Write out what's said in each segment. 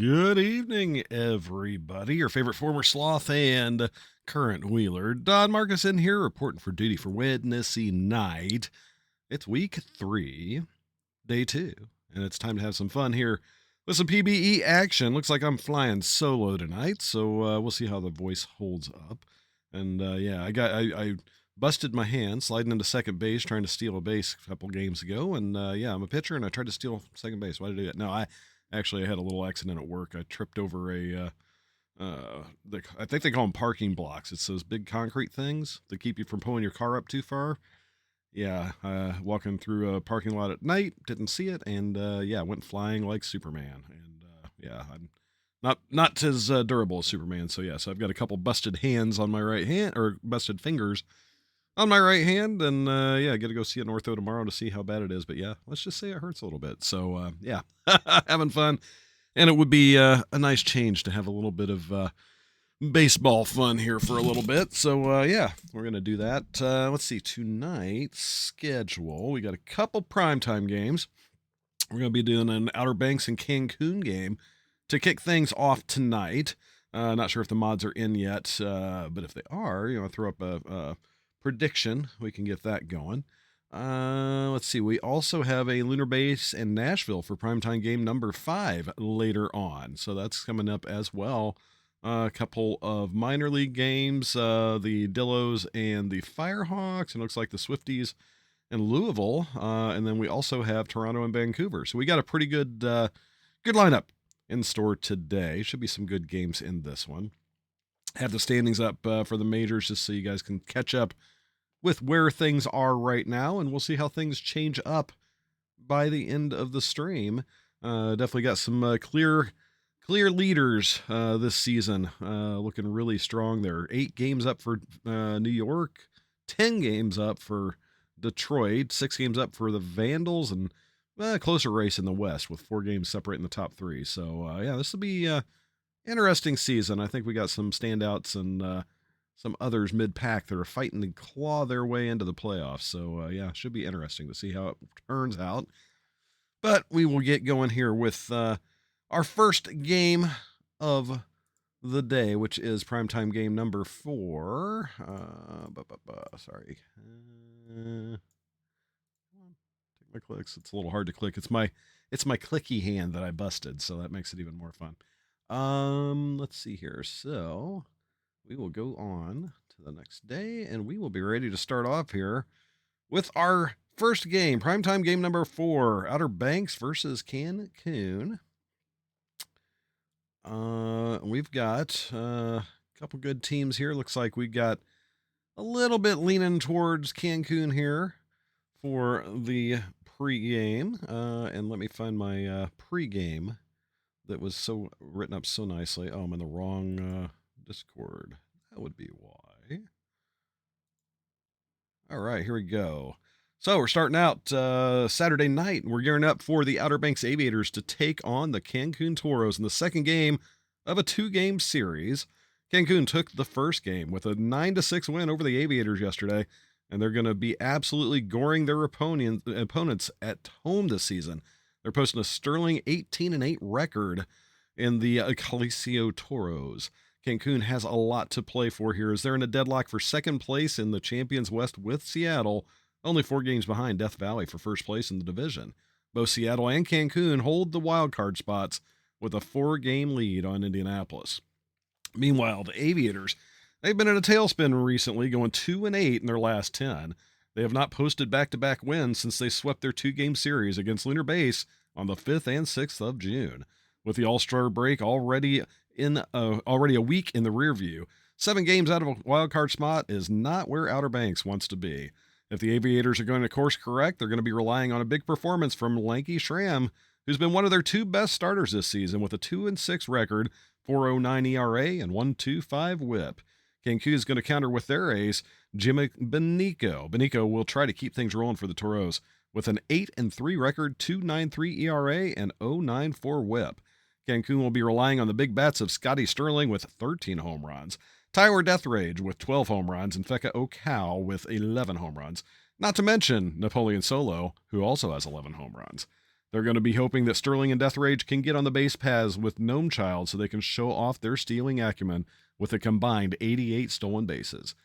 Good evening, everybody. Your favorite former sloth and current wheeler, DonMarcus in here, reporting for duty for Wednesday night. It's week 3, day 2, and it's time to have some fun here with some PBE action. Looks like I'm flying solo tonight, so we'll see how the voice holds up. And I busted my hand sliding into second base trying to steal a base a couple games ago, and I'm a pitcher and I tried to steal second base. Why did I do that? No, I had a little accident at work. I tripped over I think they call them parking blocks. It's those big concrete things that keep you from pulling your car up too far. Yeah, walking through a parking lot at night, didn't see it, and went flying like Superman. And I'm not as durable as Superman. So I've got a couple busted hands on my right hand, or busted fingers on my right hand, and I got to go see an ortho tomorrow to see how bad it is. But yeah, let's just say it hurts a little bit. So having fun, and it would be a nice change to have a little bit of baseball fun here for a little bit. So we're gonna do that. Let's see tonight's schedule. We got a couple primetime games. We're gonna be doing an Outer Banks and Cancun game to kick things off tonight. Not sure if the mods are in yet, but if they are, throw up a prediction. We can get that going. Let's see. We also have a Lunar Base in Nashville for primetime game number 5 later on. So that's coming up as well. A couple of minor league games, the Dillos and the Firehawks, and looks like the Swifties and Louisville. And then we also have Toronto and Vancouver. So we got a pretty good lineup in store today. Should be some good games in this one. Have the standings up for the majors just so you guys can catch up with where things are right now, and we'll see how things change up by the end of the stream. Definitely got some clear leaders this season, looking really strong. There are 8 games up for New York, 10 games up for Detroit, 6 games up for the Vandals, and a closer race in the West with 4 games separating the top 3. So this will be interesting season. I think we got some standouts and some others mid-pack that are fighting to claw their way into the playoffs. So should be interesting to see how it turns out. But we will get going here with our first game of the day, which is primetime game number 4. Sorry. Take my clicks. It's a little hard to click. It's my clicky hand that I busted, so that makes it even more fun. Let's see here. So we will go on to the next day, and we will be ready to start off here with our first game, primetime game number 4, Outer Banks versus Cancun. We've got a couple good teams here. Looks like we've got a little bit leaning towards Cancun here for the pregame. And let me find my pregame that was so written up so nicely. Oh, I'm in the wrong Discord. That would be why. All right, here we go. So we're starting out Saturday night, and we're gearing up for the Outer Banks Aviators to take on the Cancun Toros in the second game of a 2-game series. Cancun took the first game with a 9-6 win over the Aviators yesterday, and they're going to be absolutely goring their opponents at home this season. They're posting a sterling 18-8 record in the Coliseo Toros. Cancun has a lot to play for here as they're in a deadlock for second place in the Champions West with Seattle, only 4 games behind Death Valley for first place in the division. Both Seattle and Cancun hold the wild card spots with a 4-game lead on Indianapolis. Meanwhile, the Aviators, they've been in a tailspin recently, going 2-8 in their last 10. They have not posted back-to-back wins since they swept their 2-game series against Lunar Base on the 5th and 6th of June. With the All-Star break already a week in the rear view, 7 games out of a wildcard spot is not where Outer Banks wants to be. If the Aviators are going to course correct, they're going to be relying on a big performance from Lanky Schramm, who's been one of their 2 best starters this season with a 2-6 record, 4.09 ERA, and 1.25 WHIP. Cancun is going to counter with their ace, Jimmy Benico. Benico will try to keep things rolling for the Toros with an 8-3 record, 2.93 ERA, and 0.94 WHIP. Cancun will be relying on the big bats of Scotty Sterling with 13 home runs, Tyler Deathrage with 12 home runs, and Feka Okau with 11 home runs. Not to mention Napoleon Solo, who also has 11 home runs. They're going to be hoping that Sterling and Death Rage can get on the base paths with Gnome Child so they can show off their stealing acumen with a combined 88 stolen bases.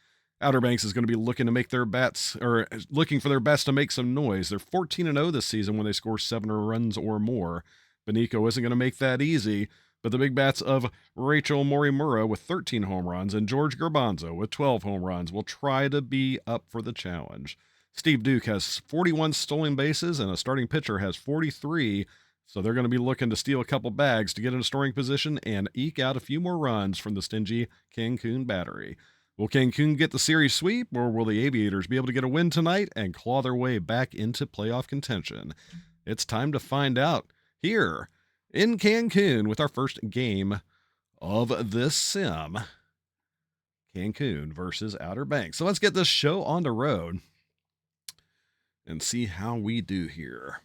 Outer Banks is going to be looking for their best to make some noise. They're 14-0 this season when they score 7 runs or more. Benico isn't going to make that easy, but the big bats of Rachel Morimura with 13 home runs and George Garbanzo with 12 home runs will try to be up for the challenge. Steve Duke has 41 stolen bases and a starting pitcher has 43, so they're going to be looking to steal a couple bags to get in a scoring position and eke out a few more runs from the stingy Cancun battery. Will Cancun get the series sweep, or will the Aviators be able to get a win tonight and claw their way back into playoff contention? It's time to find out here in Cancun with our first game of this sim. Cancun versus Outer Banks. So let's get this show on the road and see how we do here.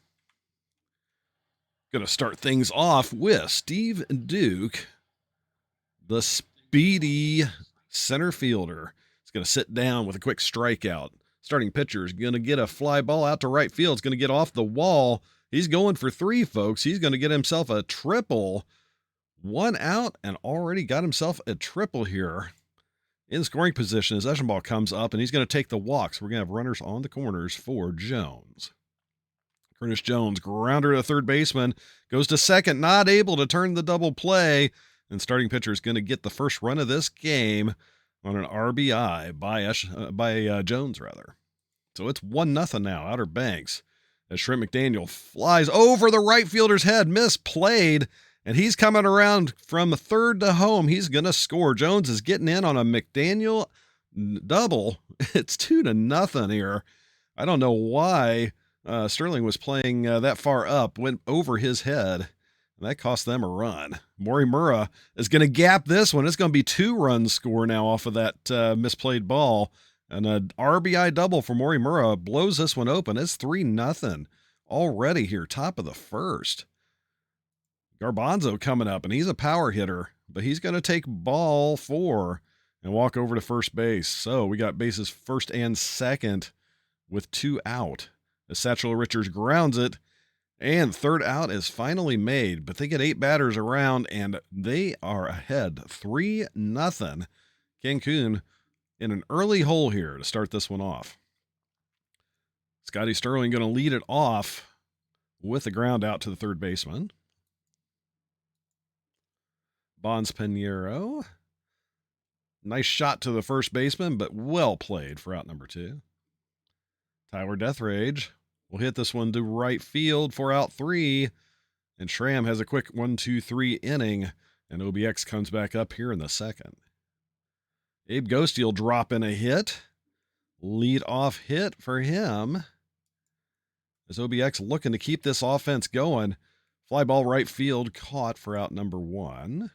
Going to start things off with Steve Duke, the speedy center fielder. He's going to sit down with a quick strikeout. Starting pitcher is going to get a fly ball out to right field. It's going to get off the wall. He's going for 3, folks. He's going to get himself a triple. 1 out and already got himself a triple here. In scoring position, his Eschenball comes up, and he's going to take the walks. We're going to have runners on the corners for Jones. Curtis Jones, grounder to third baseman, goes to second, not able to turn the double play. And starting pitcher is going to get the first run of this game on an RBI by Jones, rather. So it's 1-0 now, Outer Banks. As Shrimp McDaniel flies over the right fielder's head, misplayed, and he's coming around from third to home. He's going to score. Jones is getting in on a McDaniel double. It's 2-0 here. I don't know why Sterling was playing that far up, went over his head. That cost them a run. Morimura is going to gap this one. It's going to be 2 runs score now off of that misplayed ball. And an RBI double for Morimura blows this one open. It's 3-0 already here, top of the first. Garbanzo coming up, and he's a power hitter, but he's going to take ball 4 and walk over to first base. So we got bases first and second with 2 out. As Satchel Richards grounds it, and third out is finally made, but they get 8 batters around, and they are ahead 3-0. Cancun in an early hole here to start this one off. Scotty Sterling going to lead it off with a ground out to the third baseman. Bonds Pinheiro. Nice shot to the first baseman, but well played for out number 2. Tyler Deathrage will hit this one to right field for out 3. And Schramm has a quick 1-2-3 inning, and OBX comes back up here in the second. Abe Ghosty will drop in a hit. Lead off hit for him. As OBX looking to keep this offense going. Fly ball right field caught for out number 1.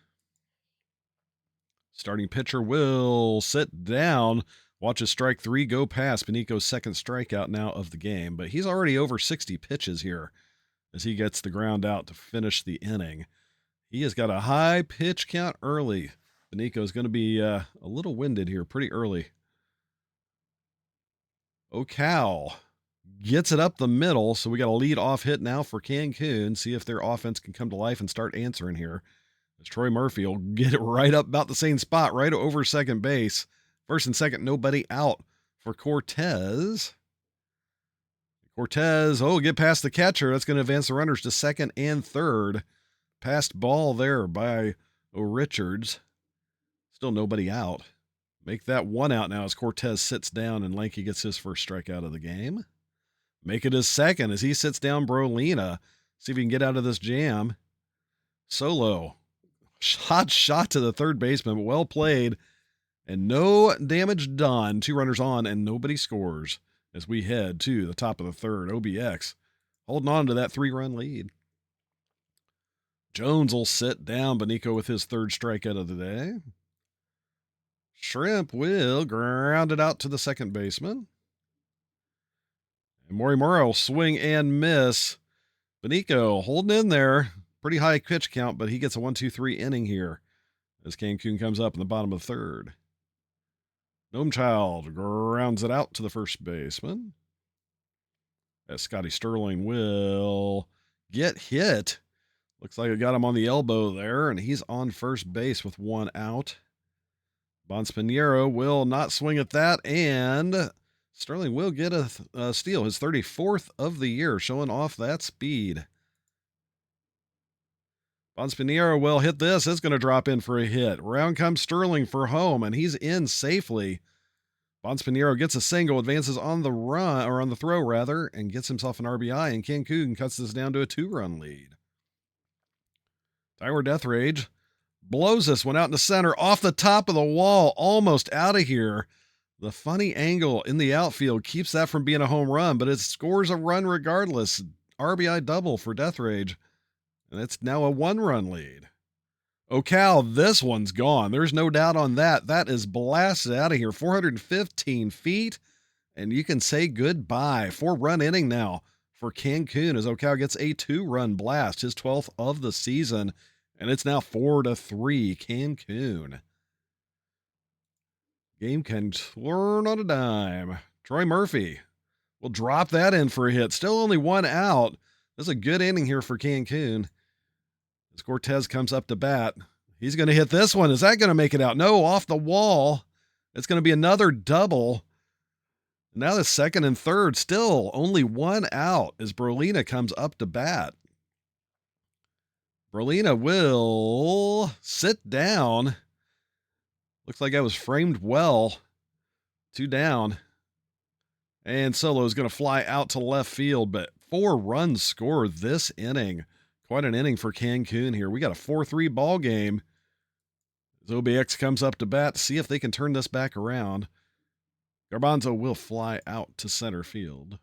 Starting pitcher will sit down. Watches strike 3 go past Benico's second strikeout now of the game, but he's already over 60 pitches here as he gets the ground out to finish the inning. He has got a high pitch count early. Benico's going to be a little winded here pretty early. O'Cal gets it up the middle, so we got a lead off hit now for Cancun. See if their offense can come to life and start answering here. As Troy Murphy will get it right up about the same spot, right over second base. First and second, nobody out for Cortez. Cortez, get past the catcher. That's going to advance the runners to second and third. Passed ball there by Richards. Still nobody out. Make that 1 out now as Cortez sits down and Lanky gets his first strikeout of the game. Make it his second as he sits down Brolina. See if he can get out of this jam. Solo. Hot shot to the third baseman, but well played. And no damage done. 2 runners on, and nobody scores as we head to the top of the third. OBX holding on to that 3-run lead. Jones will sit down Benico with his third strikeout of the day. Shrimp will ground it out to the second baseman. And Morimura will swing and miss. Benico holding in there. Pretty high pitch count, but he gets a 1-2-3 inning here as Cancun comes up in the bottom of the third. Gnome Child grounds it out to the first baseman. As Scotty Sterling will get hit. Looks like it got him on the elbow there, and he's on first base with one out. Bonspiniero will not swing at that, and Sterling will get a steal, his 34th of the year, showing off that speed. Bonspiniero will hit this. It's going to drop in for a hit. Round comes Sterling for home, and he's in safely. Bonspiniero gets a single, advances on the run, or on the throw rather, and gets himself an RBI, and Cancun cuts this down to a 2-run lead. Tyler Deathrage blows this one out in the center, off the top of the wall, almost out of here. The funny angle in the outfield keeps that from being a home run, but it scores a run regardless. RBI double for Deathrage, and it's now a 1-run lead. Oh, Cal, this one's gone. There's no doubt on that. That is blasted out of here. 415 feet, and you can say goodbye. 4-run inning now for Cancun as Ocal gets a 2-run blast, his 12th of the season, and it's now 4-3 Cancun. Game can turn on a dime. Troy Murphy will drop that in for a hit. Still only one out. This is a good inning here for Cancun. As Cortez comes up to bat, he's going to hit this one. Is that going to make it out? No, off the wall. It's going to be another double. Now the second and third, still only one out as Brolina comes up to bat. Brolina will sit down. Looks like that was framed well. 2 down. And Solo is going to fly out to left field, but 4 runs scored this inning. Quite an inning for Cancun here. We got a 4-3 ball game. As OBX comes up to bat to see if they can turn this back around. Garbanzo will fly out to center field.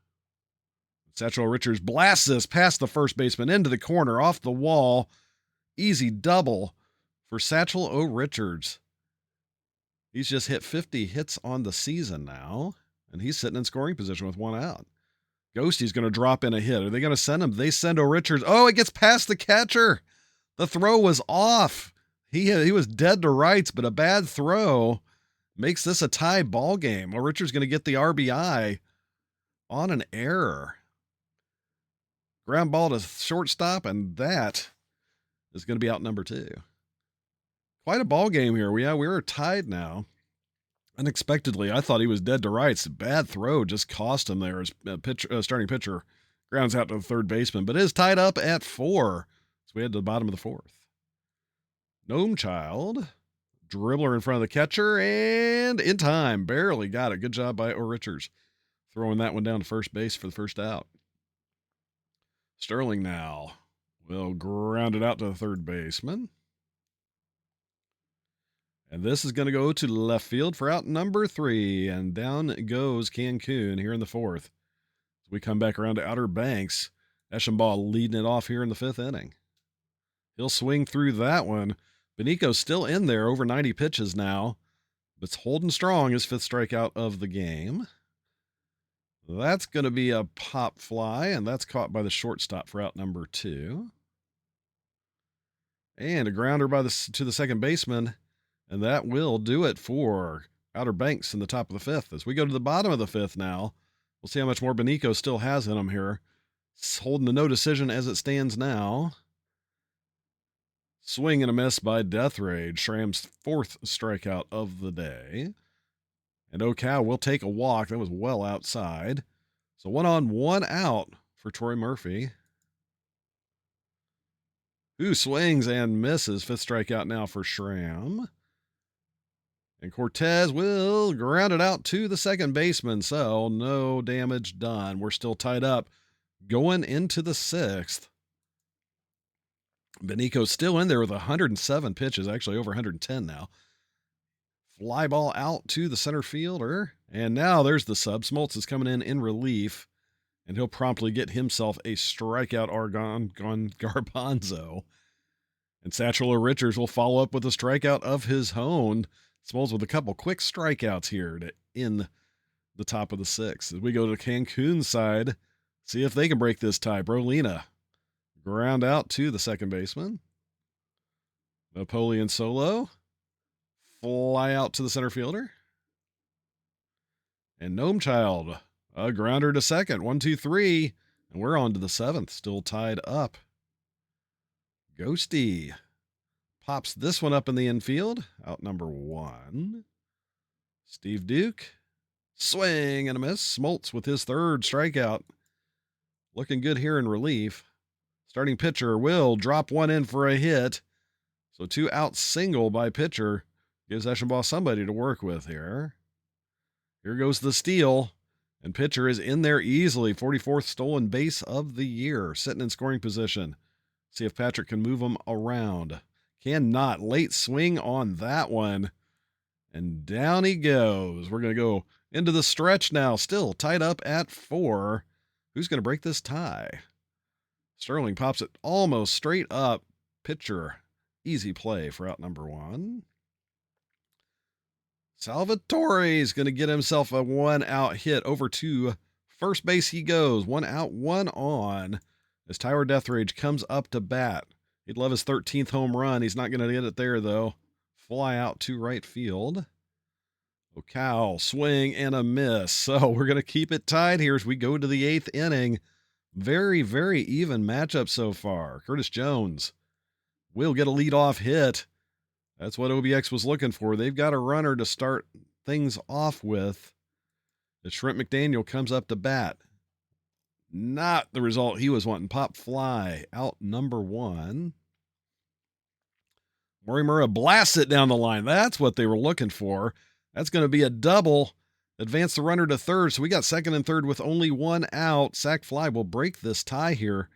Satchel Richards blasts this past the first baseman into the corner, off the wall. Easy double for Satchel O. Richards. He's just hit 50 hits on the season now, and he's sitting in scoring position with 1 out. Ghosty's going to drop in a hit. Are they going to send him? They send O. Richards. Oh, it gets past the catcher. The throw was off. He was dead to rights, but a bad throw makes this a tie ball game. O. Richards going to get the RBI on an error. Ground ball to shortstop, and that is going to be out number 2. Quite a ball game here. We are tied now. Unexpectedly, I thought he was dead to rights. Bad throw just cost him there as starting pitcher grounds out to the third baseman, but it is tied up at 4. So we head to the bottom of the 4th. Gnome Child, dribbler in front of the catcher, and in time, barely got it. Good job by O. Richards throwing that one down to first base for the first out. Sterling now will ground it out to the third baseman. And this is going to go to left field for out number 3. And down goes Cancun here in the 4th. As we come back around to Outer Banks, Eschenbaugh leading it off here in the 5th inning. He'll swing through that one. Benico's still in there, over 90 pitches now. But it's holding strong, his 5th strikeout of the game. That's going to be a pop fly, and that's caught by the shortstop for out number 2. And a grounder to the second baseman. And that will do it for Outer Banks in the top of the 5th. As we go to the bottom of the 5th now, we'll see how much more Benico still has in him here. It's holding the no decision as it stands now. Swing and a miss by Deathrage, Schramm's 4th strikeout of the day. And Ocal will take a walk. That was well outside. So 1 on, 1 out for Troy Murphy. Who swings and misses. 5th strikeout now for Schramm. And Cortez will ground it out to the second baseman, so no damage done. We're still tied up going into the 6th. Benico's still in there with 107 pitches, actually over 110 now. Fly ball out to the center fielder, and now there's the sub. Smoltz is coming in relief, and he'll promptly get himself a strikeout Garbanzo. And Satchel O. Richards will follow up with a strikeout of his own. Smoltz with a couple quick strikeouts here to end the top of the 6th. As we go to Cancun's side, see if they can break this tie. Brolina ground out to the second baseman. Napoleon Solo fly out to the center fielder. And Gnome Child, a grounder to second. 1, 2, 3. And we're on to the 7th, still tied up Ghosty pops this one up in the infield. Out number 1. Steve Duke. Swing and a miss. Smoltz with his 3rd strikeout. Looking good here in relief. Starting pitcher will drop one in for a hit. So 2 out single by pitcher. Gives Eschenbaugh somebody to work with here. Here goes the steal. And pitcher is in there easily. 44th stolen base of the year. Sitting in scoring position. See if Patrick can move him around. Cannot. Late swing on that one. And down he goes. We're going to go into the stretch now. Still tied up at 4. Who's going to break this tie? Sterling pops it almost straight up. Pitcher. Easy play for out number 1. Salvatore's going to get himself a 1-out hit. Over to first base he goes. 1 out, 1 on. As Tyler Deathrage comes up to bat. He'd love his 13th home run. He's not going to get it there, though. Fly out to right field. O'Cal, swing and a miss. So we're going to keep it tied here as we go to the 8th inning. Very, very even matchup so far. Curtis Jones will get a leadoff hit. That's what OBX was looking for. They've got a runner to start things off with. The Shrimp McDaniel comes up to bat. Not the result he was wanting. Pop fly. Out number 1. Morimura blasts it down the line. That's what they were looking for. That's going to be a double. Advance the runner to third. So we got second and third with only 1 out. Sac fly will break this tie here.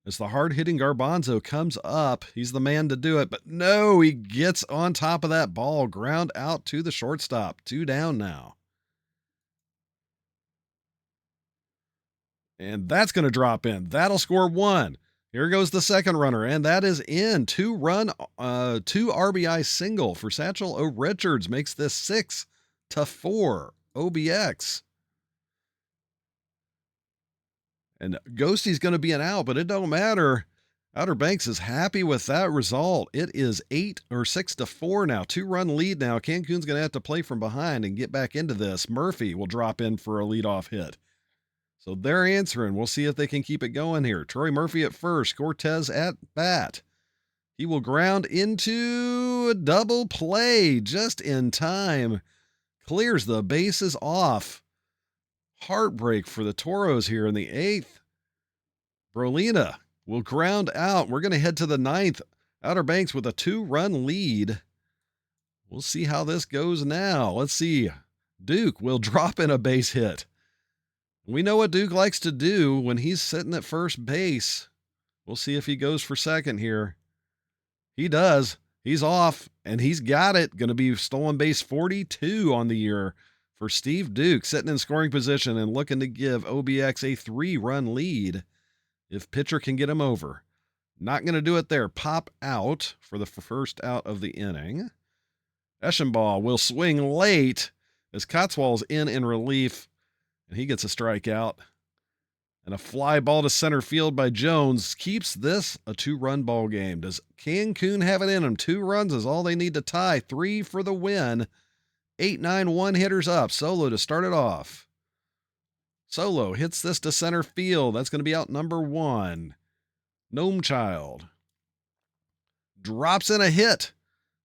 As the hard-hitting Garbanzo comes up, he's the man to do it. But no, he gets on top of that ball. Ground out to the shortstop. 2 down now. And that's going to drop in. That'll score 1. Here goes the second runner, and that is in. 2 RBI single for Satchel O. Richards. Makes this 6-4 OBX. And Ghosty's going to be an out, but it don't matter. Outer Banks is happy with that result. It is 6-4 now. 2-run lead now. Cancun's going to have to play from behind and get back into this. Murphy will drop in for a leadoff hit. So they're answering. We'll see if they can keep it going here. Troy Murphy at first. Cortez at bat. He will ground into a double play just in time. Clears the bases off. Heartbreak for the Toros here in the 8th. Brolina will ground out. We're going to head to the 9th. Outer Banks with a 2-run lead. We'll see how this goes now. Let's see. Duke will drop in a base hit. We know what Duke likes to do when he's sitting at first base. We'll see if he goes for second here. He does. He's off, and he's got it. Going to be stolen base 42 on the year for Steve Duke, sitting in scoring position and looking to give OBX a 3-run lead if pitcher can get him over. Not going to do it there. Pop out for the first out of the inning. Eschenbaugh will swing late as Cotswall's in relief. And he gets a strikeout. And a fly ball to center field by Jones keeps this a 2-run ball game. Does Cancun have it in them? 2 runs is all they need to tie. 3 for the win. 8-9 1-hitters up. Solo to start it off. Solo hits this to center field. That's going to be out number 1. Gnome Child drops in a hit.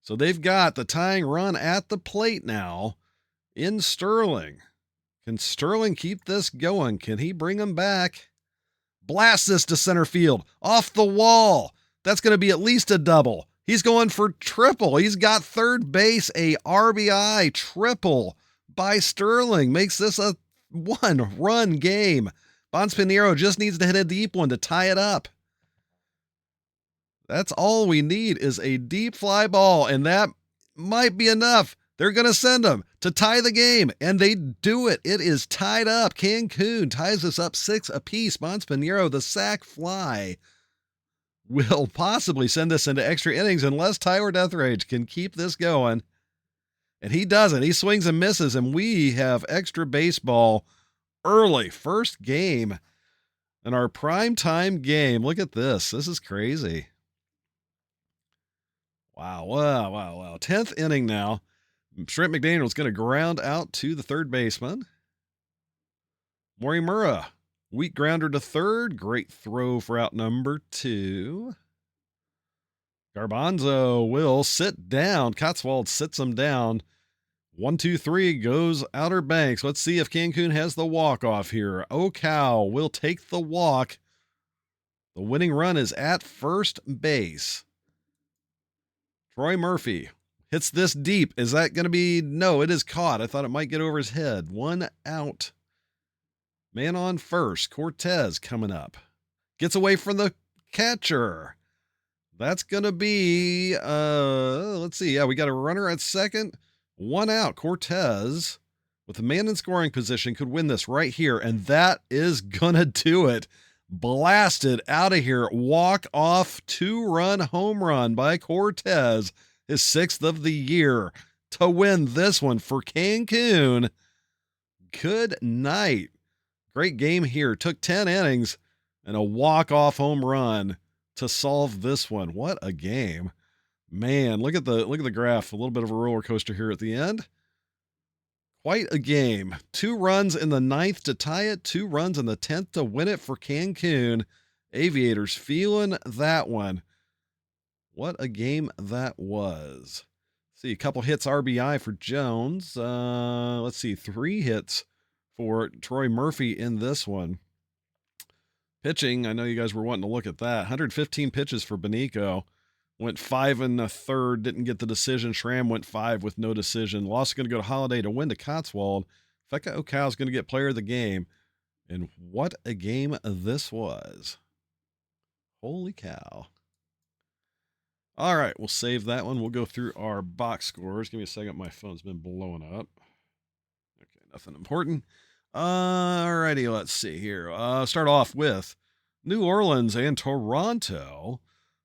So they've got the tying run at the plate now in Sterling. Can Sterling keep this going? Can he bring him back? Blast this to center field. Off the wall. That's going to be at least a double. He's going for triple. He's got third base, a RBI triple by Sterling. Makes this a 1-run game. Bonds Pinheiro just needs to hit a deep one to tie it up. That's all we need is a deep fly ball, and that might be enough. They're going to send him to tie the game, and they do it. It is tied up. Cancun ties us up 6 apiece. Bonds Pinheiro, the sac fly, will possibly send us into extra innings unless Tyler Deathrage can keep this going. And he doesn't. He swings and misses, and we have extra baseball early. First game in our primetime game. Look at this. This is crazy. Wow. 10th inning now. Shrimp McDaniel's going to ground out to the third baseman. Morimura, weak grounder to third. Great throw for out number 2. Garbanzo will sit down. Cotswold sits him down. 1-2-3 goes Outer Banks. Let's see if Cancun has the walk-off here. Ocal will take the walk. The winning run is at first base. Troy Murphy hits this deep. Is that going to be? No, it is caught. I thought it might get over his head. 1 out. Man on first. Cortez coming up. Gets away from the catcher. That's going to be, let's see. Yeah, we got a runner at second. 1 out. Cortez, with a man in scoring position, could win this right here. And that is going to do it. Blasted out of here. Walk-off 2-run home run by Cortez. His 6th of the year to win this one for Cancun. Good night. Great game here. Took 10 innings and a walk-off home run to solve this one. What a game. Man, look at the graph. A little bit of a roller coaster here at the end. Quite a game. 2 runs in the 9th to tie it. 2 runs in the 10th to win it for Cancun. Aviators feeling that one. What a game that was. See, a couple hits RBI for Jones. Let's see, 3 hits for Troy Murphy in this one. Pitching, I know you guys were wanting to look at that. 115 pitches for Benico. Went 5 1/3, didn't get the decision. Schramm went 5 with no decision. Loss is going to go to Holiday to win to Cotswold. Feka Ocal is going to get player of the game. And what a game this was. Holy cow. All right, we'll save that one. We'll go through our box scores. Give me a second. My phone's been blowing up. Okay, nothing important. All righty, let's see here. Start off with New Orleans and Toronto.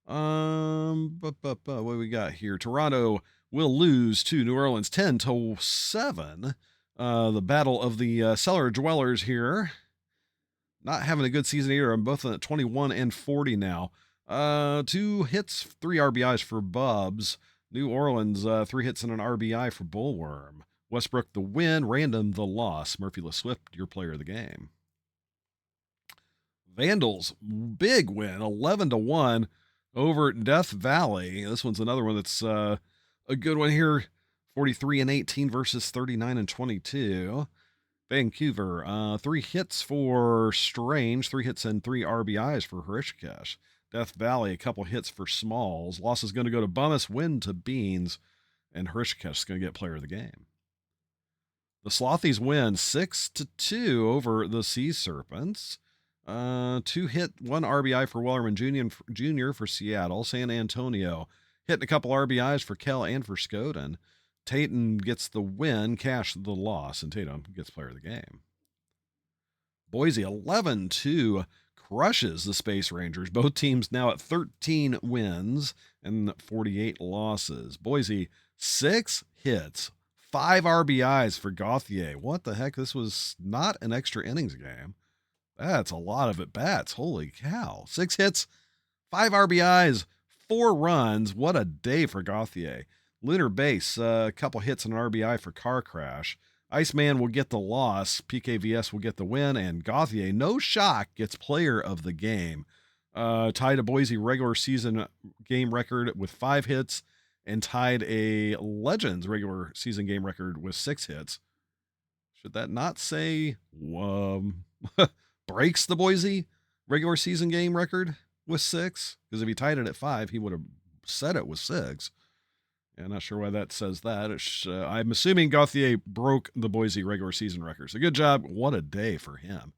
What do we got here? Toronto will lose to New Orleans 10-7. The battle of the cellar dwellers here. Not having a good season either. I'm both at 21 and 40 now. 2 hits, 3 RBIs for Bubs. New Orleans, 3 hits and an RBI for Bullworm. Westbrook the win, Random the loss. Murphy LeSwift, your player of the game. Vandals, big win, 11-1 over Death Valley. This one's another one that's a good one here. 43-18 versus 39-22. Vancouver, 3 hits for Strange, 3 hits and 3 RBIs for Hrishikesh. Death Valley, a couple hits for Smalls. Loss is going to go to Bummus, win to Beans, and Hrishikesh is going to get player of the game. The Slothies win 6-2 over the Sea Serpents. 2 hit, 1 RBI for Wellerman Jr. for Seattle. San Antonio hitting a couple RBIs for Kell and for Skoden. Tatum gets the win, Cash the loss, and Tatum gets player of the game. Boise 11-2 crushes the Space Rangers. Both teams now at 13 wins and 48 losses. Boise, 6 hits, 5 RBIs for Gauthier. What the heck? This was not an extra innings game. That's a lot of at-bats. Holy cow. 6 hits, 5 RBIs, 4 runs. What a day for Gauthier. Lunar Base, a couple hits and an RBI for Car Crash. Iceman will get the loss. PKVS will get the win. And Gauthier, no shock, gets player of the game. Tied a Boise regular season game record with 5 hits and tied a Legends regular season game record with 6 hits. Should that not say breaks the Boise regular season game record with 6? Because if he tied it at 5, he would have said it was 6. Yeah, not sure why that says that. I'm assuming Gauthier broke the Boise regular season record. So good job. What a day for him.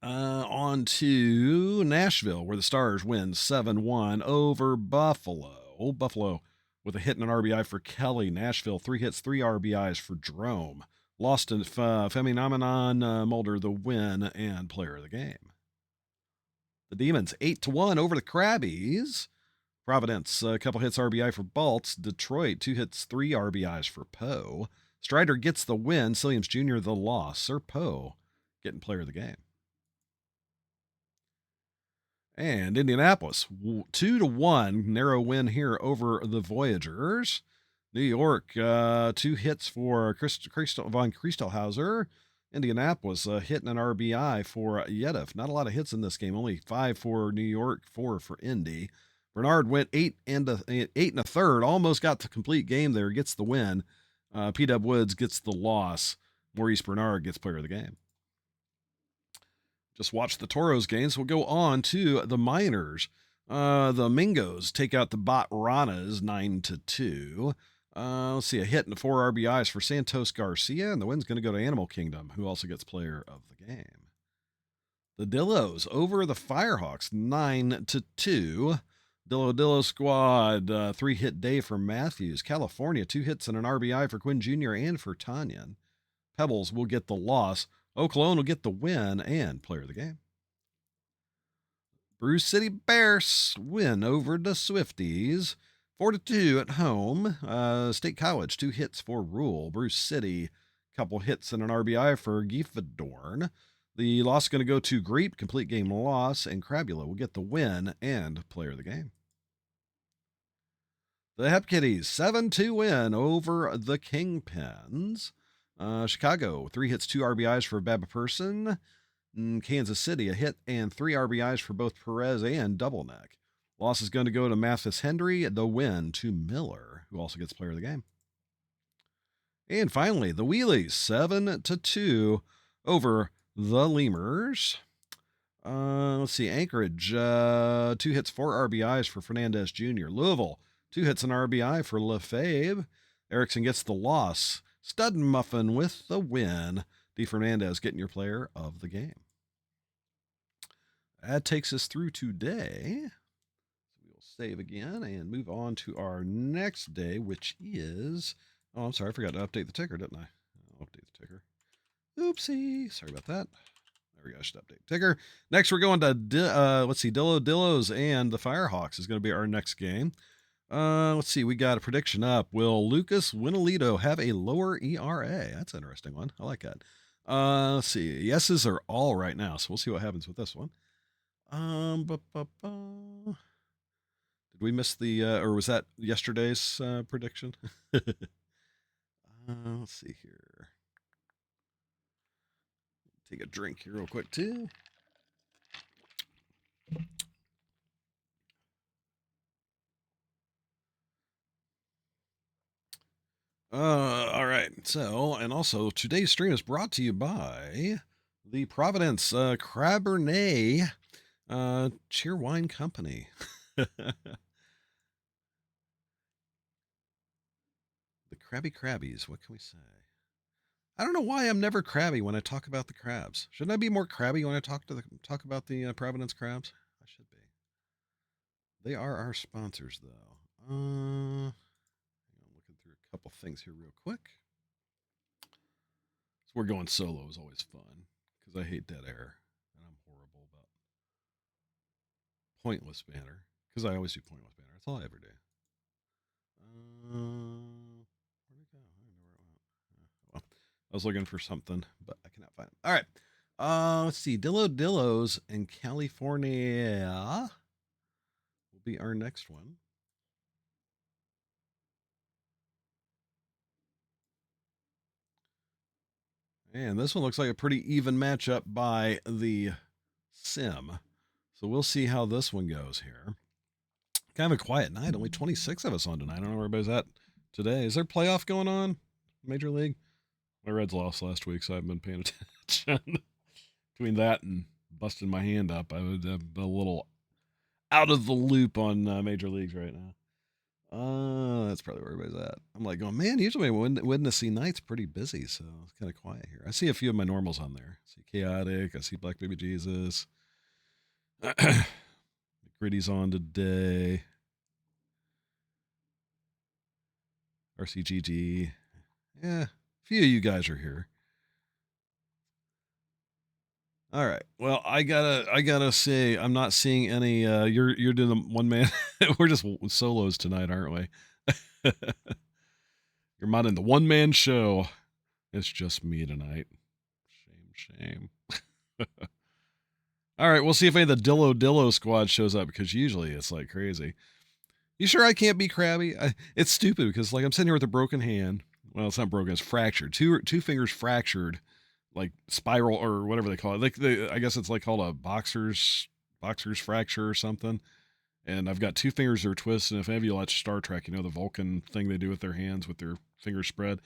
On to Nashville, where the Stars win 7-1 over Buffalo. Buffalo with a hit and an RBI for Kelly. Nashville, 3 hits, 3 RBIs for Drome. Lost to Feminamanon Mulder the win and player of the game. The Demons, 8-1 over the Crabbies. Providence, a couple hits RBI for Baltz. Detroit, 2 hits, 3 RBIs for Poe. Strider gets the win. Silliams Jr. the loss. Sir Poe getting player of the game. And Indianapolis, 2-1, narrow win here over the Voyagers. New York, 2 hits for von Christelhauser. Indianapolis hitting an RBI for Yedif. Not a lot of hits in this game. Only 5 for New York, 4 for Indy. Bernard went 8 1/3. Almost got the complete game there. Gets the win. P-Dub Woods gets the loss. Maurice Bernard gets player of the game. Just watched the Toros games. We'll go on to the minors. The Mingos take out the Botranas 9-2. Let's see, a hit and 4 RBIs for Santos Garcia, and the win's going to go to Animal Kingdom, who also gets player of the game. The Dillos over the Firehawks 9-2. Dillo squad, 3-hit day for Matthews. California, 2 hits and an RBI for Quinn Jr. and for Tanyan. Pebbles will get the loss. Oklahoma will get the win and player of the game. Bruce City Bears win over the Swifties. 4-2 at home. State College, 2 hits for Rule. Bruce City, couple hits and an RBI for Giefadorn. The loss is going to go to Greep, complete game loss, and Crabula will get the win and player of the game. The Hep Kitties, 7-2 win over the Kingpins. Chicago, 3 hits, 2 RBIs for Baba Person. Kansas City, a hit and 3 RBIs for both Perez and Doubleneck. Loss is going to go to Mathis Hendry. The win to Miller, who also gets player of the game. And finally, the Wheelies, 7-2 over the Lemurs. Let's see, Anchorage, 2 hits, 4 RBIs for Fernandez Jr. Louisville, 2 hits and RBI for Lefebvre. Erickson gets the loss. Stud Muffin with the win. D. Fernandez getting your player of the game. That takes us through today. So we'll save again and move on to our next day, which is... Oh, I'm sorry. I forgot to update the ticker, didn't I? I'll update the ticker. Oopsie. Sorry about that. There we go. I should update ticker. Next, we're going to, let's see, Dillos and the Firehawks is going to be our next game. Let's see. We got a prediction up. Will Lucas Winalito have a lower ERA? That's an interesting one. I like that. Let's see. Yeses are all right now, so we'll see what happens with this one. Did we miss the, or was that yesterday's prediction? Let's see here. Take a drink here real quick, too. All right. So, and also today's stream is brought to you by the Providence Cabernet Cheer Wine Company. The Krabby Crabbies. What can we say? I don't know why I'm never crabby when I talk about the crabs. Shouldn't I be more crabby when I talk about the Providence crabs? I should be. They are our sponsors, though. I'm looking through a couple things here real quick. So we're going solo is always fun because I hate dead air and I'm horrible about pointless banner because I always do pointless banner. That's all I ever do. Where'd it go? I don't know where it went. Well, I was looking for something, but I cannot find it. All right. Let's see. Dillos in California will be our next one. And this one looks like a pretty even matchup by the Sim. So we'll see how this one goes here. Kind of a quiet night. Only 26 of us on tonight. I don't know where everybody's at today. Is there playoff going on? Major League? My Reds lost last week, so I haven't been paying attention. Between that and busting my hand up, I would have a little out of the loop on Major Leagues right now. That's probably where everybody's at. I'm like going, man, usually Wednesday night's pretty busy, so it's kind of quiet here. I see a few of my normals on there. I see Chaotic. I see Black Baby Jesus. Gritty's on today. RCGG. Yeah, a few of you guys are here. All right. Well, I gotta say, I'm not seeing any. You're doing the one man. We're just solos tonight, aren't we? You're modding the one man show. It's just me tonight. Shame. All right. We'll see if any of the Dillo squad shows up because usually it's like crazy. You sure I can't be crabby? It's stupid because like I'm sitting here with a broken hand. Well, it's not broken. It's fractured. Two fingers fractured like spiral or whatever they call it. Like I guess it's like called a boxer's fracture or something. And I've got two fingers that are twisted. And if any of you watch Star Trek, you know the Vulcan thing they do with their hands with their fingers spread.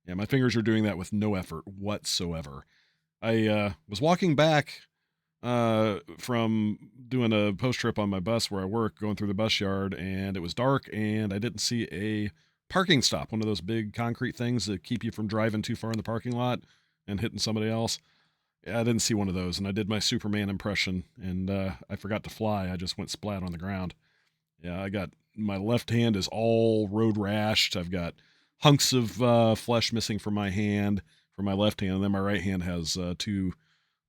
Yeah, my fingers are doing that with no effort whatsoever. I was walking back from doing a post trip on my bus where I work, going through the bus yard, and it was dark, and I didn't see a parking stop, one of those big concrete things that keep you from driving too far in the parking lot and hitting somebody else. Yeah, I didn't see one of those, and I did my Superman impression, and I forgot to fly. I just went splat on the ground. Yeah, I got my left hand is all road rashed. I've got hunks of flesh missing from my hand, from my left hand, and then my right hand has two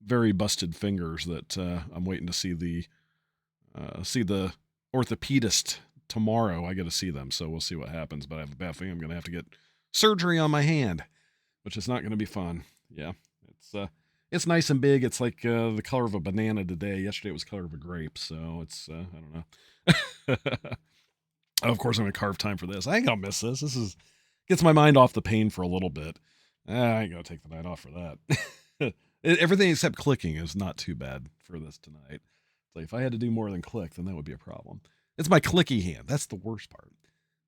very busted fingers that I'm waiting to see the orthopedist tomorrow. I got to see them, so we'll see what happens. But I have a bad feeling I'm going to have to get surgery on my hand, which is not going to be fun. Yeah, it's nice and big. It's like the color of a banana today. Yesterday it was the color of a grape, so it's I don't know. Of course, I'm going to carve time for this. I ain't going to miss this. This gets my mind off the pain for a little bit. I ain't going to take the night off for that. Everything except clicking is not too bad for this tonight. So if I had to do more than click, then that would be a problem. It's my clicky hand. That's the worst part.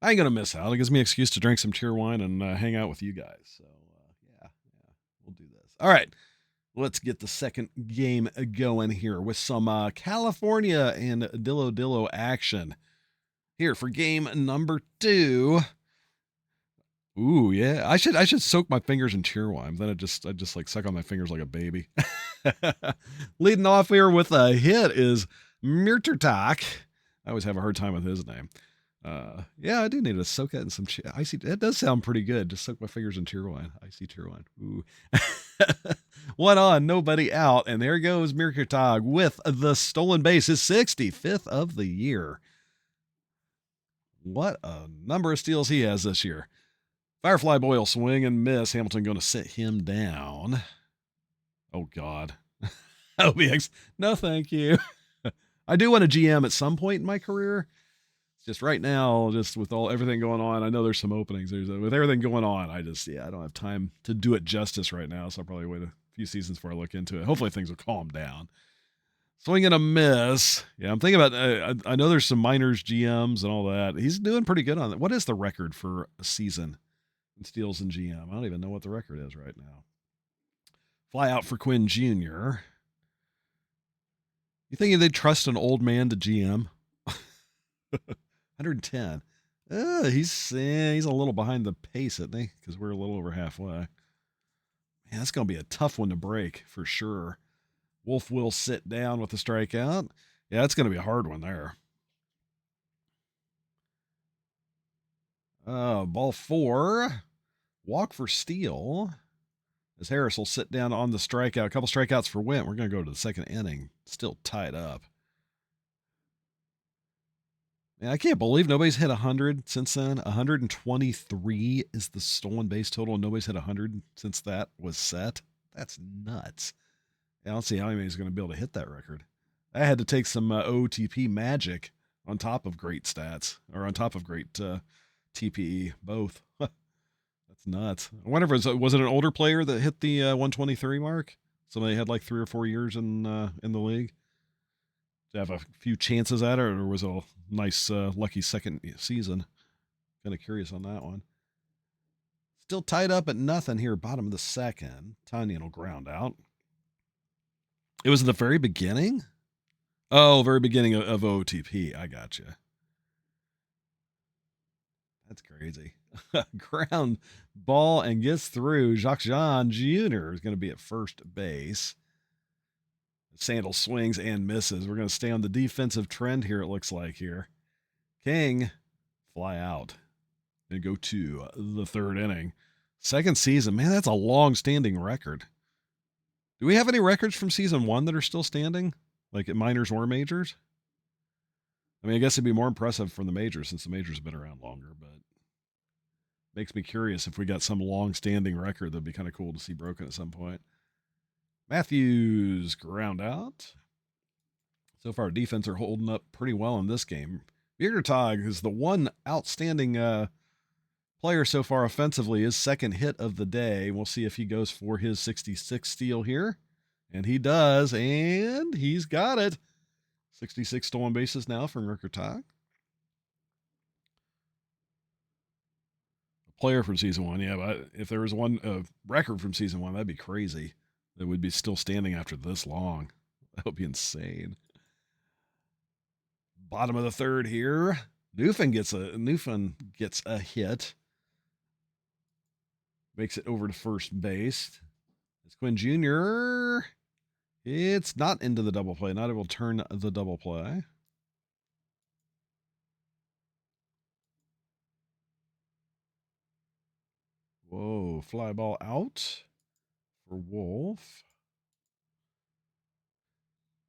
I ain't going to miss out. It gives me an excuse to drink some cheer wine and hang out with you guys. So, yeah, we'll do this. All right. Let's get the second game going here with some California and Dillo action. Here for game number 2. Ooh, yeah. I should soak my fingers in cheer wine. Then I just like suck on my fingers like a baby. Leading off here with a hit is Mirtertak. I always have a hard time with his name. Yeah, I do need to soak that in some icy. That does sound pretty good. Just soak my fingers in cheer wine. Icy cheer wine. Ooh. 1 on, nobody out. And there goes Mirtertak with the stolen base, his 65th of the year. What a number of steals he has this year. Firefly Boy will swing and miss. Hamilton going to sit him down. Oh, God. OBX, no thank you. I do want a GM at some point in my career. Just right now, just with everything going on, I know there's some openings. With everything going on, I don't have time to do it justice right now, so I'll probably wait a few seasons before I look into it. Hopefully things will calm down. Swing and a miss. Yeah, I'm thinking about, I know there's some minors GMs and all that. He's doing pretty good on that. What is the record for a season in steals and GM? I don't even know what the record is right now. Fly out for Quinn Jr. You think they'd trust an old man to GM? 110. He's a little behind the pace, isn't he? Because we're a little over halfway. Man, that's going to be a tough one to break for sure. Wolf will sit down with the strikeout. Yeah, that's going to be a hard one there. Ball 4. Walk for steal. As Harris will sit down on the strikeout. A couple strikeouts for Went. We're going to go to the second inning. Still tied up. Man, I can't believe nobody's hit 100 since then. 123 is the stolen base total, and nobody's hit 100 since that was set. That's nuts. I don't see how anybody's going to be able to hit that record. I had to take some OTP magic on top of great stats, or on top of great TPE, both. That's nuts. I wonder if was it an older player that hit the 123 mark? Somebody had like 3 or 4 years in the league. Did have a few chances at it, or was it a nice lucky second season? Kind of curious on that one. Still tied up at nothing here, bottom of the second. Tanyan will ground out. It was in the very beginning? Oh, very beginning of OTP. I got you. That's crazy. Ground ball and gets through. Jacques Jean Jr. is going to be at first base. Sandal swings and misses. We're going to stay on the defensive trend here, it looks like here. King, fly out. And go to the third inning. Second season. Man, that's a long-standing record. Do we have any records from season 1 that are still standing? Like at minors or majors? I mean, I guess it'd be more impressive from the majors since the majors have been around longer, but makes me curious if we got some long-standing record that'd be kind of cool to see broken at some point. Matthews ground out. So far, defense are holding up pretty well in this game. Mirtertak is the one outstanding player so far offensively, his second hit of the day. We'll see if he goes for his 66 steal here. And he does, and he's got it. 66 stolen bases now from Murkertalk. A player from season 1, yeah, but if there was one record from season 1, that'd be crazy. That would be still standing after this long. That would be insane. Bottom of the third here. Newfen gets a hit. Makes it over to first base. It's Quinn Jr. It's not into the double play. Not able to turn the double play. Whoa, fly ball out for Wolf.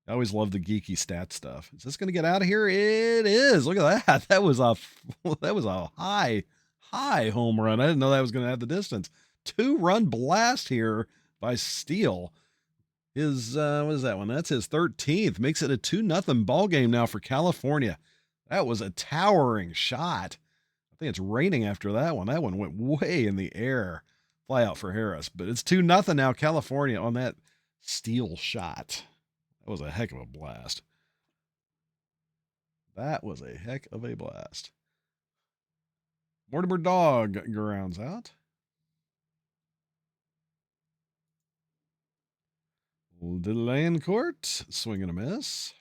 I always love the geeky stat stuff. Is this going to get out of here? It is. Look at that. That was a high home run. I didn't know that was going to have the distance. 2-run blast here by Steele. His what is that one? That's his 13th. Makes it a 2-0 ball game now for California. That was a towering shot. I think it's raining after that one. That one went way in the air. Fly out for Harris. But it's 2-0 now, California, on that Steele shot. That was a heck of a blast. That was a heck of a blast. Mortimer Dog grounds out. Delancourt, swing and a miss.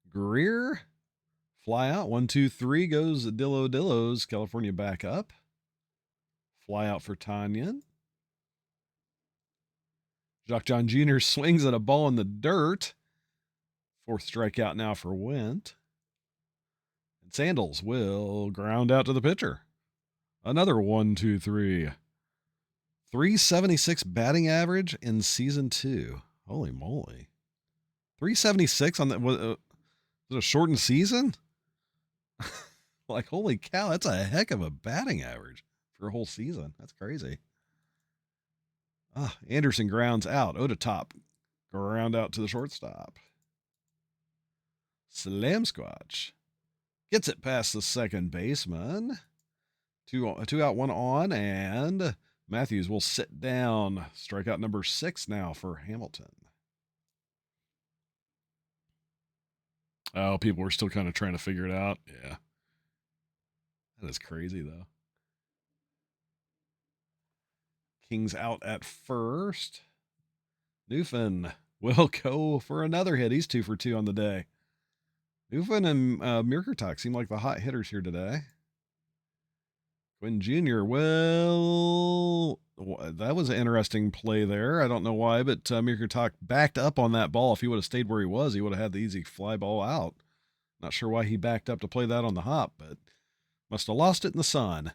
Greer, fly out. 1-2-3 goes Dillos. California back up. Fly out for Tanyan. Jacques John Jr. swings at a ball in the dirt. 4th strikeout now for Went. And Sandals will ground out to the pitcher. Another 1-2-3. 376 batting average in season 2. Holy moly. 376 on that. Was it a shortened season? Like, holy cow, that's a heck of a batting average for a whole season. That's crazy. Anderson grounds out. Ototop ground out to the shortstop. Slam Squatch gets it past the second baseman. Two out, 1 on, and Matthews will sit down. Strikeout number 6 now for Hamilton. Oh, people were still kind of trying to figure it out. Yeah. That is crazy, though. King's out at first. Newfen will go for another hit. He's 2 for 2 on the day. Newfen and Murkertalk seem like the hot hitters here today. Quinn Jr. Well, that was an interesting play there. I don't know why, but Murkertalk backed up on that ball. If he would have stayed where he was, he would have had the easy fly ball out. Not sure why he backed up to play that on the hop, but must have lost it in the sun.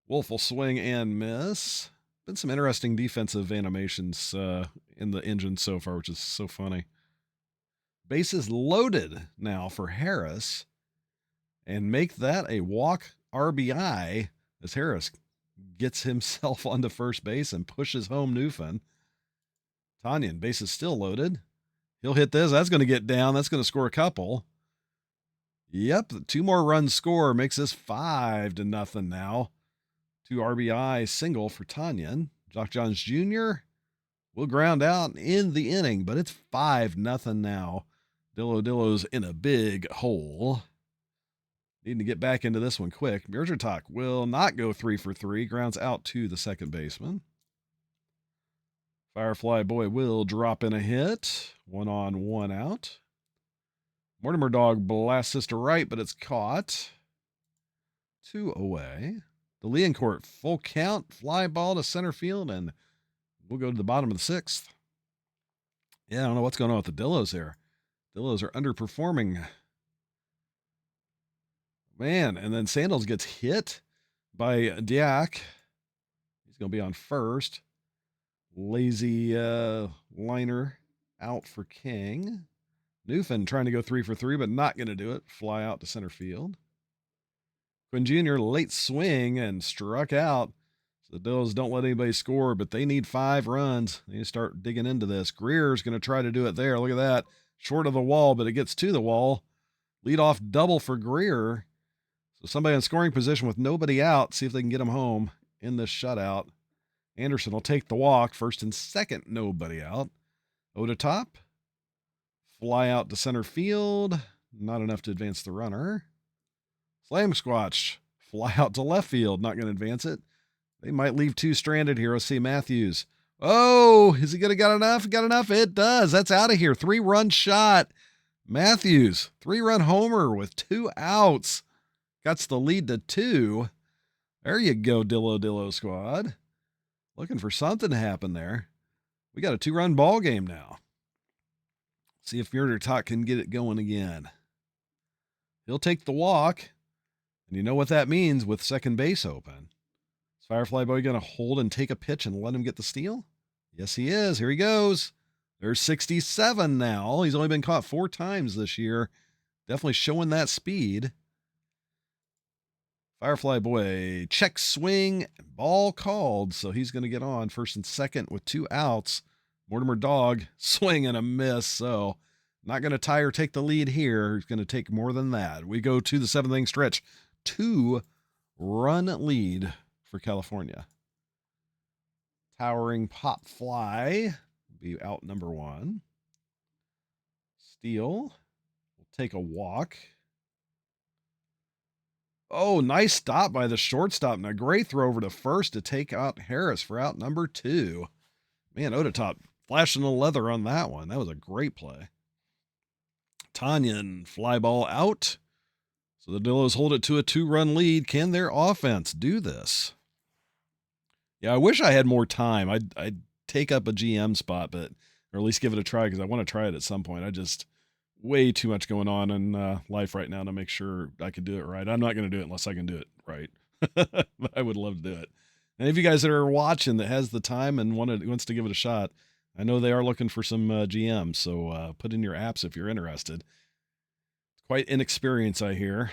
Wolf will swing and miss. Been some interesting defensive animations in the engine so far, which is so funny. Bases loaded now for Harris, and make that a walk RBI as Harris gets himself onto first base and pushes home Newfen. Tanyan, bases still loaded. He'll hit this. That's going to get down. That's going to score a couple. Yep, 2 more runs score makes this 5-0 now. 2 RBI single for Tanyan. Jock Johns Jr. will ground out in the inning, but it's 5-0 now. Dillo's in a big hole. Needing to get back into this one quick. Murkertalk will not go 3 for 3. Grounds out to the second baseman. Firefly Boy will drop in a hit. 1 on, 1 out. Mortimer Dog blasts this to right, but it's caught. 2 away. The Leoncourt full count, fly ball to center field, and we'll go to the bottom of the 6th. Yeah, I don't know what's going on with the Dillos here. Dillos are underperforming. Man, and then Sandals gets hit by Diak. He's going to be on first. Lazy liner out for King. Newfen trying to go 3 for 3, but not going to do it. Fly out to center field. Quinn Jr. late swing and struck out. So the Dillos don't let anybody score, but they need 5 runs. They need to start digging into this. Greer's going to try to do it there. Look at that. Short of the wall, but it gets to the wall. Leadoff double for Greer. So somebody in scoring position with nobody out. See if they can get him home in this shutout. Anderson will take the walk. First and second, nobody out. Oda top. Fly out to center field. Not enough to advance the runner. Slam squatch. Fly out to left field. Not going to advance it. They might leave two stranded here. Let's see Matthews. Oh, is he going to get enough? Got enough? It does. That's out of here. 3-run shot. Matthews, 3-run homer with 2 outs. Cuts the lead to 2. There you go, Dillo squad. Looking for something to happen there. We got a 2-run ball game now. See if Murdertalk can get it going again. He'll take the walk. And you know what that means with second base open. Is Firefly Boy going to hold and take a pitch and let him get the steal? Yes, he is. Here he goes. There's 67 now. He's only been caught 4 times this year. Definitely showing that speed. Firefly Boy, check swing, ball called. So he's going to get on first and second with 2 outs. Mortimer Dog, swing and a miss. So not going to tie or take the lead here. He's going to take more than that. We go to the 7th inning stretch. 2-run lead for California. Towering pop fly will be out number 1. Steele will take a walk. Oh, nice stop by the shortstop and a great throw over to first to take out Harris for out number 2. Man, Odatop flashing the leather on that one. That was a great play. Tanyan, fly ball out. So the Dillos hold it to a 2-run lead. Can their offense do this? Yeah, I wish I had more time. I'd take up a GM spot, but or at least give it a try because I want to try it at some point. I just way too much going on in life right now to make sure I could do it right. I'm not going to do it unless I can do it right. I would love to do it. And if you guys that are watching that has the time and wants to give it a shot, I know they are looking for some GMs. So put in your apps if you're interested. It's quite inexperienced, I hear.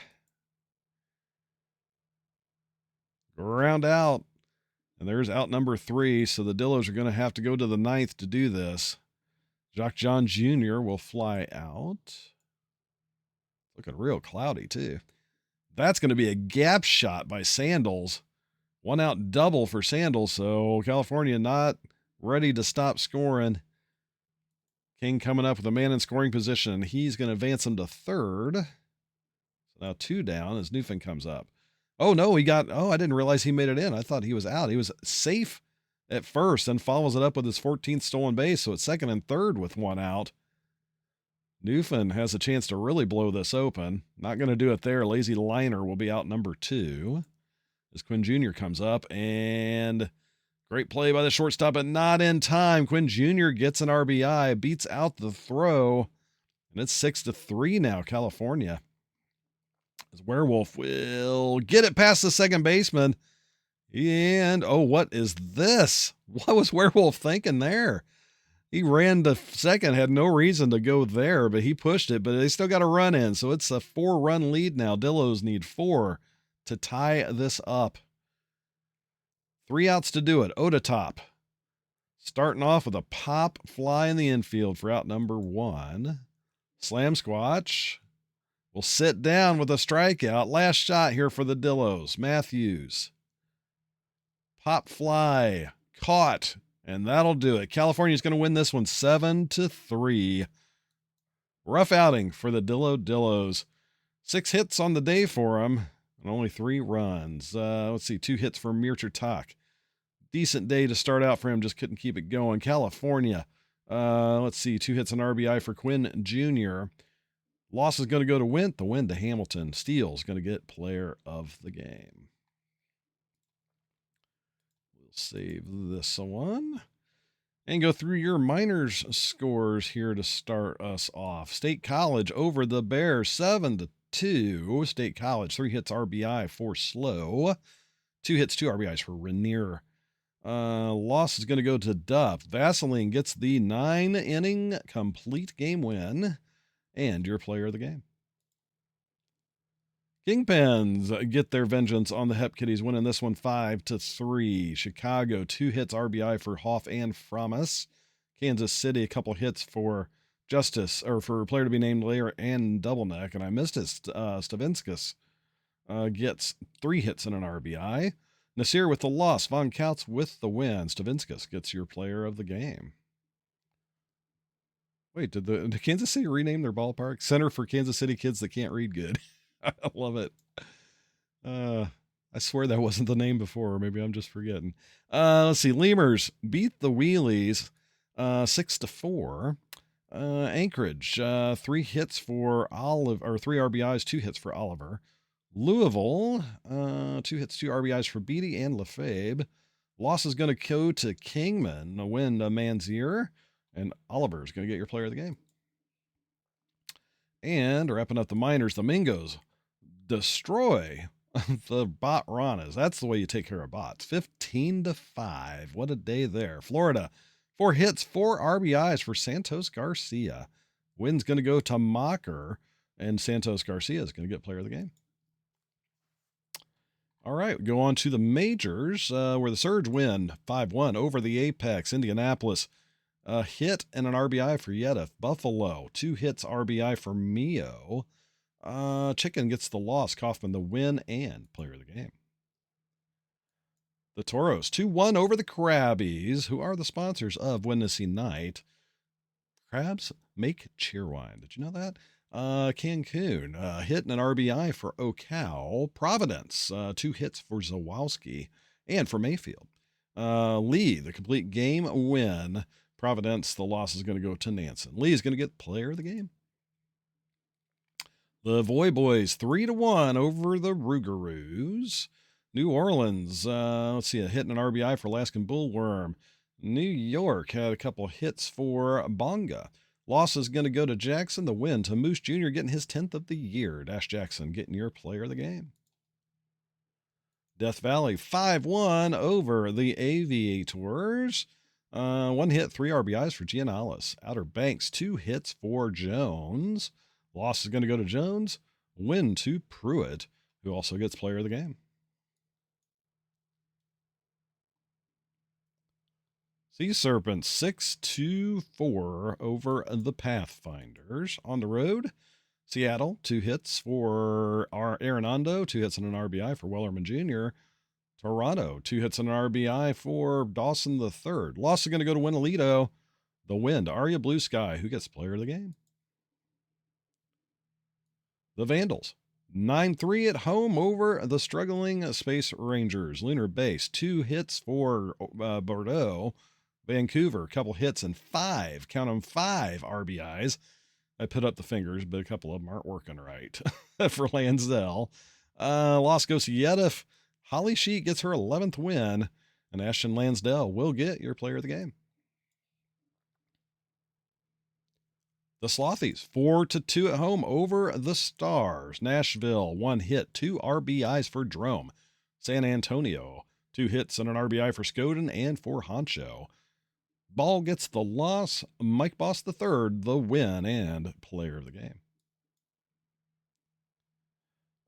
Ground out. And there's out number 3. So the Dillos are going to have to go to the 9th to do this. Jacques John Jr. will fly out. Looking real cloudy, too. That's going to be a gap shot by Sandals. 1 out double for Sandals. So California not ready to stop scoring. King coming up with a man in scoring position. He's going to advance him to 3rd. So now 2 down as Newfin comes up. Oh, no, I didn't realize he made it in. I thought he was out. He was safe at first and follows it up with his 14th stolen base. So it's 2nd and 3rd with 1 out. Newfin has a chance to really blow this open. Not going to do it there. Lazy Liner will be out number 2 as Quinn Jr. comes up. And great play by the shortstop, but not in time. Quinn Jr. gets an RBI, beats out the throw. And it's 6-3 now, California. As Werewolf will get it past the second baseman. And, oh, what is this? What was Werewolf thinking there? He ran to second, had no reason to go there, but he pushed it, but they still got a run in. So it's a 4-run lead now. Dillos need 4 to tie this up. 3 outs to do it. Odatop starting off with a pop fly in the infield for out number 1. Slam squatch will sit down with a strikeout. Last shot here for the Dillos. Matthews. Pop fly caught, and that'll do it. California's going to win this one 7-3. Rough outing for the Dillos. 6 hits on the day for them, and only 3 runs. Let's see, 2 hits for Murdertalk. Decent day to start out for him, just couldn't keep it going. California, let's see, 2 hits and RBI for Quinn Jr. Loss is going to go to Wint, the win to Hamilton. Steele's going to get player of the game. We'll save this one and go through your minors scores here to start us off. State College over the Bears 7-2. State College, 3 hits RBI for Slow. 2 hits, 2 RBIs for Rainier. Loss is going to go to Duff. Vaseline gets the 9-inning complete game win and your player of the game. Kingpins get their vengeance on the Hep Kitties, winning this one 5-3. Chicago, 2 hits RBI for Hoff and Fromus. Kansas City, a couple hits for Justice, or for a player to be named later, and Doubleneck, and I missed it, Stavinskas. gets 3 hits and an RBI. Nasir with the loss. Von Kautz with the win. Stavinskas gets your player of the game. Wait, did Kansas City rename their ballpark? Center for Kansas City Kids That Can't Read Good. I love it. I swear that wasn't the name before. Maybe I'm just forgetting. Let's see. Lemurs beat the Wheelies 6-4. Anchorage, 3 hits for Olive, or 3 RBIs, 2 hits for Oliver. Louisville, 2 hits, 2 RBIs for Beatty and Lefebvre. Loss is going to go to Kingman. A win to Manzier. And Oliver is going to get your player of the game. And wrapping up the minors, the Mingos destroy the Bot Ranas. That's the way you take care of bots. 15-5. What a day there. Florida, 4 hits, 4 RBIs for Santos Garcia. Win's going to go to Mocker, and Santos Garcia is going to get player of the game. All right, we go on to the majors, where the Surge win 5-1 over the Apex. Indianapolis, a hit and an RBI for Yedif. Buffalo, 2 hits, RBI for Mio. Chicken gets the loss. Kaufman the win and player of the game. The Toros, 2-1 over the Crabbies, who are the sponsors of Wednesday night. Crabs make cheerwine. Did you know that? Cancun, hit and an RBI for Ocal. Providence, 2 hits for Zawalski and for Mayfield. Lee, the complete game win. Providence, the loss is going to go to Nansen. Lee is going to get player of the game. The Voy Boys, 3-1 over the Rougarous. New Orleans, let's see, a hit and an RBI for Alaskan Bullworm. New York had a couple hits for Bonga. Loss is going to go to Jackson. The win to Moose Jr. getting his 10th of the year. Dash Jackson getting your player of the game. Death Valley, 5-1 over the Aviators. 1 hit, 3 RBIs for Giannalis. Outer Banks, 2 hits for Jones. Loss is going to go to Jones. Win to Pruitt, who also gets player of the game. Sea Serpents, 6-4 over the Pathfinders. On the road, Seattle, 2 hits for Arenado, 2 hits and an RBI for Wellerman Jr. Toronto, 2 hits and an RBI for Dawson III. Loss is going to go to Winalito. The win to Arya Blue Sky, who gets player of the game. The Vandals, 9-3 at home over the struggling Space Rangers. Lunar Base, 2 hits for Bordeaux. Vancouver, a couple hits and 5, count them, 5 RBIs. I put up the fingers, but a couple of them aren't working right for Lansdale. Loss goes to Yedif. Holly Sheet gets her 11th win, and Ashton Lansdale will get your player of the game. The Slothies, 4-2 at home over the Stars. Nashville, 1 hit, 2 RBIs for Drome. San Antonio, 2 hits and an RBI for Skoden and for Honcho. Ball gets the loss. Mike Boss III, the win and player of the game.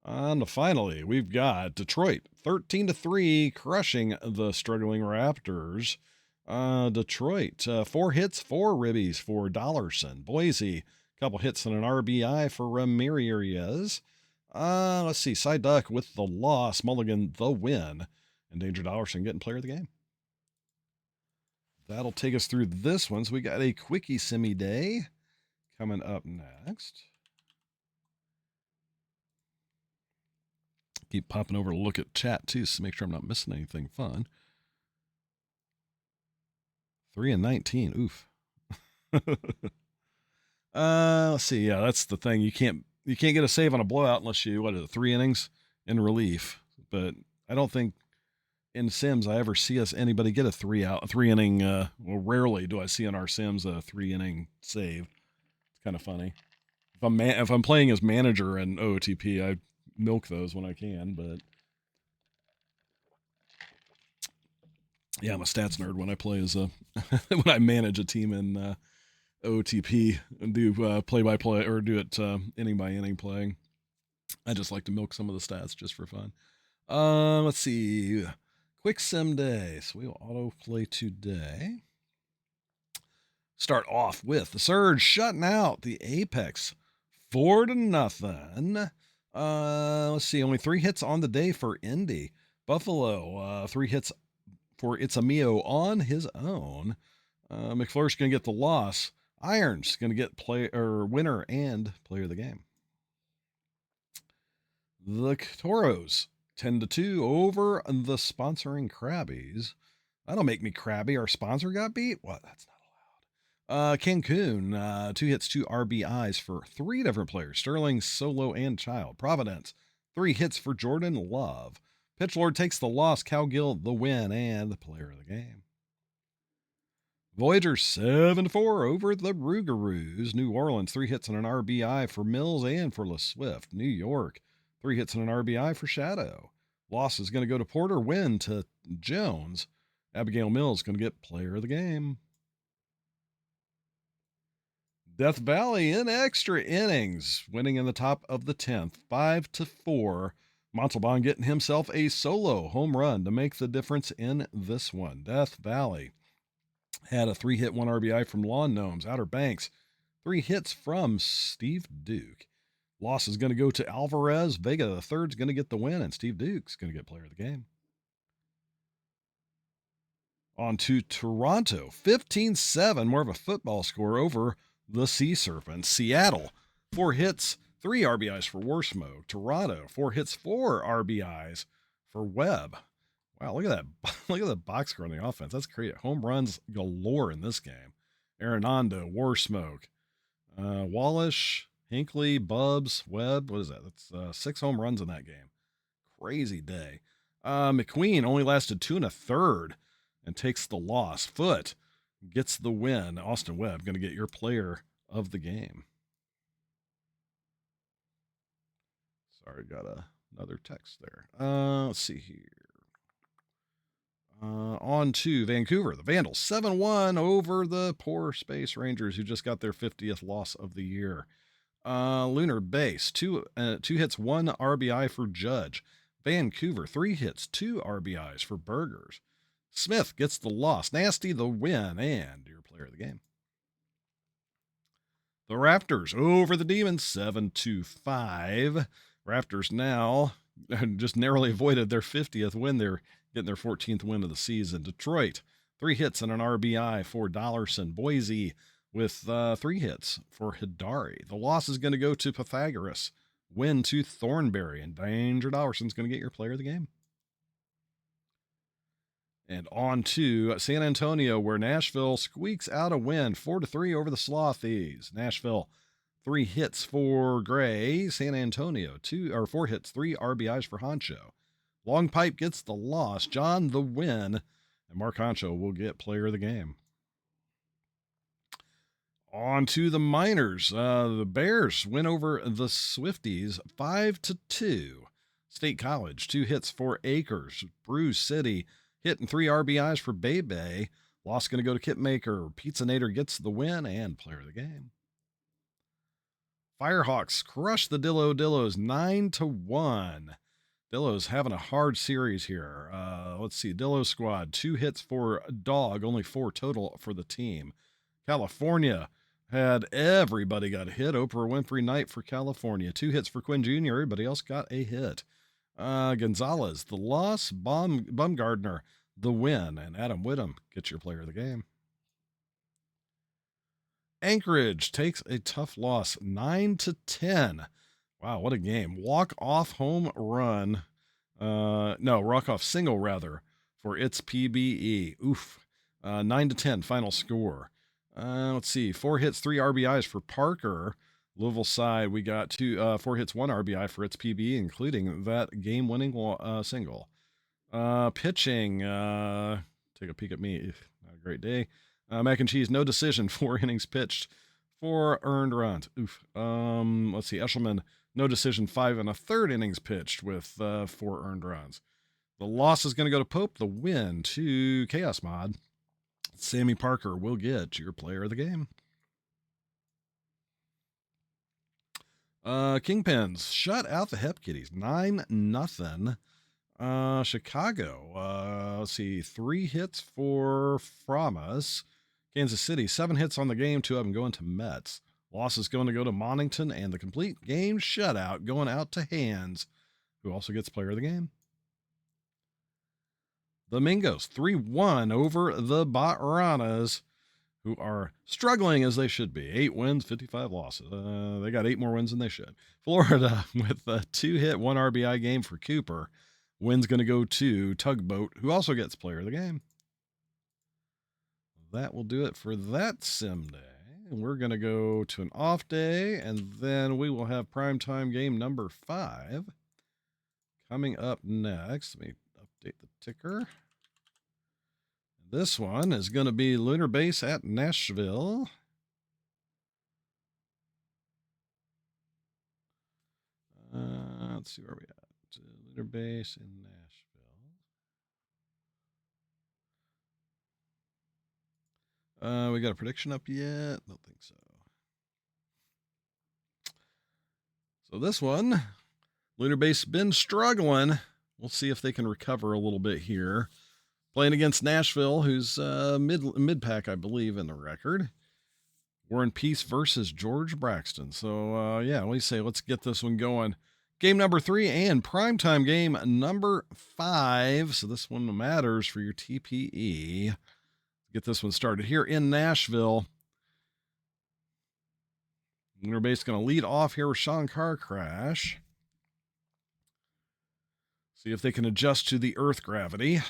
And finally, we've got Detroit, 13-3, crushing the struggling Raptors. Detroit, 4 hits, 4 ribbies for Dollarson. Boise, a couple hits and an RBI for Ramirez. Let's see, Cy Duck with the loss. Mulligan, the win. And Danger Dollarson getting player of the game. That'll take us through this one. So we got a quickie semi day coming up next. Keep popping over to look at chat too, so make sure I'm not missing anything fun. 3-19. Oof. Let's see. Yeah, that's the thing. You can't get a save on a blowout unless you, 3 innings in relief. But I don't think in Sims I ever see anybody get a 3 inning. Well, rarely do I see in our Sims a 3 inning save. It's kind of funny. If I'm playing as manager in OOTP, I milk those when I can, but yeah, I'm a stats nerd when I play as when I manage a team in OTP and do play-by-play or do it inning-by-inning playing. I just like to milk some of the stats just for fun. Let's see. Quick sim day. So we will auto-play today. Start off with the Surge shutting out the Apex 4-0. Let's see. Only 3 hits on the day for Indy. Buffalo, 3 hits for It's a Mio on his own. McFlurry's going to get the loss. Irons going to get winner and player of the game. The Toros 10-2 over the sponsoring Krabbies. That'll make me crabby. Our sponsor got beat? What? That's not allowed. Cancun, 2 hits, 2 RBIs for 3 different players. Sterling, Solo, and Child. Providence, 3 hits for Jordan Love. Pitchlord takes the loss. Cowgill, the win, and the player of the game. Voyager 7-4 over the Rougarous. New Orleans, 3 hits and an RBI for Mills and for LeSwift. New York, 3 hits and an RBI for Shadow. Loss is going to go to Porter. Win to Jones. Abigail Mills going to get player of the game. Death Valley in extra innings, winning in the top of the 10th, 5-4. Montalban getting himself a solo home run to make the difference in this one. Death Valley had a 3-hit, 1 RBI from Lawn Gnomes. Outer Banks, 3 hits from Steve Duke. Loss is going to go to Alvarez. Vega the third's going to get the win, and Steve Duke's going to get player of the game. On to Toronto, 15-7, more of a football score over the Sea Serpents. Seattle, 4 hits, 3 RBIs for Warsmoke. Toronto, 4 hits, 4 RBIs for Webb. Wow, look at that. Look at the box score on the offense. That's great. Home runs galore in this game. Arenado, Warsmoke, Wallish, Hinckley, Bubs, Webb. What is that? That's 6 home runs in that game. Crazy day. McQueen only lasted 2 1/3 and takes the loss. Foote gets the win. Austin Webb going to get your player of the game. Sorry, got another text there. Let's see here. On to Vancouver. The Vandals, 7-1 over the poor Space Rangers, who just got their 50th loss of the year. Lunar Base, 2 hits, 1 RBI for Judge. Vancouver, 3 hits, 2 RBIs for Burgers. Smith gets the loss. Nasty the win, and your player of the game. The Raptors over the Demons, 7-5. Raptors now just narrowly avoided their 50th win. They're getting their 14th win of the season. Detroit, 3 hits and an RBI for Dollarson. Boise with 3 hits for Hidari. The loss is going to go to Pythagoras. Win to Thornberry, and Danger Dollarson's going to get your player of the game. And on to San Antonio, where Nashville squeaks out a win, 4-3 over the Slothies. Nashville, 3 hits for Gray. San Antonio, 4 hits, 3 RBIs for Honcho. Long Pipe gets the loss. John the win, and Mark Honcho will get player of the game. On to the Miners. The Bears win over the Swifties, 5-2. State College, 2 hits for Akers. Brew City, hit and 3 RBIs for Bebe. Loss going to go to Kitmaker. Pizzanator gets the win and player of the game. Firehawks crush the Dillos 9-1. Dillos having a hard series here. Let's see. Dillo squad, 2 hits for Dog, only 4 total for the team. California had everybody got a hit. Oprah Winfrey night for California. 2 hits for Quinn Jr. Everybody else got a hit. Gonzalez, the loss. Bumgardner, the win. And Adam Whittam gets your player of the game. Anchorage takes a tough loss, 9-10. Wow, what a game. Walk-off home run. Walk-off single, rather, for its PBE. Oof. 9-10 final score. Let's see. 4 hits, 3 RBIs for Parker. Louisville side, we got 4 hits, 1 RBI for its PBE, including that game-winning single. Pitching. Take a peek at me. Not a great day. Mac and Cheese, no decision. 4 innings pitched, 4 earned runs. Oof. Let's see. Eshelman, no decision. 5 1/3 innings pitched with 4 earned runs. The loss is going to go to Pope. The win to Chaos Mod. Sammy Parker will get your player of the game. Kingpins shut out the Hep Kitties, 9-0. Chicago, let's see, 3 hits for Framas. Kansas City, 7 hits on the game, 2 of them going to Mets. Loss is going to go to Monington, and the complete game shutout going out to Hands, who also gets player of the game. The Mingos 3-1 over the Botranas, who are struggling as they should be. 8 wins, 55 losses. They got 8 more wins than they should. Florida with a 2-hit, 1 RBI game for Cooper. Win's going to go to Tugboat, who also gets player of the game. That will do it for that sim day. And we're going to go to an off day, and then we will have primetime game number 5 coming up next. Let me update the ticker. This one is going to be Lunar Base at Nashville. Let's see where we at. Lunar Base in Nashville. We got a prediction up yet? Don't think so. So this one, Lunar Base been struggling. We'll see if they can recover a little bit here. Playing against Nashville, who's mid-pack, I believe, in the record. War and Peace versus George Braxton. So, yeah, what do you say? Let's get this one going. Game number 3 and primetime game number 5. So this one matters for your TPE. Get this one started here in Nashville. Lunar Base going to lead off here with Sean Car Crash. See if they can adjust to the earth gravity.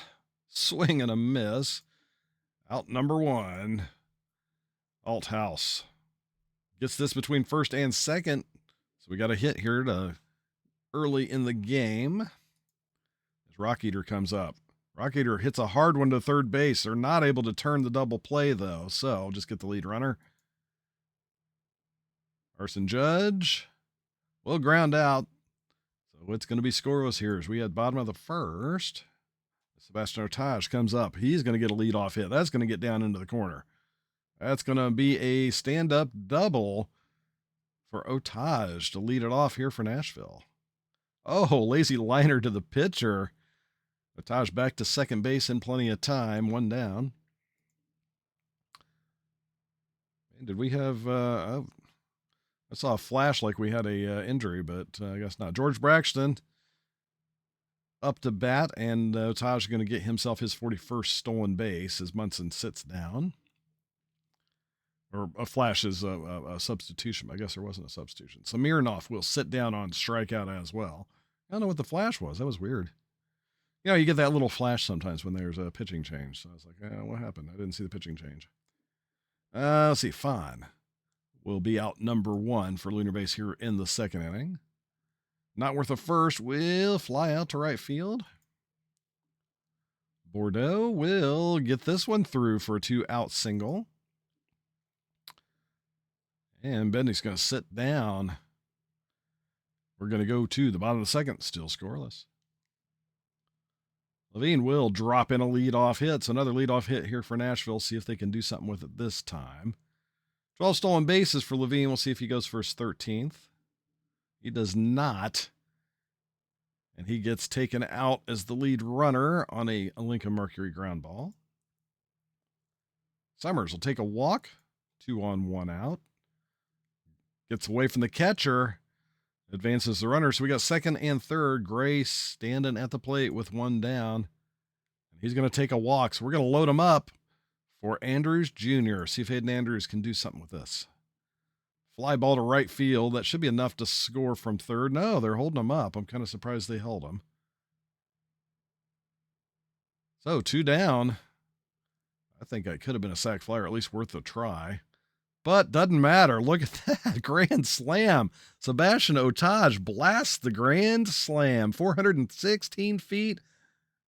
Swing and a miss. Out number 1. Alt House. Gets this between first and second. So we got a hit here to early in the game. As Rock Eater comes up. Rock Eater hits a hard one to third base. They're not able to turn the double play, though. So just get the lead runner. Arson Judge will ground out. So it's going to be scoreless here as we had bottom of the first. Sebastian Otage comes up. He's going to get a leadoff hit. That's going to get down into the corner. That's going to be a stand-up double for Otage to lead it off here for Nashville. Oh, lazy liner to the pitcher. Otage back to second base in plenty of time. 1 down. And did we have... I saw a flash like we had a injury, but I guess not. George Braxton up to bat, and Otage is going to get himself his 41st stolen base as Munson sits down. Or a flash is a substitution. I guess there wasn't a substitution. So Mironov will sit down on strikeout as well. I don't know what the flash was. That was weird. You know, you get that little flash sometimes when there's a pitching change. So I was like, what happened? I didn't see the pitching change. Let's see. Fawn will be out number 1 for Lunar Base here in the second inning. Not worth a first, will fly out to right field. Bordeaux will get this one through for a 2-out single. And Bendy's going to sit down. We're going to go to the bottom of the second, still scoreless. Levine will drop in a leadoff hit. So another leadoff hit here for Nashville. See if they can do something with it this time. 12 stolen bases for Levine. We'll see if he goes for his 13th. He does not. And he gets taken out as the lead runner on a Lincoln Mercury ground ball. Summers will take a walk. 2 on, 1 out. Gets away from the catcher. Advances the runner. So we got second and third. Gray standing at the plate with 1 down. He's going to take a walk. So we're going to load him up for Andrews Jr. See if Hayden Andrews can do something with this. Fly ball to right field. That should be enough to score from third. No, they're holding him up. I'm kind of surprised they held him. So 2 down. I think I could have been a sac fly, or at least worth a try. But doesn't matter. Look at that. Grand slam. Sebastian Otage blasts the grand slam. 416 feet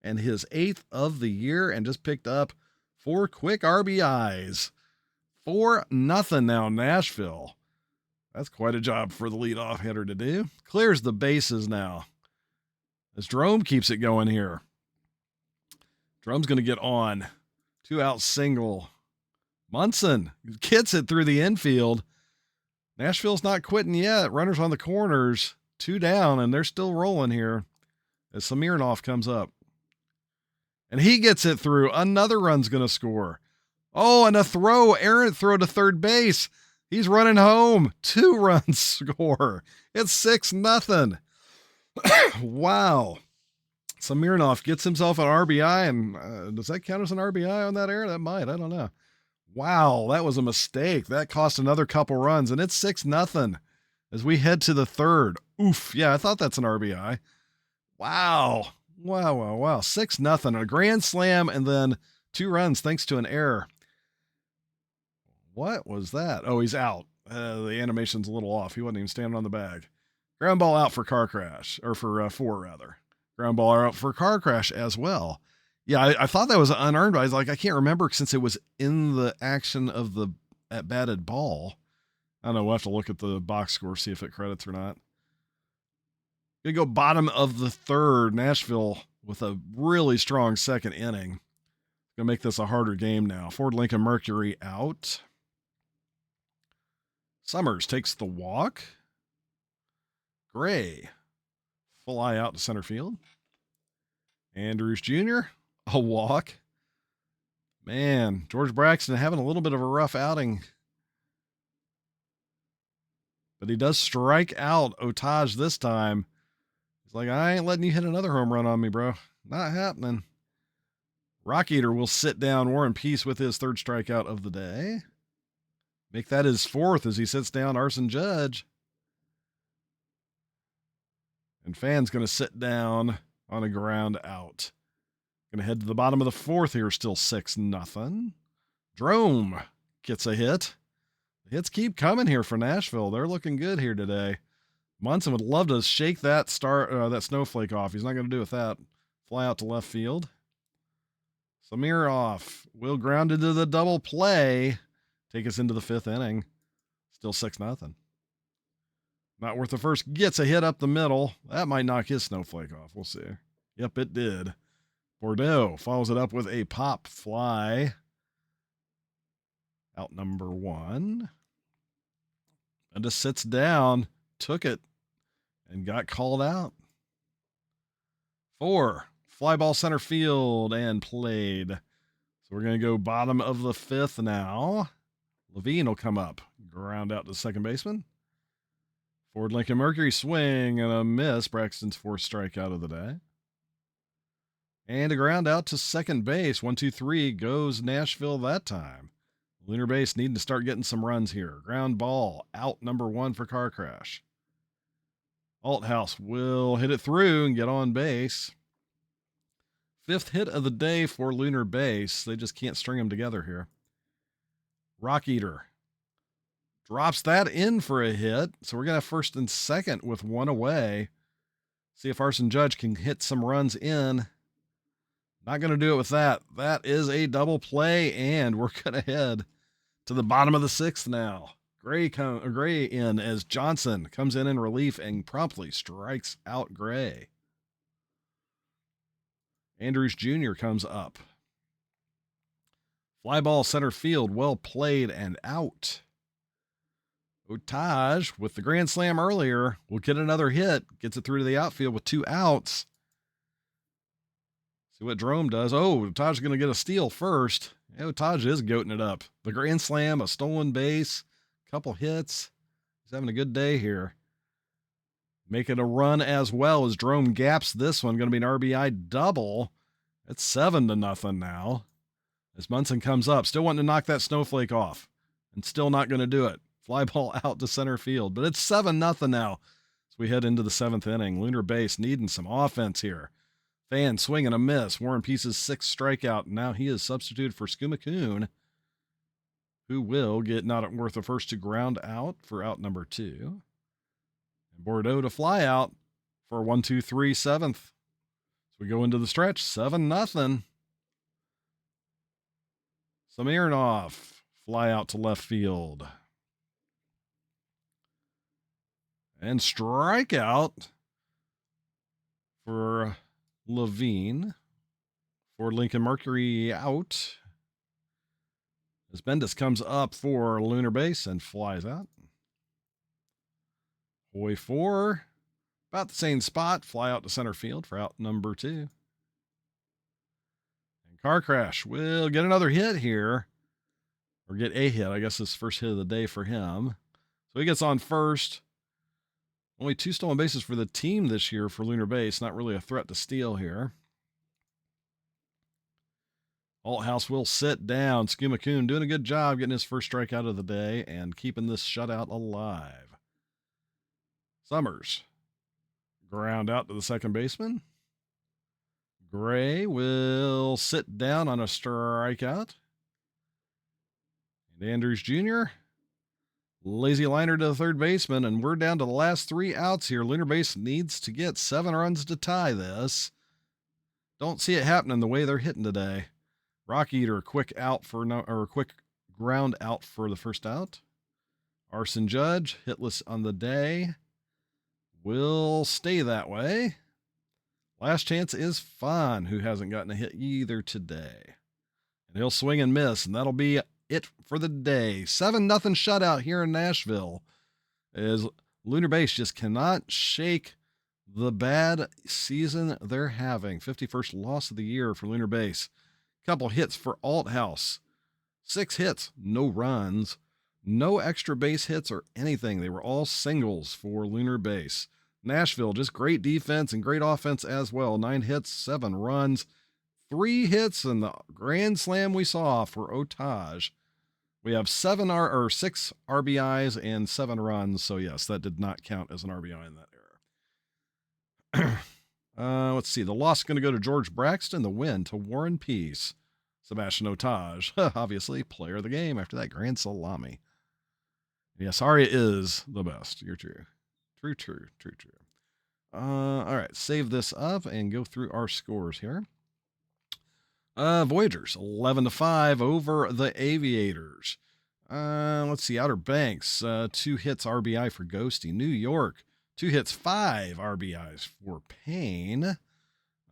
and his 8th of the year, and just picked up 4 quick RBIs. 4-0 now, Nashville. That's quite a job for the leadoff hitter to do. Clears the bases now as Jerome keeps it going here. Jerome's going to get on. 2-out single. Munson gets it through the infield. Nashville's not quitting yet. Runners on the corners. 2 down, and they're still rolling here as Smirnoff comes up. And he gets it through. Another run's going to score. Oh, and a throw. Errant throw to third base. He's running home. 2-run score. It's 6-0. Wow. Smirnoff gets himself an RBI, and does that count as an RBI on that error? That might. I don't know. Wow, that was a mistake. That cost another couple runs, and it's 6-0 as we head to the third. Oof. Yeah, I thought that's an RBI. Wow. 6-0. A grand slam, and then 2 runs thanks to an error. What was that? Oh, he's out. The animation's a little off. He wasn't even standing on the bag. Ground ball out for car crash, or for 4, rather. Ground ball out for car crash as well. Yeah, I thought that was unearned, but I was like, I can't remember since it was in the action of the at-batted ball. I don't know. We'll have to look at the box score, see if it credits or not. Gonna go bottom of the third. Nashville with a really strong second inning. Gonna make this a harder game now. Ford Lincoln Mercury out. Summers takes the walk. Gray fly out to center field. Andrews Jr. a walk. Man, George Braxton having a little bit of a rough outing. But he does strike out Otage this time. He's like, I ain't letting you hit another home run on me, bro. Not happening. Rock Eater will sit down War and Peace with his 3rd strikeout of the day. Make that his 4th as he sits down Arson Judge. And Fan's going to sit down on a ground out. Going to head to the bottom of the 4th here, still 6-0. Drome gets a hit. The hits keep coming here for Nashville. They're looking good here today. Munson would love to shake that that snowflake off. He's not going to do with that. Fly out to left field. Samir off. Will ground into the double play. Take us into the 5th inning. Still 6-0. Not worth the first. Gets a hit up the middle. That might knock his snowflake off. We'll see. Yep, it did. Bordeaux follows it up with a pop fly. Out number 1. And just sits down. Took it. And got called out. 4. Fly ball center field and played. So we're going to go bottom of the 5th now. Levine will come up. Ground out to second baseman. Ford Lincoln Mercury swing and a miss. Braxton's 4th strikeout of the day. And a ground out to second base. 1-2-3 goes Nashville that time. Lunar base needing to start getting some runs here. Ground ball out number 1 for car crash. Althouse will hit it through and get on base. 5th hit of the day for Lunar base. They just can't string them together here. Rock Eater drops that in for a hit. So we're going to have 1st and 2nd with 1 away. See if Arson Judge can hit some runs in. Not going to do it with that. That is a double play, and we're going to head to the bottom of the 6th now. Gray in as Johnson comes in relief and promptly strikes out Gray. Andrews Jr. comes up. Fly ball center field, well played and out. Otage with the grand slam earlier will get another hit. Gets it through to the outfield with 2 outs. See what Drome does. Oh, Otage is going to get a steal first. Yeah, Otage is goating it up. The grand slam, a stolen base, couple hits. He's having a good day here. Making a run as well as Drome gaps this one. Going to be an RBI double. It's 7-0 now. As Munson comes up, still wanting to knock that snowflake off. And still not going to do it. Fly ball out to center field. But it's 7-0 now. As we head into the 7th inning. Lunar base needing some offense here. Fan swing and a miss. War and Peace's 6th strikeout. Now he is substituted for Skumakoon, who will get not worth the first to ground out for out number 2. And Bordeaux to fly out for 1-2-3 7th. So we go into the stretch. 7-0. Smirnoff fly out to left field. And strikeout for Levine. For Lincoln Mercury out. As Bendis comes up for Lunar base and flies out. Hoy 4. About the same spot. Fly out to center field for out number 2. And car crash will get another hit here. or get a hit. I guess this first hit of the day for him. So he gets on first. Only 2 stolen bases for the team this year for Lunar Base. Not really a threat to steal here. Althouse will sit down. Skuma-kun doing a good job getting his first strikeout of the day and keeping this shutout alive. Summers. Ground out to the second baseman. Gray will sit down on a strikeout. And Andrews Jr. Lazy liner to the third baseman, and we're down to the last 3 outs here. Lunar Base needs to get 7 runs to tie this. Don't see it happening the way they're hitting today. Rock Eater, quick ground out for the first out. Arson Judge, hitless on the day. Will stay that way. Last chance is Fun, who hasn't gotten a hit either today. And he'll swing and miss, and that'll be it for the day. 7-0 shutout here in Nashville, as Lunar Base just cannot shake the bad season they're having. 51st loss of the year for Lunar Base. Couple hits for Althouse. 6 hits, no runs, no extra base hits or anything. They were all singles for Lunar Base. Nashville, just great defense and great offense as well. 9 hits, 7 runs, 3 hits, and the grand slam we saw for Otaj. We have 6 RBIs and 7 runs. So yes, that did not count as an RBI in that error. Let's see. The loss is going to go to George Braxton. The win to Warren Peace. Sebastian Otaj, obviously player of the game after that grand salami. Yes, Arya is the best. You're true. True. All right, save this up and go through our scores here. Voyagers 11-5 over the Aviators. Let's see. Outer Banks 2 hits RBI for Ghosty. New York 2 hits 5 RBIs for Payne.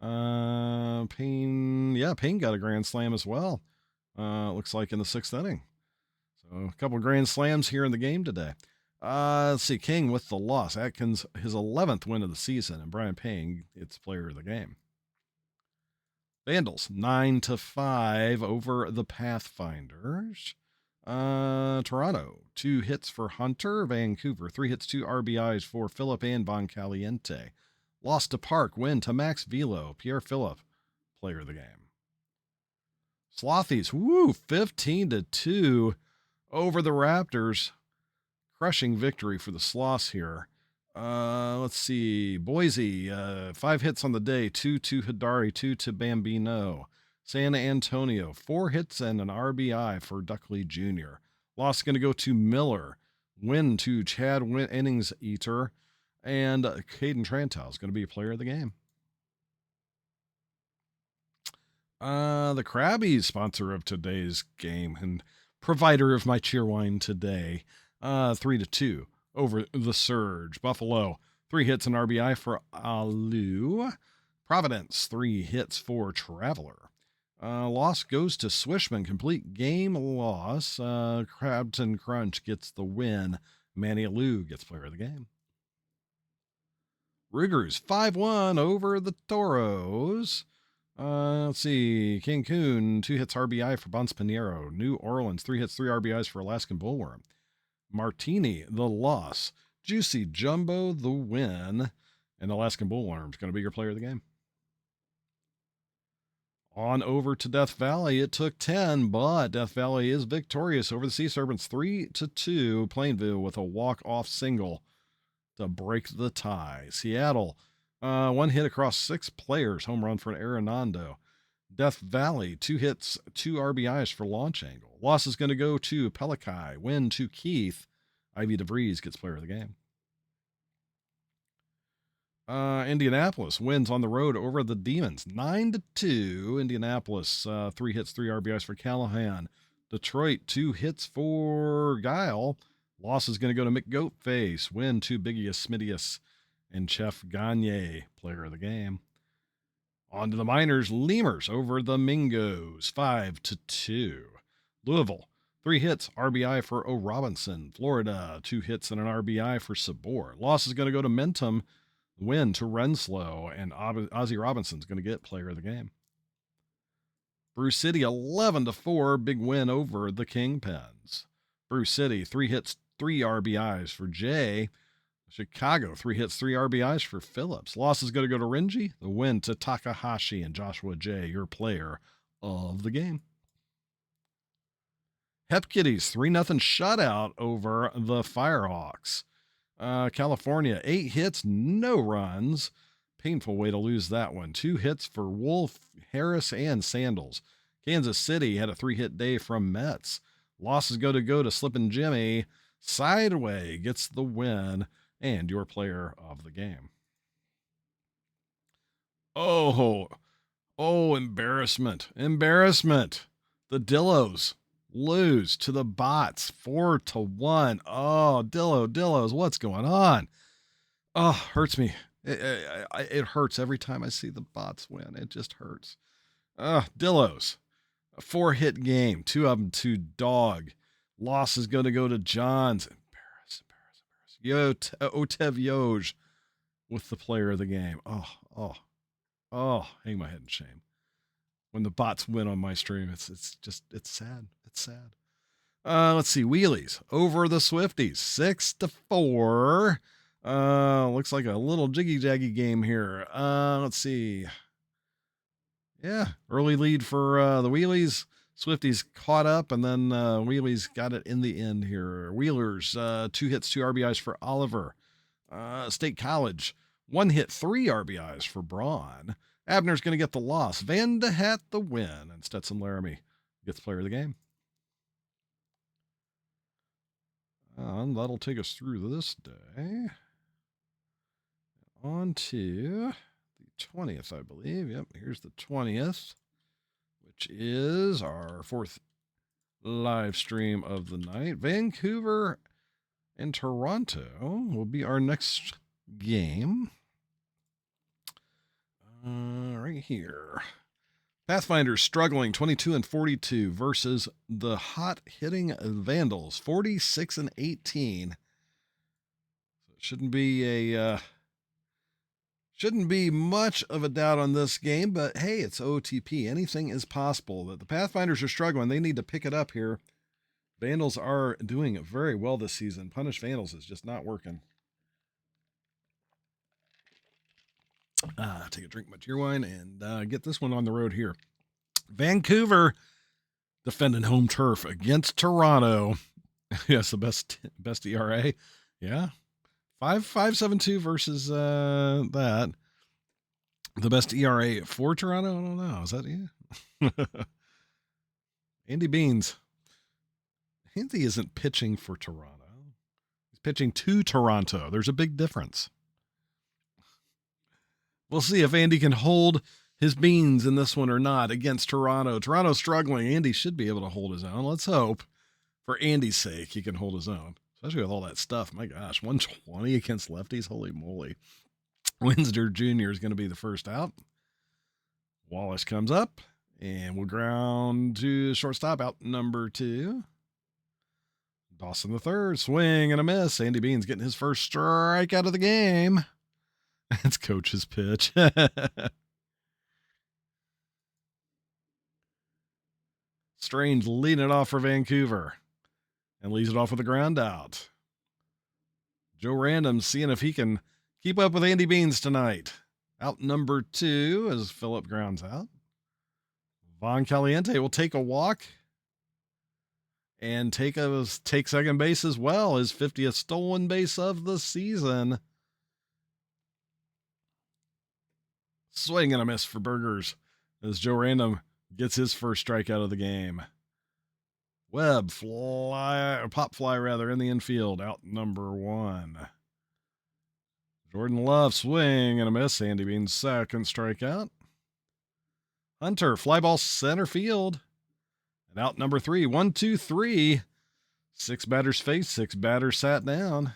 Payne got a grand slam as well. Looks like in the 6th inning. So a couple grand slams here in the game today. Let's see. King with the loss. Atkins, his 11th win of the season, and Brian Payne, it's player of the game. Vandals 9-5 over the Pathfinders. Toronto 2 hits for Hunter. Vancouver 3 hits, 2 RBIs for Phillip and Von Caliente. Lost to Park, win to Max Velo. Pierre Phillip, player of the game. Slothies, 15-2 over the Raptors. Crushing victory for the Sloths here. Let's see. Boise, 5 hits on the day, 2 to Hidari, 2 to Bambino. San Antonio, 4 hits and an RBI for Duckley Jr. Loss going to go to Miller. Win to Chad Innings Eater. And Caden Trantow is going to be a player of the game. The Krabbies, sponsor of today's game and provider of my cheerwine today. 3-2 over the Surge. Buffalo, 3 hits and RBI for Alu. Providence, 3 hits for Traveler. Loss goes to Swishman. Complete game loss. Crabton Crunch gets the win. Manny Alu gets player of the game. Rugers 5-1 over the Toros. Let's see. Cancun, 2 hits RBI for Bonds Pinheiro. New Orleans, 3 hits, 3 RBIs for Alaskan Bullworm. Martini, the loss. Juicy Jumbo, the win. And Alaskan Bullworm is going to be your player of the game. On over to Death Valley. It took 10, but Death Valley is victorious over the Sea Serpents 3-2. Plainville with a walk-off single to break the tie. Seattle, 1 hit across 6 players. Home run for an Arenado. Death Valley, 2 hits, 2 RBIs for Launch Angle. Loss is going to go to Pelikai. Win to Keith. Ivy DeVries gets player of the game. Indianapolis wins on the road over the Demons. 9-2. Indianapolis, 3 hits, 3 RBIs for Callahan. Detroit, 2 hits for Guile. Loss is going to go to McGoatface. Win to Biggius Smidius and Chef Gagne, player of the game. On to the Miners. Lemurs over the Mingos. 5-2. Louisville, 3 hits, RBI for O'Robinson. Florida, 2 hits and an RBI for Sabor. Loss is going to go to Mentum. Win to Renslow, and Ozzie Robinson's going to get player of the game. Bruce City 11-4, big win over the Kingpins. Bruce City, 3 hits, 3 RBIs for Jay. Chicago, 3 hits, 3 RBIs for Phillips. Loss is going to go to Renji. The win to Takahashi and Joshua J, your player of the game. Hep Kitties, 3-0 shutout over the Firehawks. California, 8 hits, no runs. Painful way to lose that one. 2 hits for Wolf, Harris, and Sandals. Kansas City had a 3-hit day from Mets. Losses go to Slippin' Jimmy. Sideway gets the win and your player of the game. Oh, embarrassment. The Dillos lose to the Bots 4-1. Oh, Dillos, what's going on? Oh, hurts me. It hurts every time I see the Bots win. It just hurts. Dillos, a 4-hit game, 2 of them to Dog. Loss is going to go to Johns. Embarrass. Otev Yoj with the player of the game. Hang my head in shame. When the Bots win on my stream, it's sad. It's sad. Let's see. Wheelies over the Swifties, 6-4. Looks like a little jiggy-jaggy game here. Let's see. Yeah, early lead for the Wheelies. Swifties caught up, and then Wheelies got it in the end here. Wheelers, 2 hits, 2 RBIs for Oliver. State College, 1 hit, 3 RBIs for Braun. Abner's going to get the loss. Van de Hat the win, and Stetson Laramie gets player of the game. And that'll take us through this day. On to the 20th, I believe. Yep, here's the 20th, which is our 4th live stream of the night. Vancouver and Toronto will be our next game. Right here. Pathfinder's struggling 22-42 versus the hot-hitting Vandals 46-18. So it shouldn't be much of a doubt on this game, but hey, it's OTP. Anything is possible. The Pathfinders are struggling. They need to pick it up here. Vandals are doing very well this season. Punish Vandals is just not working. Take a drink of my tear wine and get this one on the road here. Vancouver defending home turf against Toronto. Yes, the best ERA. Yeah. 5.72 versus that. The best ERA for Toronto? I don't know. Is that yeah? Andy Beans. Andy isn't pitching for Toronto. He's pitching to Toronto. There's a big difference. We'll see if Andy can hold his beans in this one or not against Toronto. Toronto's struggling. Andy should be able to hold his own. Let's hope, for Andy's sake, he can hold his own. Especially with all that stuff. My gosh, 120 against lefties. Holy moly. Windsor Jr. is going to be the first out. Wallace comes up, and we'll ground to shortstop, out number 2. Dawson the third, swing and a miss. Andy Beans getting his first strike out of the game. It's coach's pitch. Strange leading it off for Vancouver and leads it off with a ground out. Joe Random seeing if he can keep up with Andy Beans tonight. Out number 2 as Phillip grounds out. Von Caliente will take a walk and take second base as well. His 50th stolen base of the season. Swing and a miss for Burgers as Joe Random gets his first strikeout of the game. Pop fly in the infield, out number 1. Jordan Love, swing and a miss. Andy Bean's second strikeout. Hunter, fly ball center field. And out number 3, 1, 2, 3. 6 batters faced, 6 batters sat down.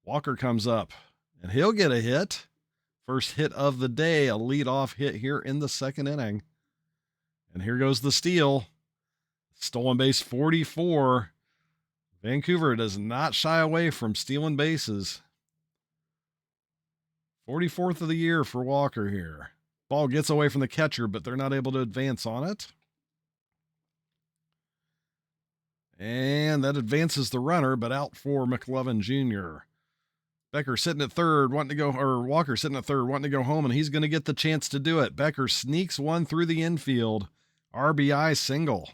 Walker comes up, and he'll get a hit. First hit of the day, a leadoff hit here in the second inning. And here goes the steal. Stolen base 44. Vancouver does not shy away from stealing bases. 44th of the year for Walker here. Ball gets away from the catcher, but they're not able to advance on it. And that advances the runner, but out for McLovin Jr. Becker sitting at third, wanting to go, or Walker sitting at third, wanting to go home, and he's going to get the chance to do it. Becker sneaks one through the infield. RBI single.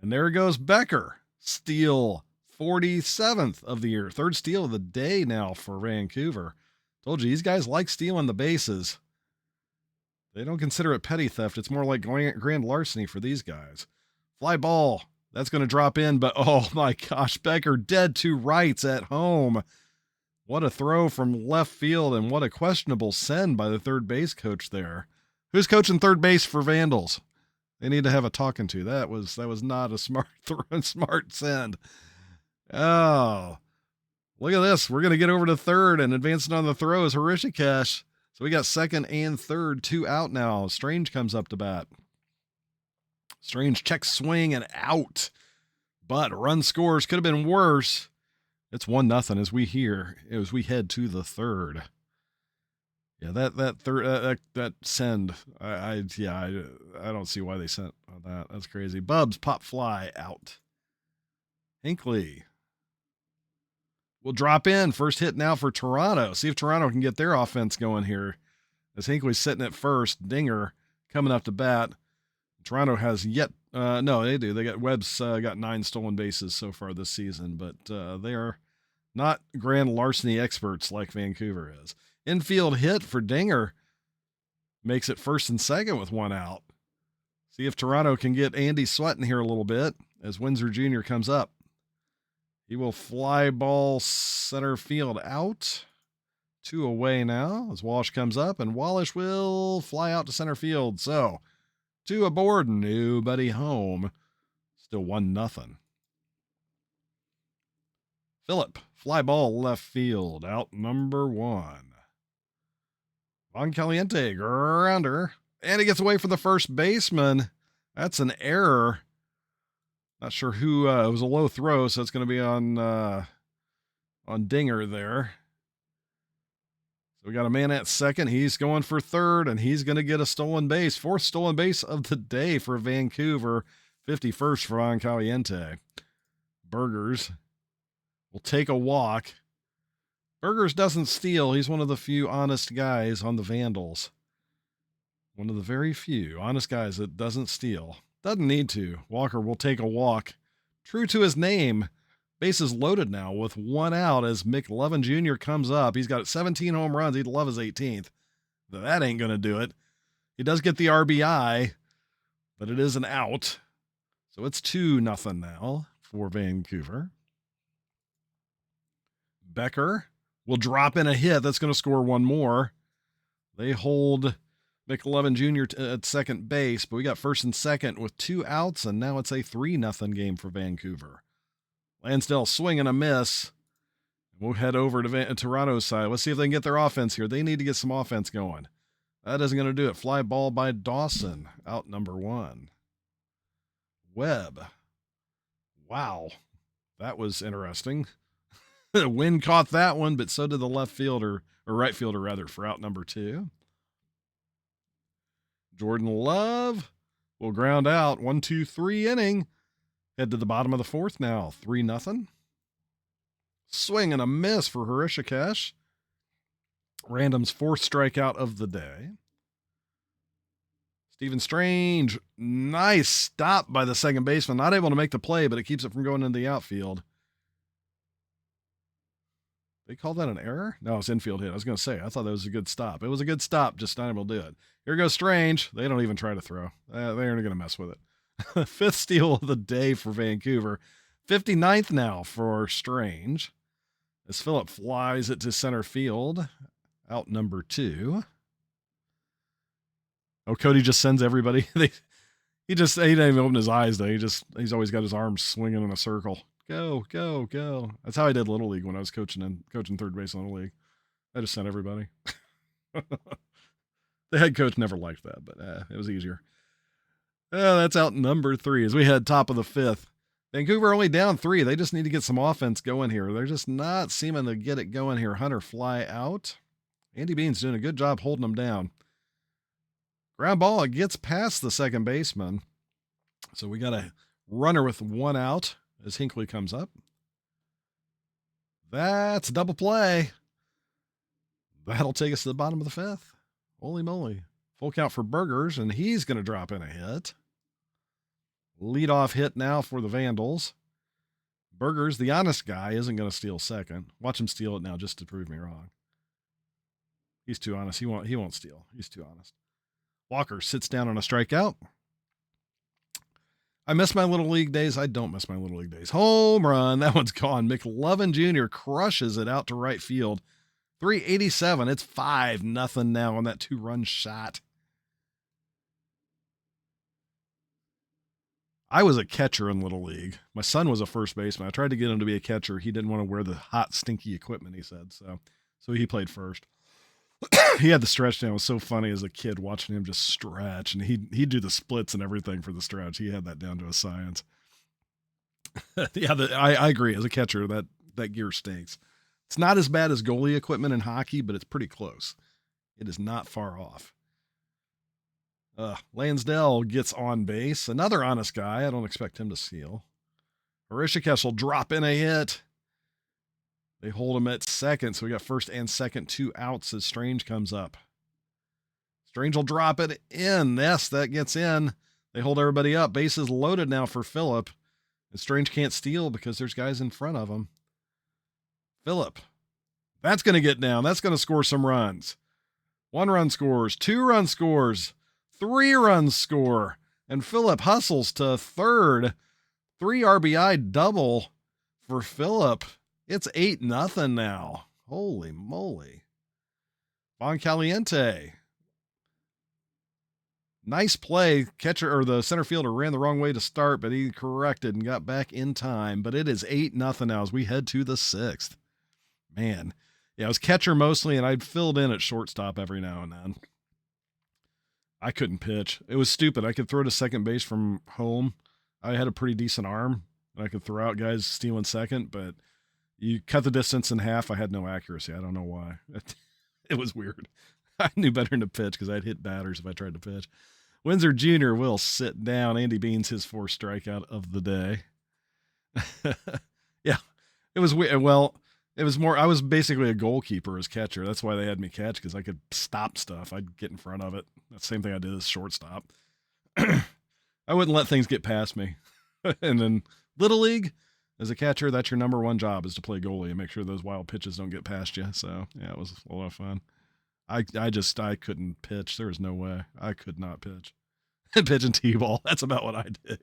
And there goes Becker. Steal 47th of the year. Third steal of the day now for Vancouver. Told you, these guys like stealing the bases. They don't consider it petty theft. It's more like grand larceny for these guys. Fly ball. That's going to drop in, but oh my gosh, Becker dead to rights at home. What a throw from left field, and what a questionable send by the third base coach there. Who's coaching third base for Vandals? They need to have a talking to. That was not a smart throw and smart send. Oh, look at this. We're going to get over to third, and advancing on the throw is Hrishikesh. So we got second and third, 2 out now. Strange comes up to bat. Strange checks swing and out. But run scores could have been worse. It's 1-0 as we head to the third. Yeah, that send. I don't see why they sent on that. That's crazy. Bubs pop fly out. Hinckley will drop in. First hit now for Toronto. See if Toronto can get their offense going here. As Hinckley's sitting at first. Dinger coming up to bat. Toronto has yet, no, they do. They got Webb's got 9 stolen bases so far this season, but they are not grand larceny experts like Vancouver is. Infield hit for Dinger makes it first and second with 1 out. See if Toronto can get Andy sweating here a little bit as Windsor Jr. comes up. He will fly ball center field out. 2 away now as Walsh comes up, and Walsh will fly out to center field. So 2 aboard, nobody home. Still 1-0. Phillip, fly ball left field, out number 1. Von Caliente, grounder, and he gets away from the first baseman. That's an error. Not sure who, it was a low throw, so it's going to be on Dinger there. So we got a man at second. He's going for third, and he's going to get a stolen base. 4th stolen base of the day for Vancouver. 51st for Von Caliente. Burgers will take a walk. Burgers doesn't steal. He's one of the few honest guys on the Vandals. One of the very few honest guys that doesn't steal. Doesn't need to. Walker will take a walk. True to his name. Bases loaded now with 1 out as McLovin Jr. comes up. He's got 17 home runs. He'd love his 18th. That ain't going to do it. He does get the RBI, but it is an out. So it's 2-0 now for Vancouver. Becker will drop in a hit. That's going to score 1 more. They hold McLovin Jr. At second base, but we got first and second with 2 outs, and now it's a 3-0 game for Vancouver. Lansdale swing and a miss. We'll head over to Toronto's side. Let's see if they can get their offense here. They need to get some offense going. That isn't going to do it. Fly ball by Dawson, out number 1. Webb. Wow. That was interesting. The wind caught that one, but so did the left fielder, or right fielder rather, for out number 2. Jordan Love will ground out. 1-2-3 inning. Head to the bottom of the 4th now. 3-0. Swing and a miss for Hrishikesh. Random's 4th strikeout of the day. Stephen Strange. Nice stop by the second baseman. Not able to make the play, but it keeps it from going into the outfield. They call that an error? No, it's infield hit. I was going to say, I thought that was a good stop. It was a good stop, just not able to do it. Here goes Strange. They don't even try to throw. They aren't going to mess with it. 5th steal of the day for Vancouver. 59th now for Strange. As Phillip flies it to center field. Out number 2. Oh, Cody just sends everybody. He didn't even open his eyes though. He's always got his arms swinging in a circle. Go, go, go. That's how I did Little League when I was coaching third base in Little League. I just sent everybody. The head coach never liked that, but it was easier. That's out number 3 as we head top of the 5th. Vancouver only down 3. They just need to get some offense going here. They're just not seeming to get it going here. Hunter fly out. Andy Bean's doing a good job holding them down. Ground ball, it gets past the second baseman. So we got a runner with one out as Hinckley comes up. That's a double play. That'll take us to the bottom of the fifth. Holy moly. Full count for Burgers, and he's going to drop in a hit. Leadoff hit now for the Vandals. Burgers, the honest guy, isn't going to steal second. Watch him steal it now just to prove me wrong. He's too honest. He won't steal. He's too honest. Walker sits down on a strikeout. I miss my Little League days. I don't miss my Little League days. Home run. That one's gone. McLovin Jr. crushes it out to right field. 387. It's 5-0 now on that 2-run shot. I was a catcher in Little League. My son was a first baseman. I tried to get him to be a catcher. He didn't want to wear the hot, stinky equipment, he said. So he played first. He had the stretch down. It was so funny as a kid watching him just stretch, and he'd do the splits and everything for the stretch. He had that down to a science. Yeah, I agree. As a catcher, that gear stinks. It's not as bad as goalie equipment in hockey, but it's pretty close. It is not far off. Lansdale gets on base. Another honest guy. I don't expect him to steal. Horishikesh will drop in a hit. They hold him at second, so we got first and second, 2 outs as Strange comes up. Strange will drop it in. Yes, that gets in. They hold everybody up. Bases loaded now for Phillip. And Strange can't steal because there's guys in front of him. Phillip. That's going to get down. That's going to score some runs. 1 run scores. 2 run scores. 3 runs score. And Phillip hustles to third. 3 RBI double for Phillip. It's 8-0 now. Holy moly. Von Caliente. Nice play. Catcher or the center fielder ran the wrong way to start, but he corrected and got back in time. But it is 8-0 now as we head to the 6th. Man. Yeah, I was catcher mostly, and I'd filled in at shortstop every now and then. I couldn't pitch. It was stupid. I could throw to second base from home. I had a pretty decent arm, and I could throw out guys stealing second, but you cut the distance in half. I had no accuracy. I don't know why. It was weird. I knew better than to pitch because I'd hit batters if I tried to pitch. Windsor Jr. will sit down. Andy Bean's his 4th strikeout of the day. Yeah, it was weird. Well, it was more, I was basically a goalkeeper as catcher. That's why they had me catch, because I could stop stuff. I'd get in front of it. That's the same thing I did as shortstop. I wouldn't let things get past me. And then Little League, as a catcher, that's your number 1 job, is to play goalie and make sure those wild pitches don't get past you. So, yeah, it was a lot of fun. I couldn't pitch. There was no way. I could not pitch. Pitch and T-ball. That's about what I do.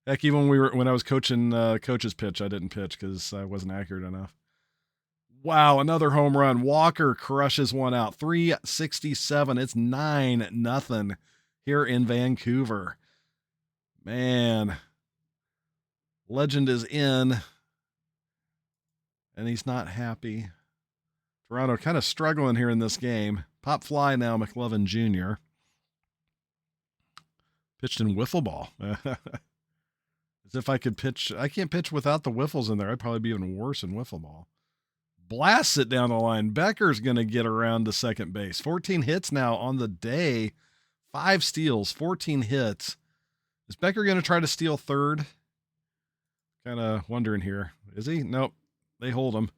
Heck, even when I was coaching coach's pitch, I didn't pitch because I wasn't accurate enough. Wow, another home run. Walker crushes one out. 367. It's 9-0 here in Vancouver. Man. Legend is in, and he's not happy. Toronto kind of struggling here in this game. Pop fly now, McLovin Jr. Pitched in wiffle ball. As if I could pitch. I can't pitch without the wiffles in there. I'd probably be even worse in wiffle ball. Blasts it down the line. Becker's going to get around to second base. 14 hits now on the day. 5 steals, 14 hits. Is Becker going to try to steal third? Kind of wondering here. Is he? Nope. They hold him.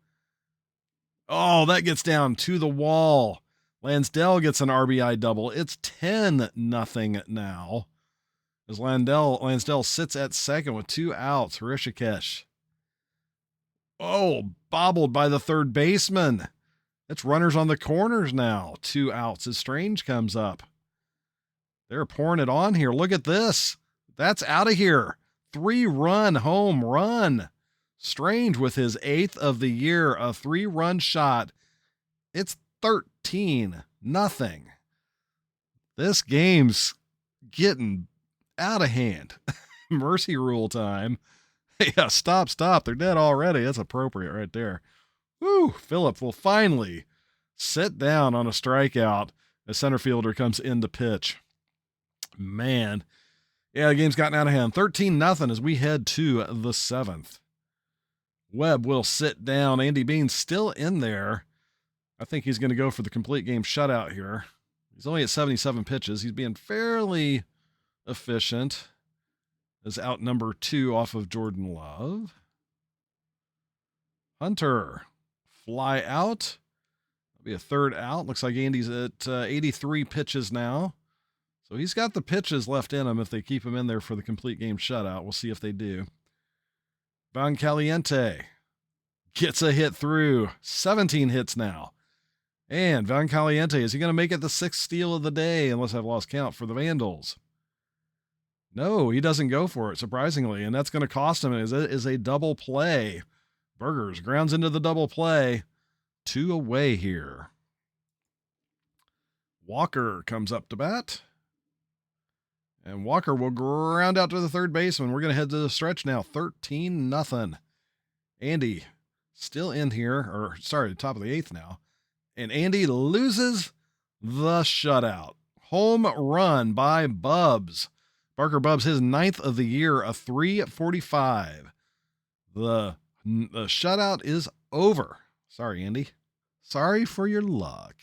Oh, that gets down to the wall. Lansdale gets an RBI double. It's 10-0 now. As Lansdale sits at second with 2 outs. Horishikesh. Oh, bobbled by the third baseman. It's runners on the corners now. 2 outs as Strange comes up. They're pouring it on here. Look at this. That's out of here. 3-run home run. Strange with his 8th of the year, a 3-run shot. It's 13-0. This game's getting out of hand. Mercy rule time. Yeah, stop. They're dead already. That's appropriate right there. Woo, Phillip will finally sit down on a strikeout as center fielder comes in to pitch. Man. Yeah, the game's gotten out of hand. 13-0 as we head to the 7th. Webb will sit down. Andy Bean's still in there. I think he's going to go for the complete game shutout here. He's only at 77 pitches. He's being fairly efficient as out number 2 off of Jordan Love. Hunter, fly out. That'll be a third out. Looks like Andy's at 83 pitches now. So he's got the pitches left in him if they keep him in there for the complete game shutout. We'll see if they do. Van Caliente gets a hit through. 17 hits now. And Van Caliente, is he going to make it the 6th steal of the day, unless I've lost count, for the Vandals? No, he doesn't go for it, surprisingly, and that's going to cost him. It is a double play. Burgers grounds into the double play. 2 away here. Walker comes up to bat. And Walker will ground out to the third baseman. We're going to head to the stretch now. 13-0. Andy still in here, top of the 8th now. And Andy loses the shutout. Home run by Bubs. Parker Bubs, his 9th of the year, a 345. The shutout is over. Sorry, Andy. Sorry for your luck.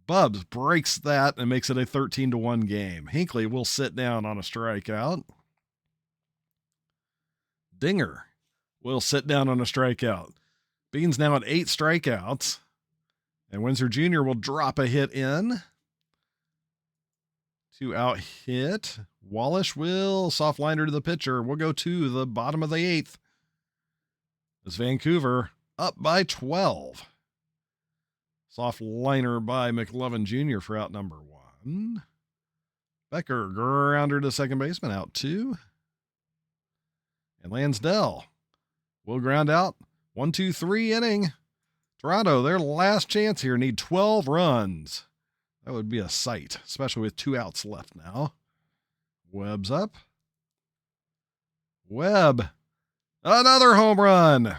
Bubs breaks that and makes it a 13-1 game. Hinckley will sit down on a strikeout. Dinger will sit down on a strikeout. Bean's now at 8 strikeouts. And Windsor Jr. will drop a hit in. 2 out hit. Wallish will soft liner to the pitcher. We'll go to the bottom of the 8th. As Vancouver up by 12. Soft liner by McLovin Jr. for out number 1. Becker grounder to second baseman, out 2. And Lansdell will ground out. 1-2-3 inning. Toronto, their last chance here, need 12 runs. That would be a sight, especially with 2 outs left now. Webb's up. Webb, another home run.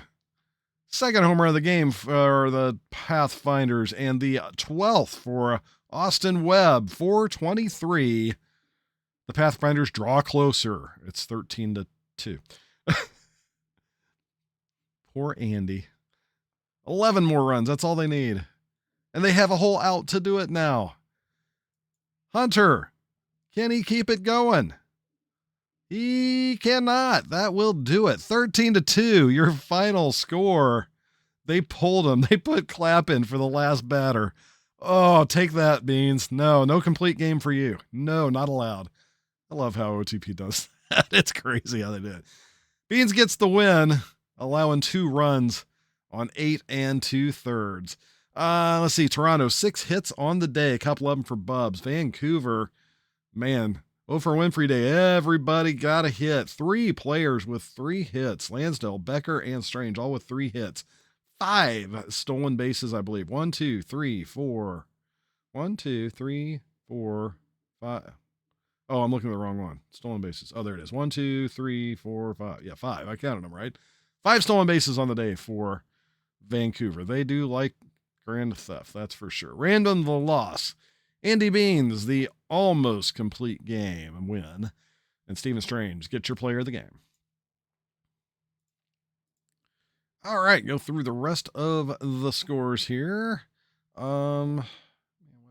Second home run of the game for the Pathfinders, and the 12th for Austin Webb. 423. The Pathfinders draw closer. It's 13-2. Poor Andy. 11 more runs. That's all they need. And they have a whole out to do it now. Hunter, can he keep it going? He cannot. That will do it. 13-2, your final score. They pulled him. They put Clapp in for the last batter. Oh, take that, Beans. No complete game for you. No, not allowed. I love how OTP does that. It's crazy how they did it. Beans gets the win, allowing 2 runs on 8 2/3. Let's see. Toronto, 6 hits on the day. A couple of them for Bubs. Vancouver, man, for Winfrey Day, everybody got a hit. 3 players with 3 hits. Lansdell, Becker, and Strange, all with 3 hits. 5 stolen bases, I believe. 1, 2, 3, 4. 1, 2, 3, 4, 5. Oh, I'm looking at the wrong one. Stolen bases. Oh, there it is. 1, 2, 3, 4, 5. Yeah, 5. I counted them right. 5 stolen bases on the day for Vancouver. They do like grand theft, that's for sure. Random the loss. Andy Beans, the almost complete game and win. And Stephen Strange, get your player of the game. All right, go through the rest of the scores here. What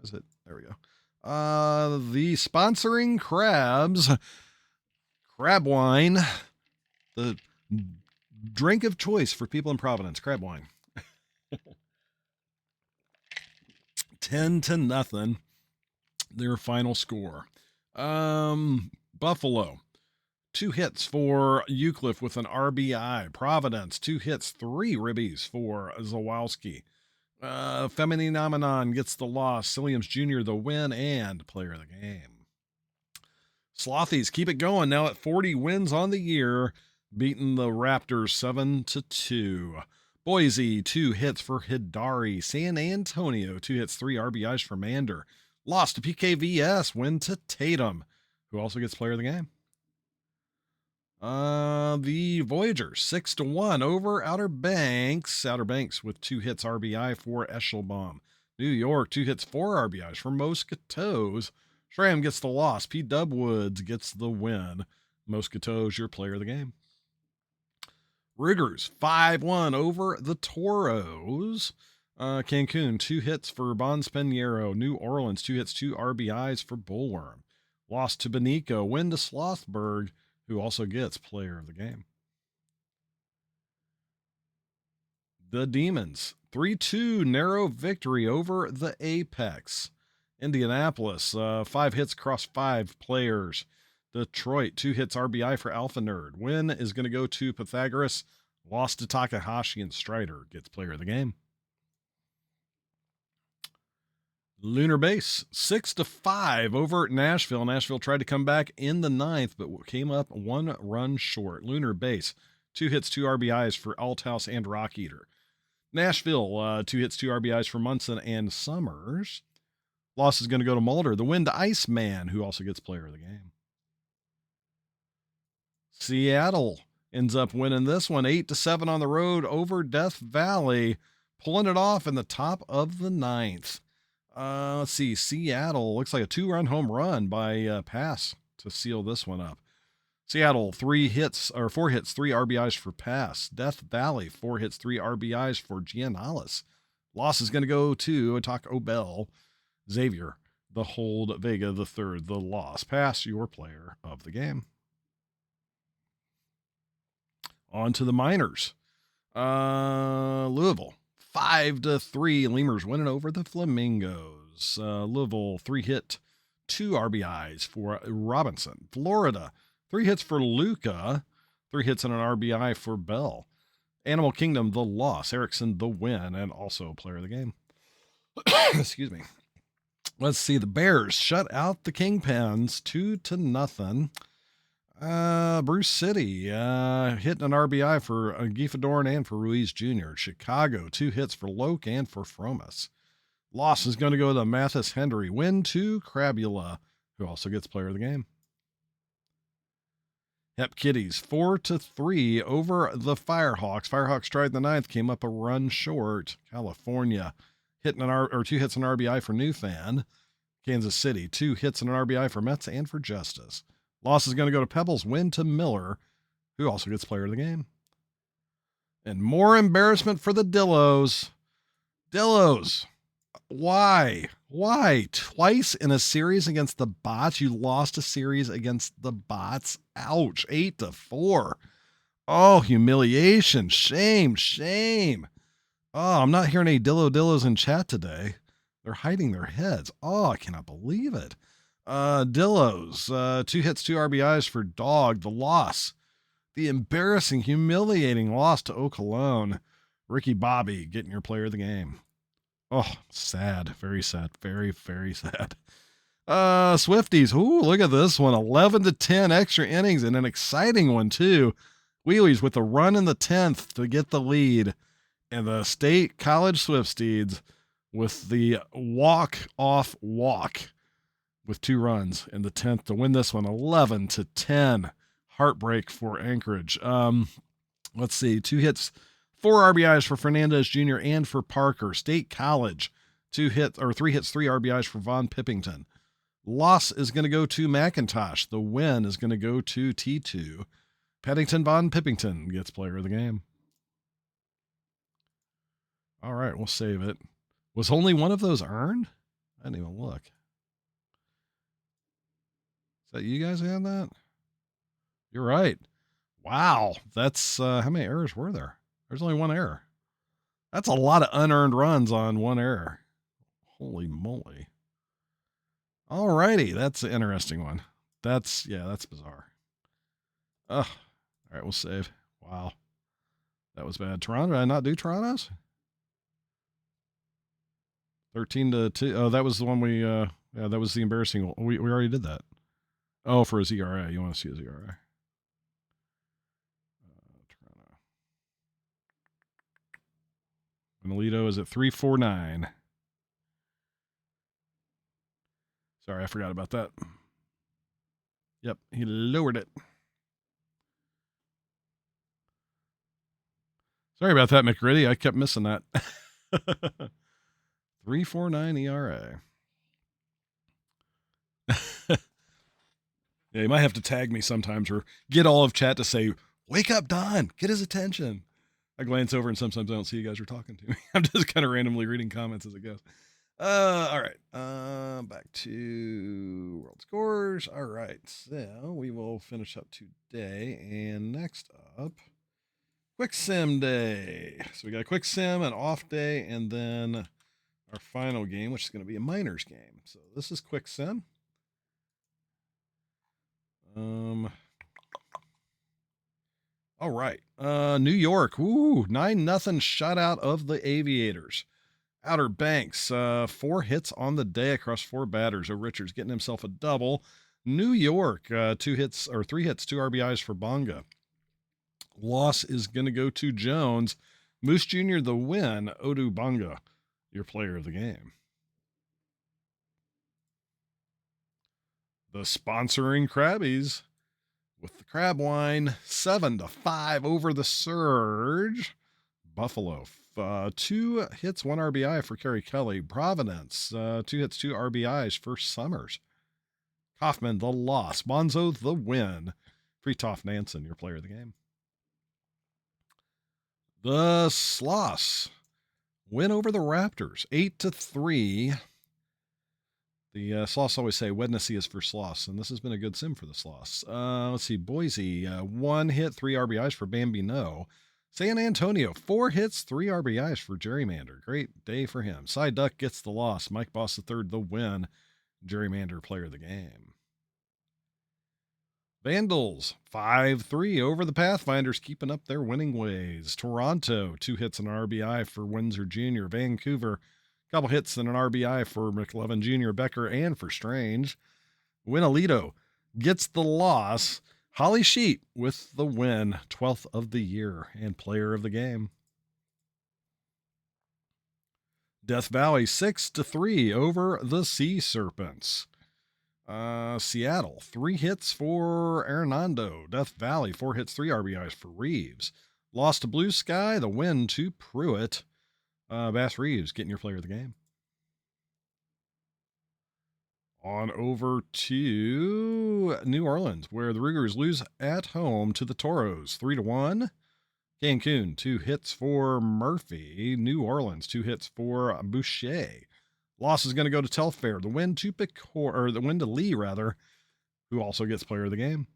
is it? There we go. The sponsoring crabs, crab wine, the drink of choice for people in Providence, crab wine. 10-0, their final score. Buffalo, 2 hits for Euclid with an RBI. Providence, 2 hits, 3 ribbies for Zawalski. Femininomenon gets the loss. Silliams Jr. the win and player of the game. Slothies keep it going now at 40 wins on the year, beating the Raptors 7-2. Boise, 2 hits for Hidari. San Antonio, 2 hits, 3 RBIs for Mander. Lost to PKVS, win to Tatum, who also gets player of the game. The Voyagers, 6-1 over Outer Banks. Outer Banks with 2 hits RBI for Eschelbaum. New York, 2 hits, 4 RBIs for Mosquitoes. Schramm gets the loss. P. Dubwoods gets the win. Mosquitoes, your player of the game. Riggers, 5-1 over the Toros. Cancun, 2 hits for Bonds Pinheiro. New Orleans, 2 hits, 2 RBIs for Bullworm. Lost to Benico. Win to Slothberg, who also gets player of the game. The Demons, 3-2 narrow victory over the Apex. Indianapolis, 5 hits across 5 players. Detroit, 2 hits RBI for Alpha Nerd. Win is going to go to Pythagoras. Lost to Takahashi, and Strider gets player of the game. Lunar Base, 6-5 over Nashville. Nashville tried to come back in the 9th, but came up 1 run short. Lunar Base, 2 hits, 2 RBIs for Althouse and Rock Eater. Nashville, 2 hits, 2 RBIs for Munson and Summers. Loss is going to go to Mulder. The win to Iceman, who also gets player of the game. Seattle ends up winning this one 8-7 on the road over Death Valley, pulling it off in the top of the 9th. Let's see. Seattle looks like a 2-run home run by Pass to seal this one up. Seattle, 4 hits, 3 RBIs for Pass. Death Valley, 4 hits, 3 RBIs for Giannalis. Loss is going to go to Taco Bell. Xavier, the hold, Vega, the third, the loss. Pass, your player of the game. On to the minors. Louisville, 5-3. Lemurs winning over the Flamingos. Louisville, 3 hit, 2 RBIs for Robinson. Florida, 3 hits for Luca, 3 hits and an RBI for Bell. Animal Kingdom, the loss. Erickson, the win, and also player of the game. Excuse me. Let's see. The Bears shut out the Kingpins 2-0. Bruce City hitting an RBI for Gifadorn and for Ruiz Jr. Chicago, 2 hits for Loke and for Fromus. Loss is going to go to Mathis Hendry. Win to Crabula, who also gets player of the game. Hep Kitties, 4-3 over the Firehawks. Firehawks tried the 9th, came up a run short. California, hitting 2 hits and an RBI for New Fan. Kansas City, 2 hits and an RBI for Mets and for Justice. Loss is going to go to Pebbles. Win to Miller, who also gets player of the game. And more embarrassment for the Dillos. Dillos, why? Twice in a series against the Bots. You lost a series against the Bots. Ouch. 8-4. Oh, humiliation. Shame. Oh, I'm not hearing any Dillos in chat today. They're hiding their heads. Oh, I cannot believe it. Dillos, 2 hits, 2 RBIs for Dog. The loss. The embarrassing, humiliating loss to Eau Cologne. Ricky Bobby getting your player of the game. Oh, sad. Very sad. Very, very sad. Swifties. Ooh, look at this one. 11-10 extra innings and an exciting one, too. Wheelies with a run in the 10th to get the lead. And the State College Swifties with the walk-off walk with 2 runs in the 10th to win this one 11-10. Heartbreak for Anchorage. Let's see. 2 hits, 4 RBIs for Fernandez Jr. and for Parker. State College, 3 hits, 3 RBIs for Von Pippington. Loss is going to go to McIntosh. The win is going to go to T2. Paddington Von Pippington gets player of the game. All right, we'll save it. Was only one of those earned? I didn't even look. Is that you guys had that? You're right. Wow. That's how many errors were there? There's only 1 error. That's a lot of unearned runs on 1 error. Holy moly. All righty. That's an interesting one. That's bizarre. All right, we'll save. Wow. That was bad. Toronto, did I not do Toronto's? 13-2. Oh, that was the one we, that was the embarrassing one. We already did that. Oh, for his ERA. You want to see his ERA. Toronto. Benolito is at 3.49. Sorry, I forgot about that. Yep, he lowered it. Sorry about that, McGritty. I kept missing that. 3.49 ERA. Yeah, you might have to tag me sometimes or get all of chat to say, wake up, Don, get his attention. I glance over and sometimes I don't see you guys are talking to me. I'm just kind of randomly reading comments as it goes. All right. Back to world scores. All right. So we will finish up today. And next up, quick sim day. So we got a quick sim, an off day, and then our final game, which is going to be a minors game. So this is quick sim. All right. New York. Ooh, 9-0 shutout of the Aviators. Outer Banks, 4 hits on the day across 4 batters. Richards getting himself a double. New York, 3 hits, 2 RBIs for Bonga. Loss is going to go to Jones. Moose Jr. the win. Odu Bonga, your player of the game. The sponsoring Krabbies with the crab wine, 7-5 over the Surge. Buffalo, 2 hits, 1 RBI for Kerry Kelly. Providence, 2 hits, 2 RBIs for Summers. Kaufman, the loss. Monzo, the win. Freetoff Nansen, your player of the game. The Sloss win over the Raptors, 8-3. The Sloss always say Wednesy is for Sloss, and this has been a good sim for the Sloss. Let's see, Boise, 1 hit, 3 RBIs for Bambino. San Antonio, 4 hits, 3 RBIs for Gerrymander. Great day for him. Cy Duck gets the loss. Mike Boss III, the win. Gerrymander, player of the game. Vandals, 5-3 over the Pathfinders, keeping up their winning ways. Toronto, 2 hits and an RBI for Windsor Jr. Vancouver, couple hits and an RBI for McLovin Jr., Becker, and for Strange. Winalito gets the loss. Holly Sheet with the win, 12th of the year and player of the game. Death Valley, 6-3 over the Sea Serpents. Seattle, 3 hits for Hernando. Death Valley, 4 hits, 3 RBIs for Reeves. Lost to Blue Sky, the win to Pruitt. Bass Reeves getting your player of the game. On over to New Orleans, where the Rugers lose at home to the Toros, 3-1. Cancun, 2 hits for Murphy. New Orleans, 2 hits for Boucher. Loss is going to go to Telfair. The win to the win to Lee, rather, who also gets player of the game.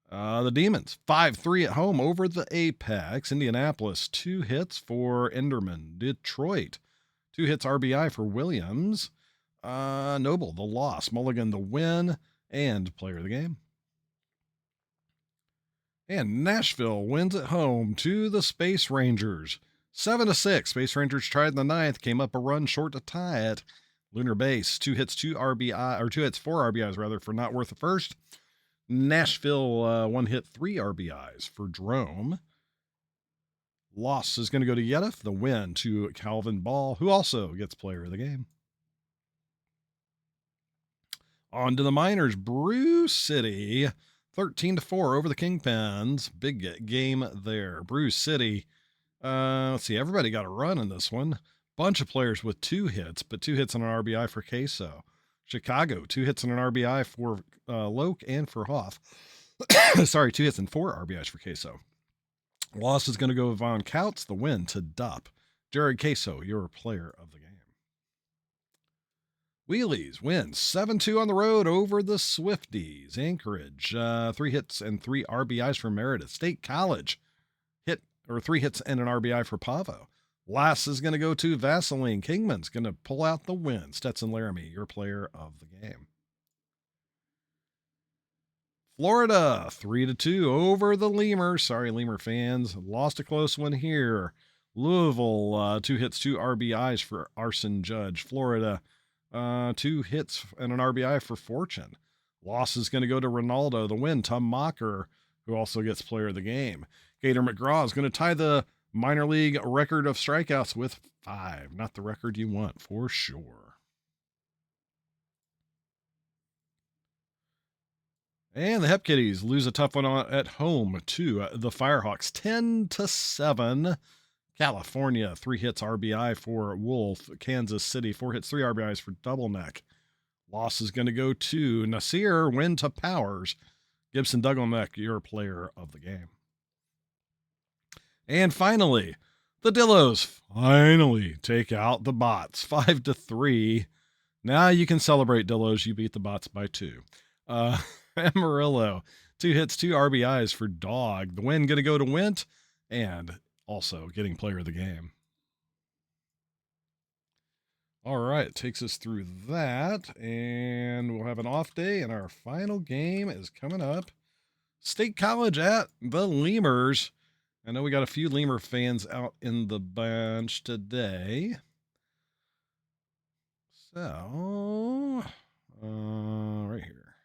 The Demons, 5-3 at home over the Apex. Indianapolis, 2 hits for Enderman. Detroit, 2 hits RBI for Williams. Noble, the loss. Mulligan, the win, and player of the game. And Nashville wins at home to the Space Rangers, 7-6. Space Rangers tried in the 9th, came up a run short to tie it. Lunar Base, 2 hits, 4 RBIs rather, for Not Worth the First. Nashville, 1 hit, 3 RBIs for Drome. Loss is going to go to Yedif. The win to Calvin Ball, who also gets player of the game. On to the minors. Brew City, 13-4 over the Kingpins. Big game there. Brew City. Let's see. Everybody got a run in this one. Bunch of players with 2 hits, but 2 hits and an RBI for Queso. Chicago, 2 hits and an RBI for Loke and for Hoff. Sorry, 2 hits and 4 RBIs for Queso. Loss is going to go with Von Kautz. The win to Dupp. Jared Queso, your player of the game. Wheelies wins 7-2 on the road over the Swifties. Anchorage, 3 hits and 3 RBIs for Meredith. State College, 3 hits and an RBI for Pavo. Last is going to go to Vaseline. Kingman's going to pull out the win. Stetson Laramie, your player of the game. Florida, 3-2 over the Lemurs. Sorry, Lemur fans. Lost a close one here. Louisville, 2 hits, 2 RBIs for Arson Judge. Florida, 2 hits and an RBI for Fortune. Loss is going to go to Ronaldo. The win, Tom Mocker, who also gets player of the game. Gator McGraw is going to tie the minor league record of strikeouts with 5. Not the record you want, for sure. And the Hep Kitties lose a tough one at home to the Firehawks, 10-7. California, 3 hits RBI for Wolf. Kansas City, 4 hits, 3 RBIs for Double Neck. Loss is going to go to Nasir, win to Powers. Gibson Duggleneck, your player of the game. And finally, the Dillos finally take out the Bots 5-3. Now you can celebrate, Dillos. You beat the Bots by 2. Amarillo, 2 hits, 2 RBIs for Dog. The win going to go to Wint, and also getting player of the game. All right, takes us through that, and we'll have an off day, and our final game is coming up. State College at the Lemurs. I know we got a few Lemur fans out in the bunch today. So, right here.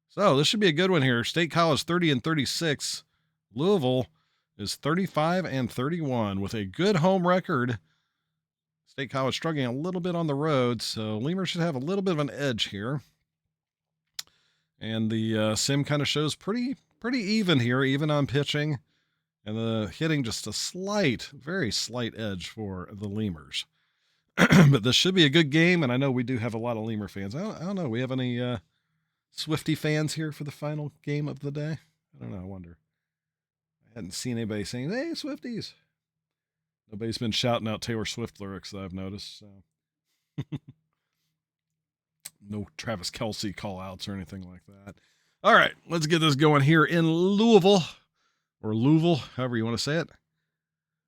So this should be a good one here. State College 30-36. Louisville is 35-31 with a good home record. State College struggling a little bit on the road, so Lemur should have a little bit of an edge here. And the sim kind of shows pretty even here, even on pitching. And the hitting just a very slight edge for the Lemurs. But this should be a good game, and I know we do have a lot of Lemur fans. I don't know. We have any Swiftie fans here for the final game of the day? I don't know. I wonder. I hadn't seen anybody saying, "Hey, Swifties." Nobody's been shouting out Taylor Swift lyrics that I've noticed. So. No Travis Kelce call-outs or anything like that. All right, let's get this going here in Louisville. Or Louisville, however you want to say it.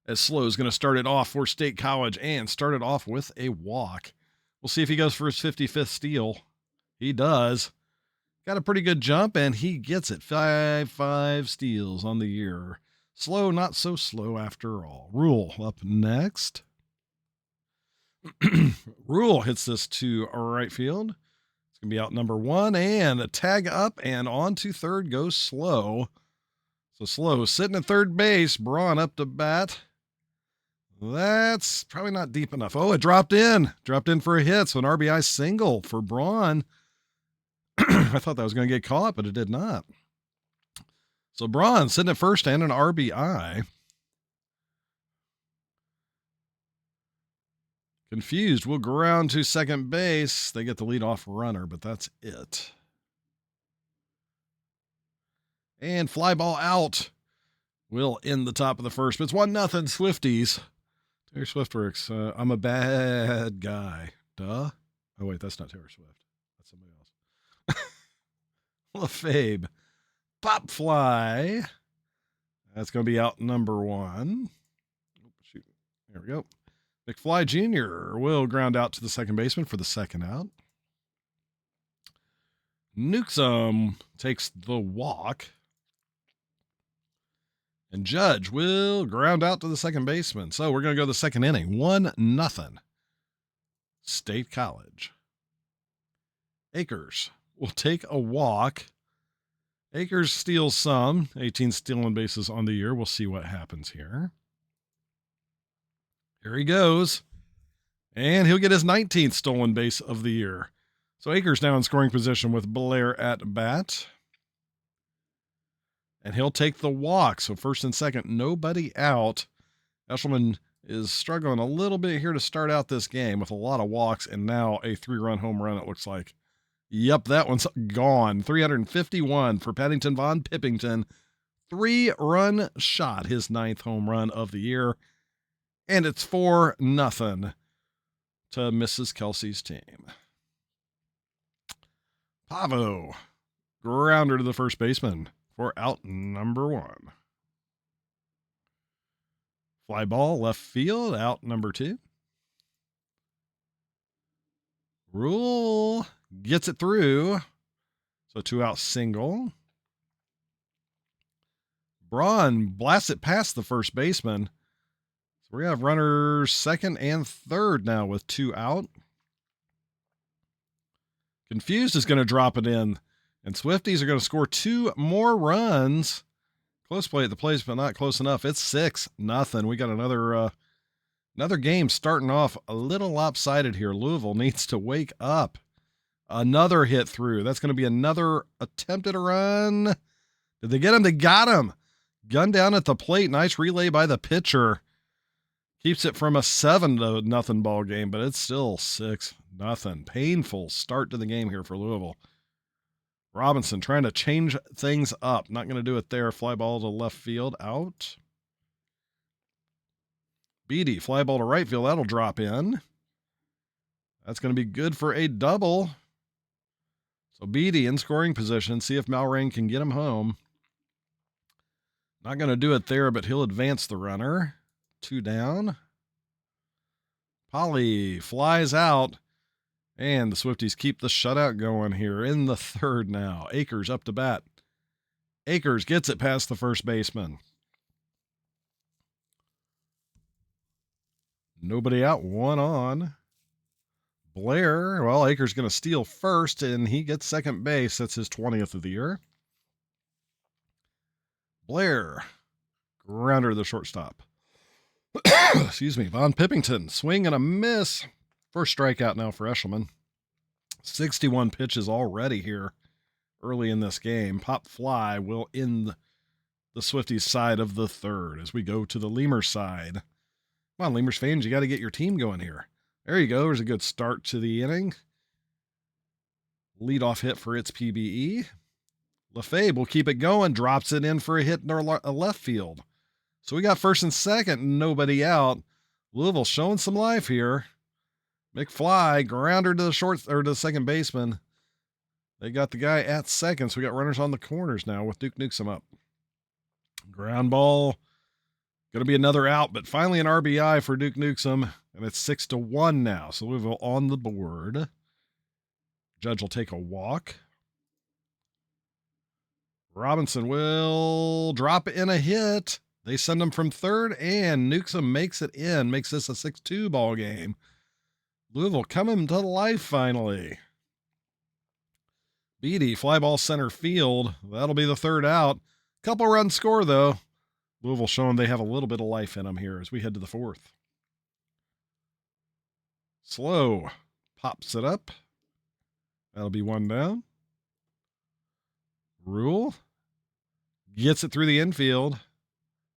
As Slow is going to start it off for State College and start it off with a walk. We'll see if he goes for his 55th steal. He does. Got a pretty good jump, and he gets it. 5 steals on the year. Slow, not so slow after all. Rule up next. Rule hits this to right field. It's going to be out number 1, and a tag up and on to third goes Slow. So Slow sitting at third base. Braun up to bat. That's probably not deep enough. Oh, it dropped in. Dropped in for a hit. So an RBI single for Braun. I thought that was going to get caught, but it did not. So Braun sitting at first and an RBI. Confused. Will ground to second base. They get the leadoff runner, but that's it. And fly ball out will end the top of the first. But it's 1-0 Swifties. Taylor Swift works. I'm a bad guy. Duh. Oh, wait, that's not Taylor Swift. That's somebody else. LaFabe. Pop fly. That's going to be out number 1. Oh, shoot. There we go. McFly Jr. will ground out to the second baseman for the second out. Newsome takes the walk. And Judge will ground out to the second baseman. So we're going to go to the second inning. 1-0. State College. Akers will take a walk. Akers steals some. 18 stealing bases on the year. We'll see what happens here. Here he goes. And he'll get his 19th stolen base of the year. So Akers now in scoring position with Blair at bat. And he'll take the walk. So first and second, nobody out. Eshelman is struggling a little bit here to start out this game with a lot of walks and now a 3-run home run, it looks like. Yep, that one's gone. 351 for Paddington Von Pippington. 3-run shot, his 9th home run of the year. And it's 4-0 to Mrs. Kelsey's team. Pavo, grounder to the first baseman for out number 1. Fly ball left field, out number 2. Rule gets it through. So 2-out single. Braun blasts it past the first baseman. So we have runners second and third now with 2 out. Confused is going to drop it in. And Swifties are going to score 2 more runs. Close play at the place, but not close enough. It's 6-0. We got another game starting off a little lopsided here. Louisville needs to wake up. Another hit through. That's going to be another attempt at a run. Did they get him? They got him. Gun down at the plate. Nice relay by the pitcher. Keeps it from a 7-0 ball game, but it's still 6-0. Painful start to the game here for Louisville. Robinson trying to change things up. Not going to do it there. Fly ball to left field. Out. Beatty, fly ball to right field. That'll drop in. That's going to be good for a double. So Beatty in scoring position. See if Malrain can get him home. Not going to do it there, but he'll advance the runner. 2 down. Polly flies out. And the Swifties keep the shutout going here in the third now. Akers up to bat. Akers gets it past the first baseman. Nobody out, 1 on. Blair, well, Akers going to steal first, and he gets second base. That's his 20th of the year. Blair, grounder to the shortstop. Excuse me, Von Pippington, swing and a miss. First strikeout now for Eshelman. 61 pitches already here early in this game. Pop fly will end the Swifties side of the third as we go to the Lemurs side. Come on, Lemurs fans, you got to get your team going here. There you go. There's a good start to the inning. Leadoff hit for its PBE. Lefebvre will keep it going. Drops it in for a hit in our left field. So we got first and second, nobody out. Louisville showing some life here. McFly, grounder to the to the second baseman. They got the guy at second, so we got runners on the corners now with Duke Newsom up. Ground ball. Going to be another out, but finally an RBI for Duke Newsom, and it's 6-1 now. So Louisville on the board. Judge will take a walk. Robinson will drop in a hit. They send him from third, and Newsom makes it in, makes this a 6-2 ball game. Louisville coming to life finally. Beatty, fly ball center field. That'll be the third out. Couple run score, though. Louisville showing they have a little bit of life in them here as we head to the fourth. Slow pops it up. That'll be 1 down. Rule gets it through the infield.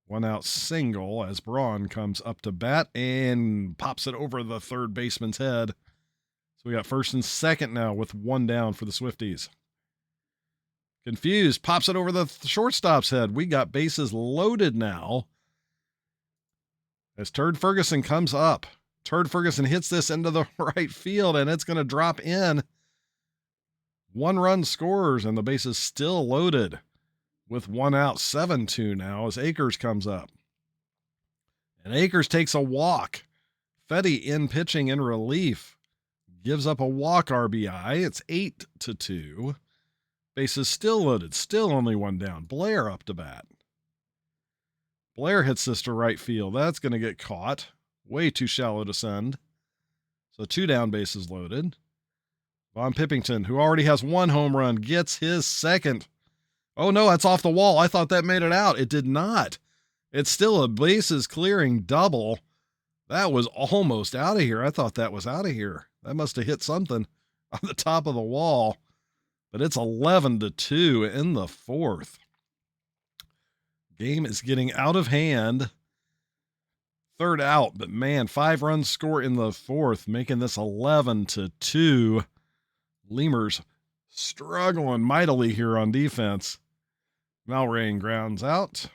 1 out single as Braun comes up to bat and pops it over the third baseman's head. So we got first and second now with 1 down for the Swifties. Confused, pops it over the shortstop's head. We got bases loaded now. As Turd Ferguson comes up. Turd Ferguson hits this into the right field, and it's going to drop in. 1 run scores, and the base is still loaded with 1 out, 7-2 now as Akers comes up. And Akers takes a walk. Fetty in pitching in relief. Gives up a walk RBI. It's 8-2. Base is still loaded. Still only 1 down. Blair up to bat. Blair hits this to right field. That's going to get caught. Way too shallow to send. So 2 down, bases loaded. Von Pippington, who already has 1 home run, gets his second. Oh, no, that's off the wall. I thought that made it out. It did not. It's still a bases clearing double. That was almost out of here. I thought that was out of here. That must have hit something on the top of the wall. But it's 11-2 in the fourth. Game is getting out of hand. Third out, but man, 5 runs score in the fourth, making this 11-2. Lemurs struggling mightily here on defense. Malrain grounds out.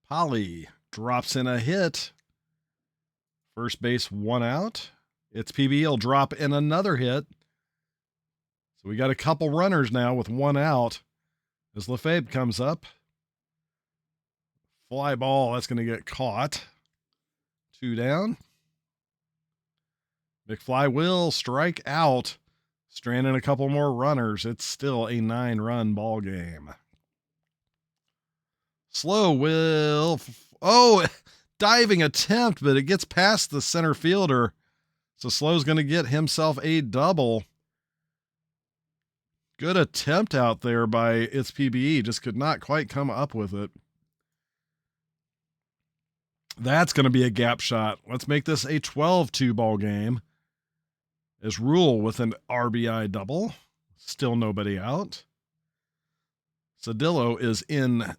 Polly drops in a hit. First base 1 out. Its PB will drop in another hit. So we got a couple runners now with 1 out. As Lefebvre comes up. Fly ball, that's going to get caught. 2 down. McFly will strike out. Stranding a couple more runners. It's still a 9-run ball game. Slow will. Diving attempt, but it gets past the center fielder. So Slow's going to get himself a double. Good attempt out there by its PBE. Just could not quite come up with it. That's going to be a gap shot. Let's make this a 12-2 ball game. As Rule with an RBI double. Still nobody out. Cedillo is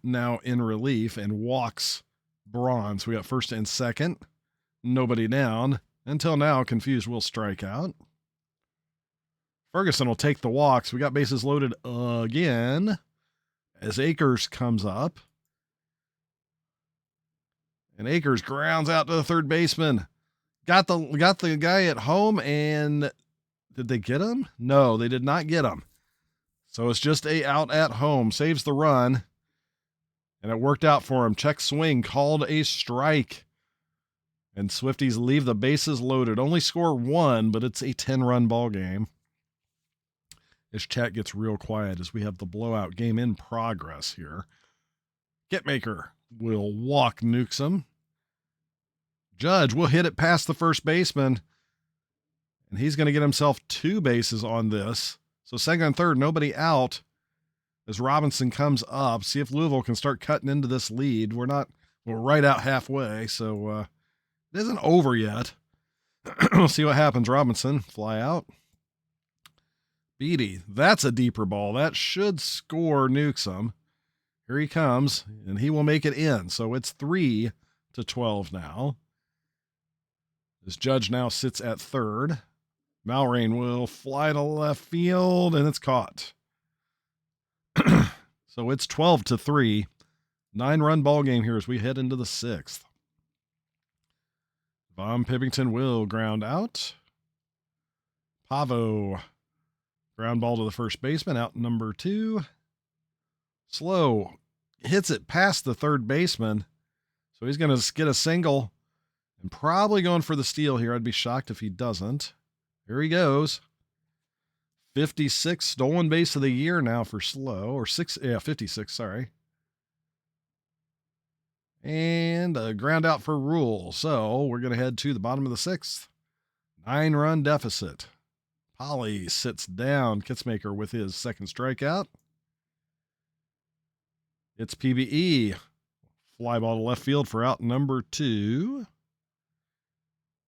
now in relief and walks Braun. So we got first and second. Nobody down. Until now, Confused will strike out. Ferguson will take the walks. We got bases loaded again as Akers comes up. And Akers grounds out to the third baseman. Got the guy at home, and did they get him? No, they did not get him. So it's just a out at home. Saves the run. And it worked out for him. Check swing, called a strike. And Swifties leave the bases loaded. Only score 1, but it's a 10-run ball game. This chat gets real quiet as we have the blowout game in progress here. Getmaker will walk Newsom. Judge will hit it past the first baseman. And he's going to get himself 2 bases on this. So second and third, nobody out as Robinson comes up. See if Louisville can start cutting into this lead. We're right out halfway, so it isn't over yet. We'll see what happens. Robinson, fly out. Beatty, that's a deeper ball. That should score Newsom. Here he comes, and he will make it in. So it's 3-12 now. This Judge now sits at third. Malrain will fly to left field, and it's caught. So it's 12-3. 9-run ball game here as we head into the 6th. Von Pippington will ground out. Pavo, ground ball to the first baseman, out number 2. Slow hits it past the third baseman. So he's going to get a single and probably going for the steal here. I'd be shocked if he doesn't. Here he goes. 56 stolen base of the year now for Slow, or 56, sorry. And a ground out for Rule. So we're going to head to the bottom of the 6th. 9-run deficit. Polly sits down. Kitzmaker with his second strikeout. It's PBE. Fly ball to left field for out number 2.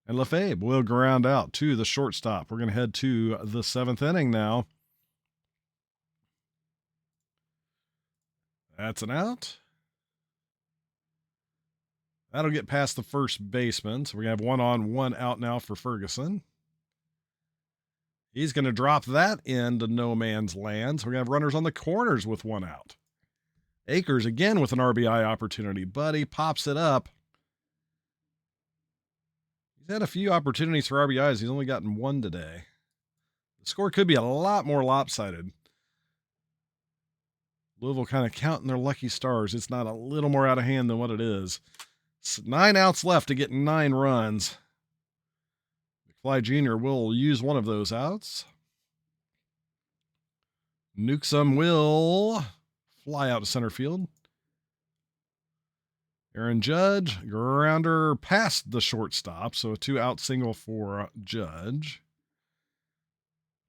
And Lefebvre will ground out to the shortstop. We're going to head to the 7th inning now. That's an out. That'll get past the first baseman. So we're going to have 1 on, 1 out now for Ferguson. He's going to drop that into no man's land. So we're going to have runners on the corners with 1 out. Akers again with an RBI opportunity. Buddy pops it up. He's had a few opportunities for RBIs. He's only gotten 1 today. The score could be a lot more lopsided. Louisville kind of counting their lucky stars. It's not a little more out of hand than what it is. 9 outs left to get 9 runs. McFly Jr. will use one of those outs. Newsom will fly out to center field. Aaron Judge, grounder past the shortstop, so a 2-out single for Judge.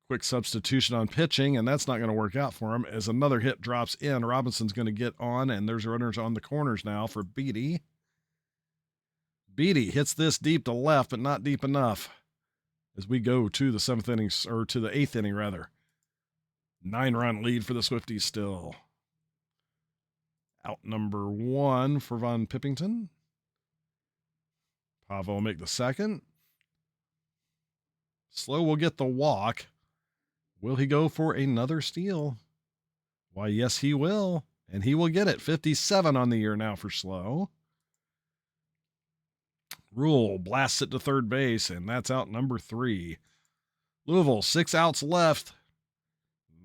Quick substitution on pitching, and that's not going to work out for him as another hit drops in. Robinson's going to get on, and there's runners on the corners now for Beatty. Beatty hits this deep to left, but not deep enough as we go to the 7th inning, or to the 8th inning, rather. 9-run lead for the Swifties still. Out number 1 for Von Pippington. Pavo will make the second. Slow will get the walk. Will he go for another steal? Why, yes, he will. And he will get it. 57 on the year now for Slow. Rule blasts it to third base, and that's out number 3. Louisville, 6 outs left.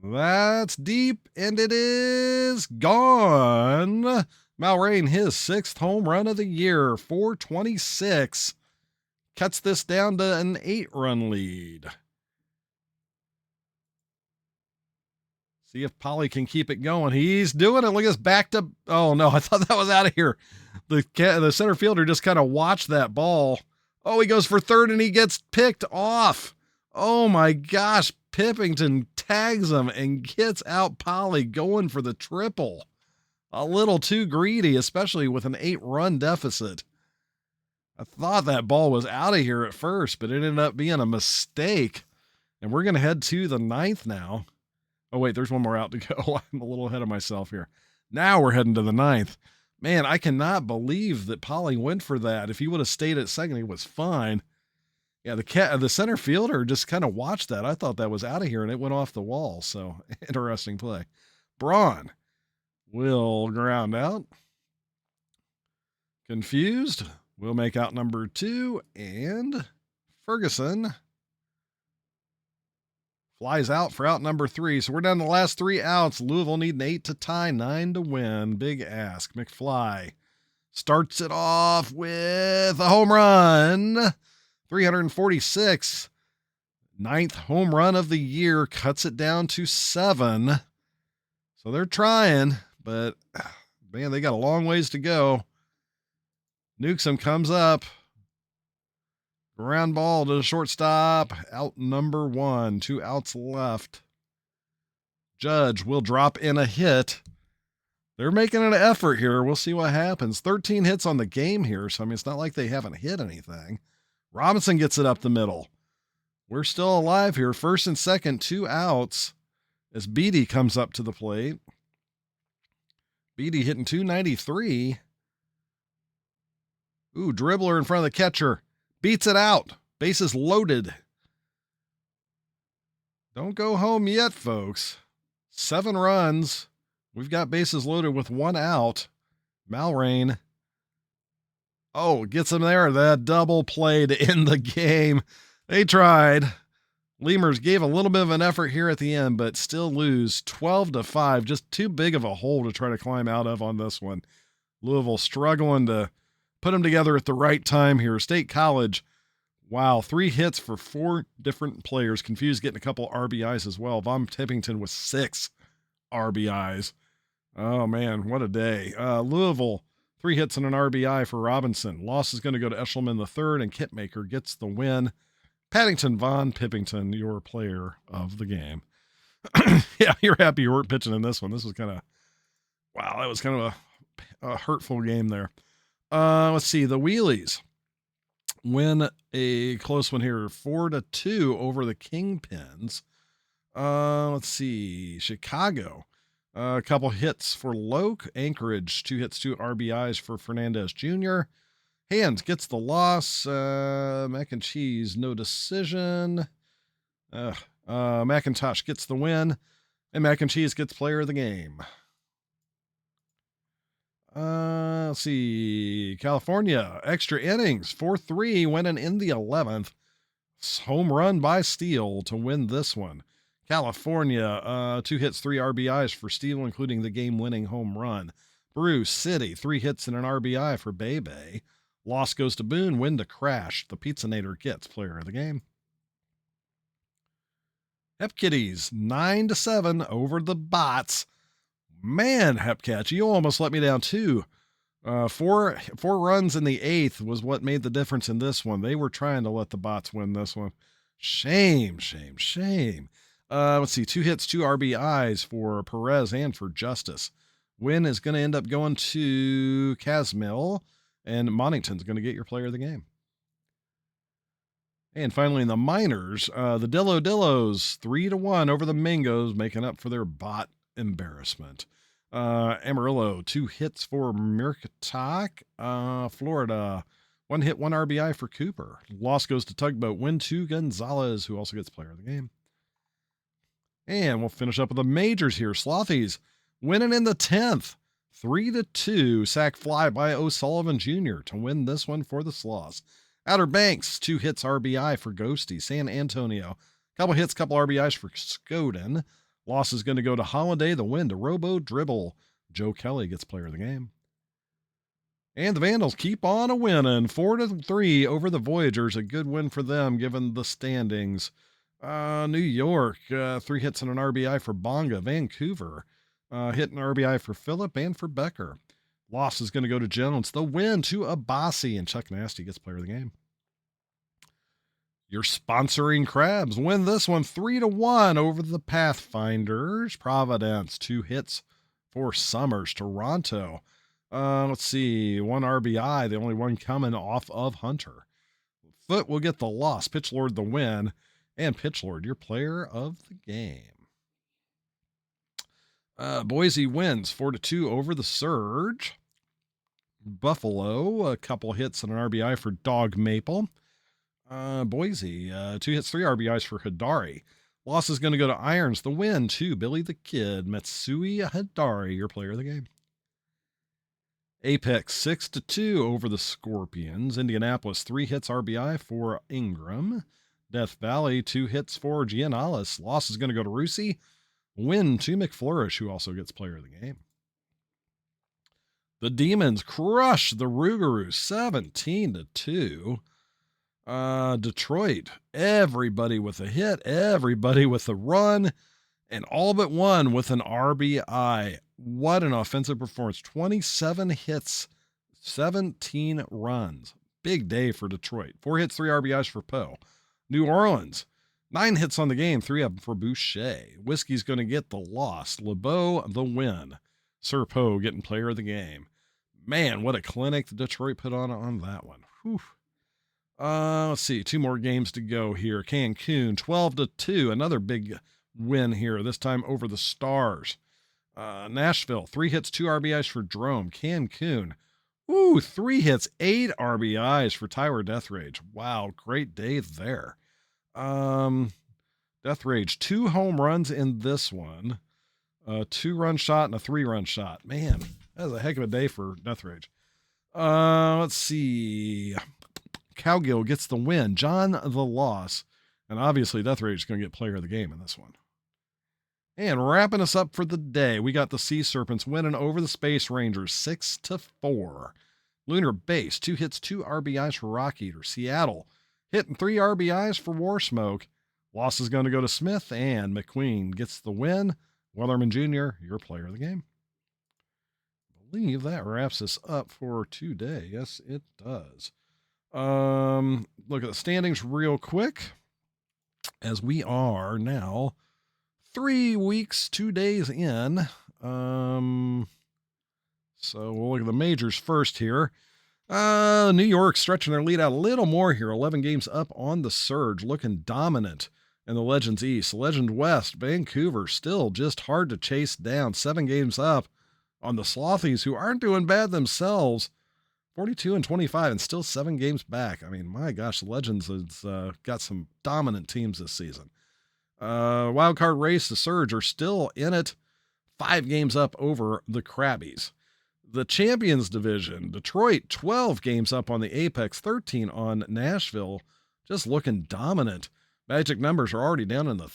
That's deep, and it is gone. Malrain, his 6th home run of the year, 426. Cuts this down to an 8-run lead. See if Polly can keep it going. He's doing it. Look at this back to. Oh, no, I thought that was out of here. The center fielder just kind of watched that ball. Oh, he goes for third, and he gets picked off. Oh, my gosh. Pippington tags him and gets out Polly going for the triple. A little too greedy, especially with an 8-run deficit. I thought that ball was out of here at first, but it ended up being a mistake. And we're going to head to the 9th now. Oh, wait, there's one more out to go. I'm a little ahead of myself here. Now we're heading to the 9th. Man, I cannot believe that Polly went for that. If he would have stayed at second, he was fine. Yeah, the center fielder just kind of watched that. I thought that was out of here, and it went off the wall. So interesting play. Braun will ground out. Confused. We'll make out number 2, and Ferguson flies out for out number 3. So we're down to the last 3 outs. Louisville need an 8 to tie, 9 to win. Big ask. McFly starts it off with a home run. 346. 9th home run of the year. Cuts it down to 7. So they're trying, but man, they got a long ways to go. Newsom comes up. Ground ball to the shortstop. Out number 1. 2 outs left. Judge will drop in a hit. They're making an effort here. We'll see what happens. 13 hits on the game here, so I mean, it's not like they haven't hit anything. Robinson gets it up the middle. We're still alive here. First and second, 2 outs as Beatty comes up to the plate. Beatty hitting 293. Ooh, dribbler in front of the catcher. Beats it out. Bases loaded. Don't go home yet, folks. 7 runs. We've got bases loaded with 1 out. Malrain. Oh, gets him there. That double play to end the game. They tried. Lemurs gave a little bit of an effort here at the end, but still lose 12-5. Just too big of a hole to try to climb out of on this one. Louisville struggling to put them together at the right time here. State College, wow, 3 hits for 4 different players. Confused getting a couple RBIs as well. Von Tippington with 6 RBIs. Oh, man, what a day. Louisville, 3 hits and an RBI for Robinson. Loss is going to go to Eshelman III, and Kitmaker gets the win. Paddington Von Tippington, your player of the game. Yeah, you're happy you weren't pitching in this one. This was kind of, wow, that was kind of a hurtful game there. Let's see. The Wheelies win a close one here, 4-2 over the Kingpins. Let's see. Chicago, a couple hits for Loke. Anchorage, 2 hits, 2 RBIs for Fernandez Jr. Hands gets the loss. Mac and Cheese, no decision. McIntosh gets the win, and Mac and Cheese gets player of the game. Let's see. California, extra innings, 4-3, winning in the 11th. Home run by Steele to win this one. California, 2 hits, 3 RBIs for Steele, including the game-winning home run. Bruce City, 3 hits and an RBI for Bebe. Loss goes to Boone, win to Crash. The Pizzanator gets player of the game. Hep Kitties, 9-7 over the Bots. Man, Hepcatch, you almost let me down too. 4 runs in the 8th was what made the difference in this one. They were trying to let the Bots win this one. Shame. Let's see, 2 hits, 2 RBIs for Perez and for Justice. Win is going to end up going to Casmill, and Monington's going to get your player of the game. And finally, in the minors, the Dillos, 3-1 over the Mingos, making up for their Bot embarrassment. Amarillo, 2 hits for Mirkatak. Florida, 1 hit, 1 RBI for Cooper. Loss goes to Tugboat, win to Gonzalez, who also gets player of the game. And we'll finish up with the majors here. Slothies winning in the 10th, 3-2. Sack fly by O'Sullivan Jr. to win this one for the Sloths. Outer Banks, 2 hits RBI for Ghosty. San Antonio, couple hits, couple RBIs for Scoden. Loss is going to go to Holiday, the win to Robo Dribble. Joe Kelly gets player of the game. And the Vandals keep on a winning, 4-3 over the Voyagers. A good win for them given the standings. New York, 3 hits and an RBI for Bonga. Vancouver, hit an RBI for Phillip and for Becker. Loss is going to go to Jones. The win to Abbasi, and Chuck Nasty gets player of the game. Your sponsoring Crabs win this one 3-1 over the Pathfinders. Providence, 2 hits for Summers. Toronto, let's see, 1 RBI, the only one coming off of Hunter. Foot will get the loss. Pitch Lord the win, and Pitch Lord, your player of the game. Boise wins 4-2 over the Surge. Buffalo, a couple hits and an RBI for Dog Maple. Boise, 2 hits, 3 RBIs for Hidari. Loss is going to go to Irons. The win to Billy the Kid. Matsui Hidari, your player of the game. Apex 6-2 over the Scorpions. Indianapolis, 3 hits RBI for Ingram. Death Valley, 2 hits for Giannalis. Loss is going to go to Rusi. Win to McFlourish, who also gets player of the game. The Demons crush the Rougarou 17-2. Detroit, everybody with a hit, everybody with a run, and all but one with an RBI. What an offensive performance. 27 hits, 17 runs. Big day for Detroit. 4 hits, 3 RBIs for Poe. New Orleans, 9 hits on the game, 3 of them for Boucher. Whiskey's going to get the loss. LeBeau, the win. Sir Poe getting player of the game. Man, what a clinic Detroit put on that one. Whew. Let's see, 2 more games to go here. Cancun, 12-2, another big win here, this time over the Stars. Nashville, 3 hits, 2 RBIs for Drome. Cancun, 3 hits, 8 RBIs for Tyler Deathrage. Wow, great day there. Deathrage, 2 home runs in this one. A 2-run shot and a 3-run shot. Man, that was a heck of a day for Deathrage. Let's see. Cowgill gets the win. John the loss. And obviously Deathrage is going to get player of the game in this one. And wrapping us up for the day, we got the Sea Serpents winning over the Space Rangers 6-4. Lunar Base, 2 hits, 2 RBIs for Rock Eater. Seattle, hitting 3 RBIs for War Smoke. Loss is going to go to Smith, and McQueen gets the win. Wellerman Jr., your player of the game. I believe that wraps us up for today. Yes, it does. Look at the standings real quick, as we are now 3 weeks, 2 days in. So we'll look at the majors first here. New York stretching their lead out a little more here. 11 games up on the Surge, looking dominant in the Legends East. Legend West, Vancouver, still just hard to chase down. 7 games up on the Slothies, who aren't doing bad themselves. 42-25 and still 7 games back. I mean, my gosh, the Legends has got some dominant teams this season. Wild card race, the Surge are still in it. 5 games up over the Krabbies. The Champions Division, Detroit, 12 games up on the Apex, 13 on Nashville, just looking dominant. Magic numbers are already down to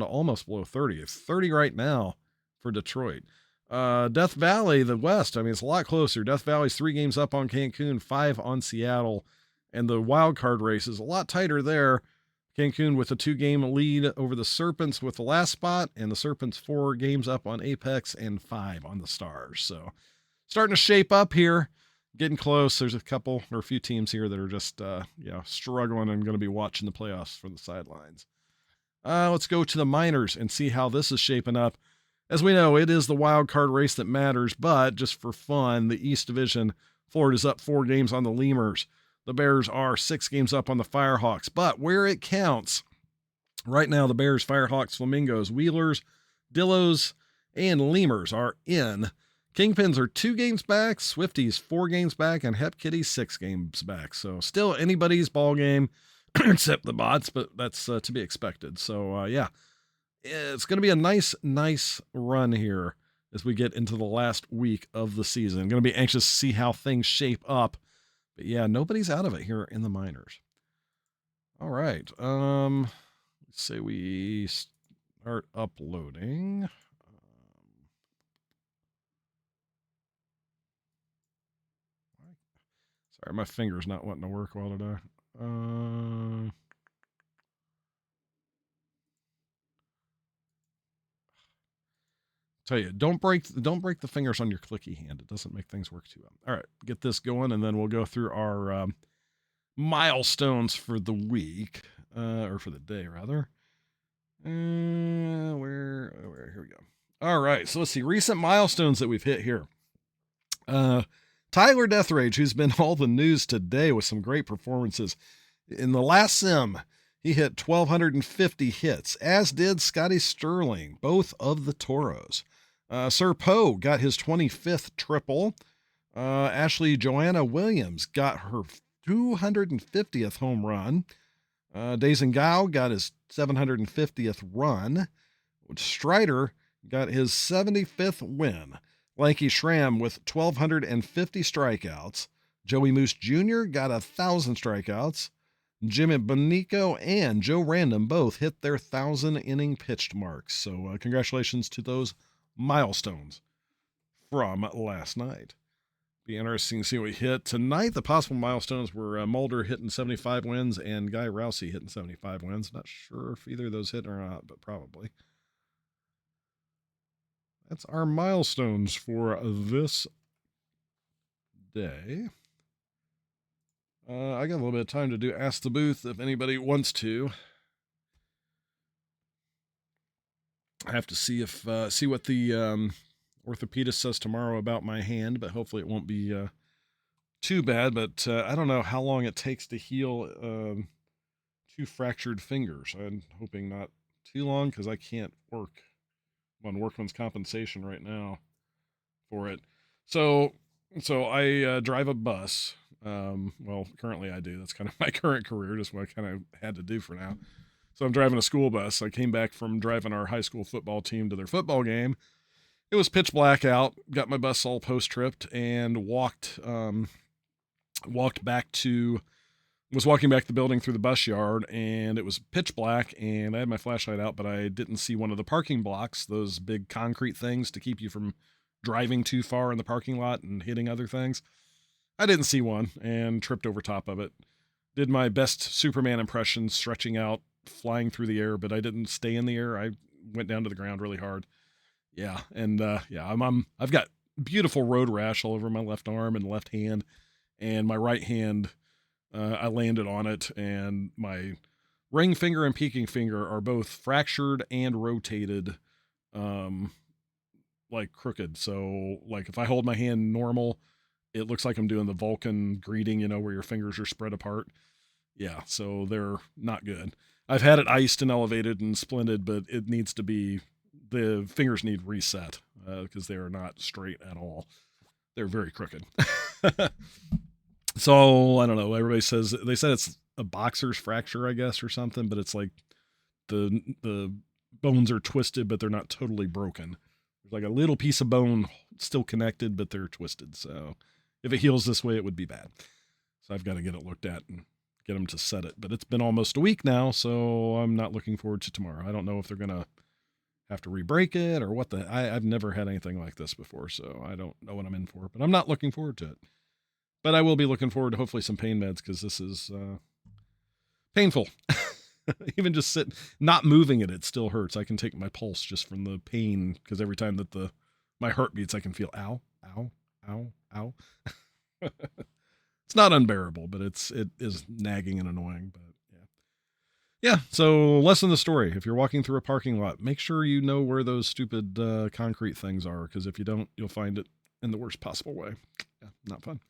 almost below 30. It's 30 right now for Detroit. Death Valley, the West, I mean, it's a lot closer. Death Valley's 3 games up on Cancun, 5 on Seattle, and the wild card race is a lot tighter there. Cancun with a 2-game lead over the Serpents with the last spot, and the Serpents 4 games up on Apex and 5 on the Stars. So starting to shape up here, getting close. There's a few teams here that are just, struggling and going to be watching the playoffs from the sidelines. Let's go to the minors and see how this is shaping up. As we know, it is the wild card race that matters, but just for fun, the East Division, Florida's up 4 games on the Lemurs. The Bears are 6 games up on the Firehawks, but where it counts, right now the Bears, Firehawks, Flamingos, Wheelers, Dillos, and Lemurs are in. Kingpins are 2 games back, Swifties 4 games back, and Hep Kitties 6 games back. So still anybody's ball game, except the bots, but that's to be expected. So it's going to be a nice run here as we get into the last week of the season. Going to be anxious to see how things shape up. But yeah, nobody's out of it here in the minors. All right. Let's say we start uploading. Sorry, my finger's not wanting to work well today. Tell you, don't break the fingers on your clicky hand. It doesn't make things work too well. All right, get this going, and then we'll go through our milestones for the week, or for the day rather. Here we go. All right, so let's see recent milestones that we've hit here. Tyler Deathrage, who's been all the news today with some great performances in the last sim. He hit 1,250 hits, as did Scotty Sterling, both of the Toros. Sir Poe got his 25th triple. Ashley Joanna Williams got her 250th home run. Days and Gao got his 750th run. Strider got his 75th win. Lanky Schramm with 1,250 strikeouts. Joey Moose Jr. got 1,000 strikeouts. Jimmy Bonico and Joe Random both hit their 1,000-inning pitched marks. So congratulations to those milestones from last night. Be interesting to see what we hit tonight. The possible milestones were Mulder hitting 75 wins and Guy Rousey hitting 75 wins. Not sure if either of those hit or not, but probably. That's our milestones for this day. I got a little bit of time to do Ask the Booth if anybody wants to. I have to see what the orthopedist says tomorrow about my hand, but hopefully it won't be too bad. But I don't know how long it takes to heal 2 fractured fingers. I'm hoping not too long because I can't work. I'm on workman's compensation right now for it. So I drive a bus. Well, currently I do. That's kind of my current career, just what I kind of had to do for now. So I'm driving a school bus. I came back from driving our high school football team to their football game. It was pitch black out. Got my bus all post-tripped and walked back to the building through the bus yard, and it was pitch black, and I had my flashlight out, but I didn't see one of the parking blocks, those big concrete things to keep you from driving too far in the parking lot and hitting other things. I didn't see one and tripped over top of it. Did my best Superman impression, stretching out, flying through the air, but I didn't stay in the air. I went down to the ground really hard. Yeah, and I've got beautiful road rash all over my left arm and left hand, and my right hand, I landed on it, and my ring finger and peaking finger are both fractured and rotated, like crooked. So, like, if I hold my hand normal, it looks like I'm doing the Vulcan greeting, where your fingers are spread apart. Yeah, so they're not good. I've had it iced and elevated and splinted, but it needs to be, the fingers need reset because they are not straight at all. They're very crooked. So I don't know. Everybody says, they said it's a boxer's fracture, I guess, or something, but it's like the bones are twisted, but they're not totally broken. There's like a little piece of bone still connected, but they're twisted. So if it heals this way, it would be bad. So I've got to get it looked at and get them to set it. But it's been almost a week now, so I'm not looking forward to tomorrow. I don't know if they're going to have to re-break it or what. I've never had anything like this before, so I don't know what I'm in for. But I'm not looking forward to it. But I will be looking forward to hopefully some pain meds because this is painful. Even just not moving it still hurts. I can take my pulse just from the pain because every time that my heart beats, I can feel ow, ow, ow, ow. It's not unbearable, but it is nagging and annoying. But yeah. So lesson the story. If you're walking through a parking lot, make sure you know where those stupid concrete things are because if you don't, you'll find it in the worst possible way. Yeah, not fun.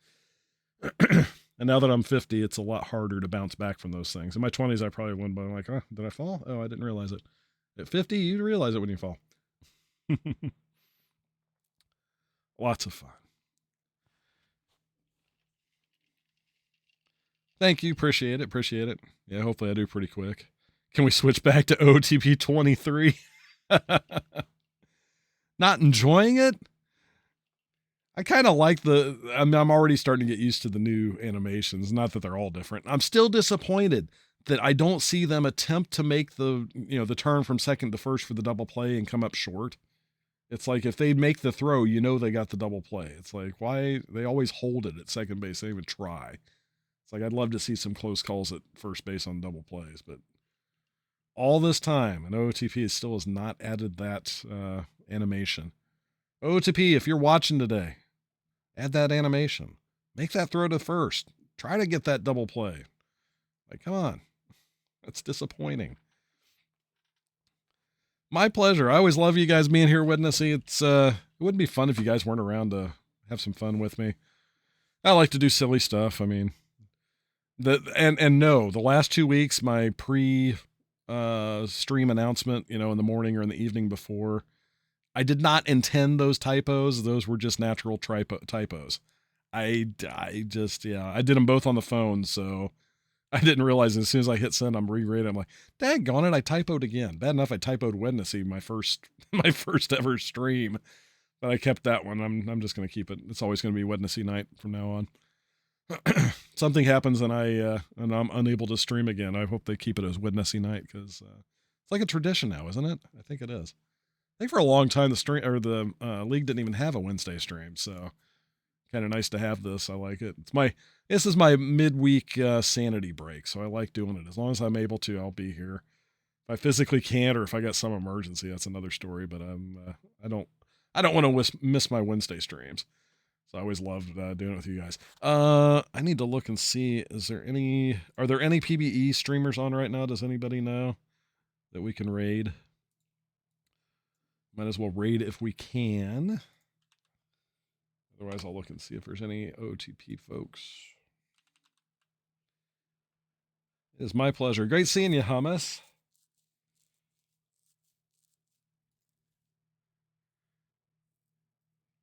And now that I'm 50, it's a lot harder to bounce back from those things. In my 20s, I probably wouldn't, but I'm like, did I fall? Oh, I didn't realize it. At 50, you realize it when you fall. Lots of fun. Thank you. Appreciate it. Yeah, hopefully I do pretty quick. Can we switch back to OTP 23? Not enjoying it? I kind of like I'm already starting to get used to the new animations. Not that they're all different. I'm still disappointed that I don't see them attempt to make the turn from second to first for the double play and come up short. It's like if they make the throw, they got the double play. It's like, why they always hold it at second base. They even try. It's like, I'd love to see some close calls at first base on double plays, but all this time, and OTP still has not added that animation. OTP, if you're watching today, add that animation. Make that throw to first. Try to get that double play. Like, come on. That's disappointing. My pleasure. I always love you guys being here, Wednesy. It wouldn't be fun if you guys weren't around to have some fun with me. I like to do silly stuff. I mean, the last 2 weeks, my stream announcement, in the morning or in the evening before, I did not intend those typos. Those were just natural typos. I did them both on the phone. So I didn't realize as soon as I hit send, I'm rereading. I'm like, daggone it, I typoed again. Bad enough I typoed Wednesy, my first ever stream. But I kept that one. I'm just gonna keep it. It's always gonna be Wednesday night from now on. Something happens and I'm unable to stream again. I hope they keep it as Wednesday night because it's like a tradition now, isn't it? I think it is. I think for a long time the stream or the league didn't even have a Wednesday stream, so kind of nice to have this. I like it. This is my midweek sanity break, so I like doing it. As long as I'm able to, I'll be here. If I physically can't, or if I got some emergency, that's another story. But I don't want to miss my Wednesday streams. So I always loved doing it with you guys. I need to look and see. Are there any PBE streamers on right now? Does anybody know that we can raid? Might as well raid if we can. Otherwise, I'll look and see if there's any OTP folks. It is my pleasure. Great seeing you, Hummus.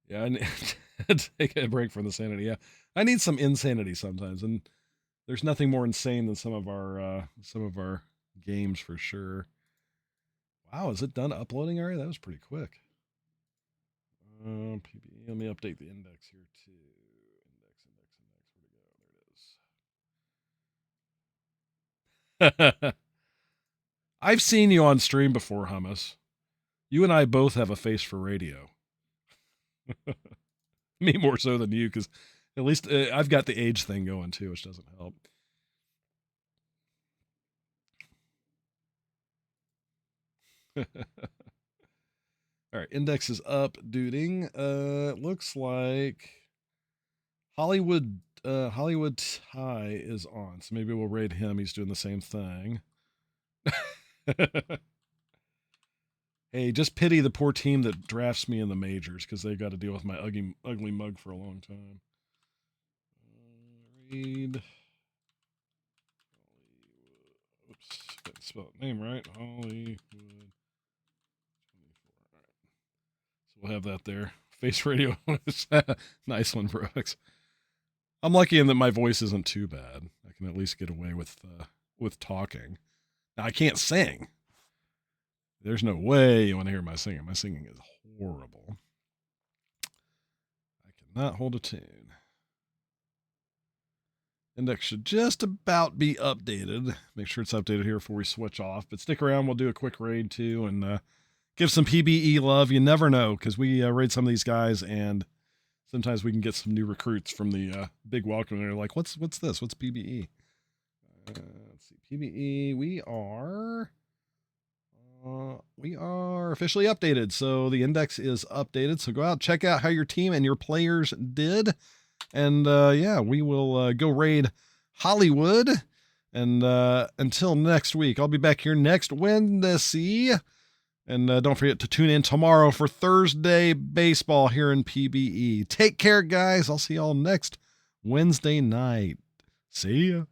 Yeah, I need to take a break from the sanity. Yeah, I need some insanity sometimes, and there's nothing more insane than some of our games for sure. Wow, is it done uploading already? That was pretty quick. PBE. Let me update the index here too. Where to go? There it is. I've seen you on stream before, Hummus. You and I both have a face for radio. Me more so than you, because at least I've got the age thing going too, which doesn't help. All right, index is up, duding. Looks like Hollywood Ty is on, so maybe we'll raid him. He's doing the same thing. Hey, just pity the poor team that drafts me in the majors because they got to deal with my ugly mug for a long time. Read. Oops, got to spell the name right. Hollywood. All right. So we'll have that there. Face radio. Nice one, Brooks. I'm lucky in that my voice isn't too bad. I can at least get away with talking. Now, I can't sing. There's no way you want to hear my singing. My singing is horrible. I cannot hold a tune. Index should just about be updated. Make sure it's updated here before we switch off. But stick around. We'll do a quick raid too and give some PBE love. You never know because we raid some of these guys and sometimes we can get some new recruits from the big welcome. They're like, what's this? What's PBE? Let's see. PBE, we are officially updated. So the index is updated. So go out, check out how your team and your players did. And yeah, we will go raid Hollywood. And until next week, I'll be back here next Wednesday. And don't forget to tune in tomorrow for Thursday baseball here in PBE. Take care, guys. I'll see y'all next Wednesday night. See ya.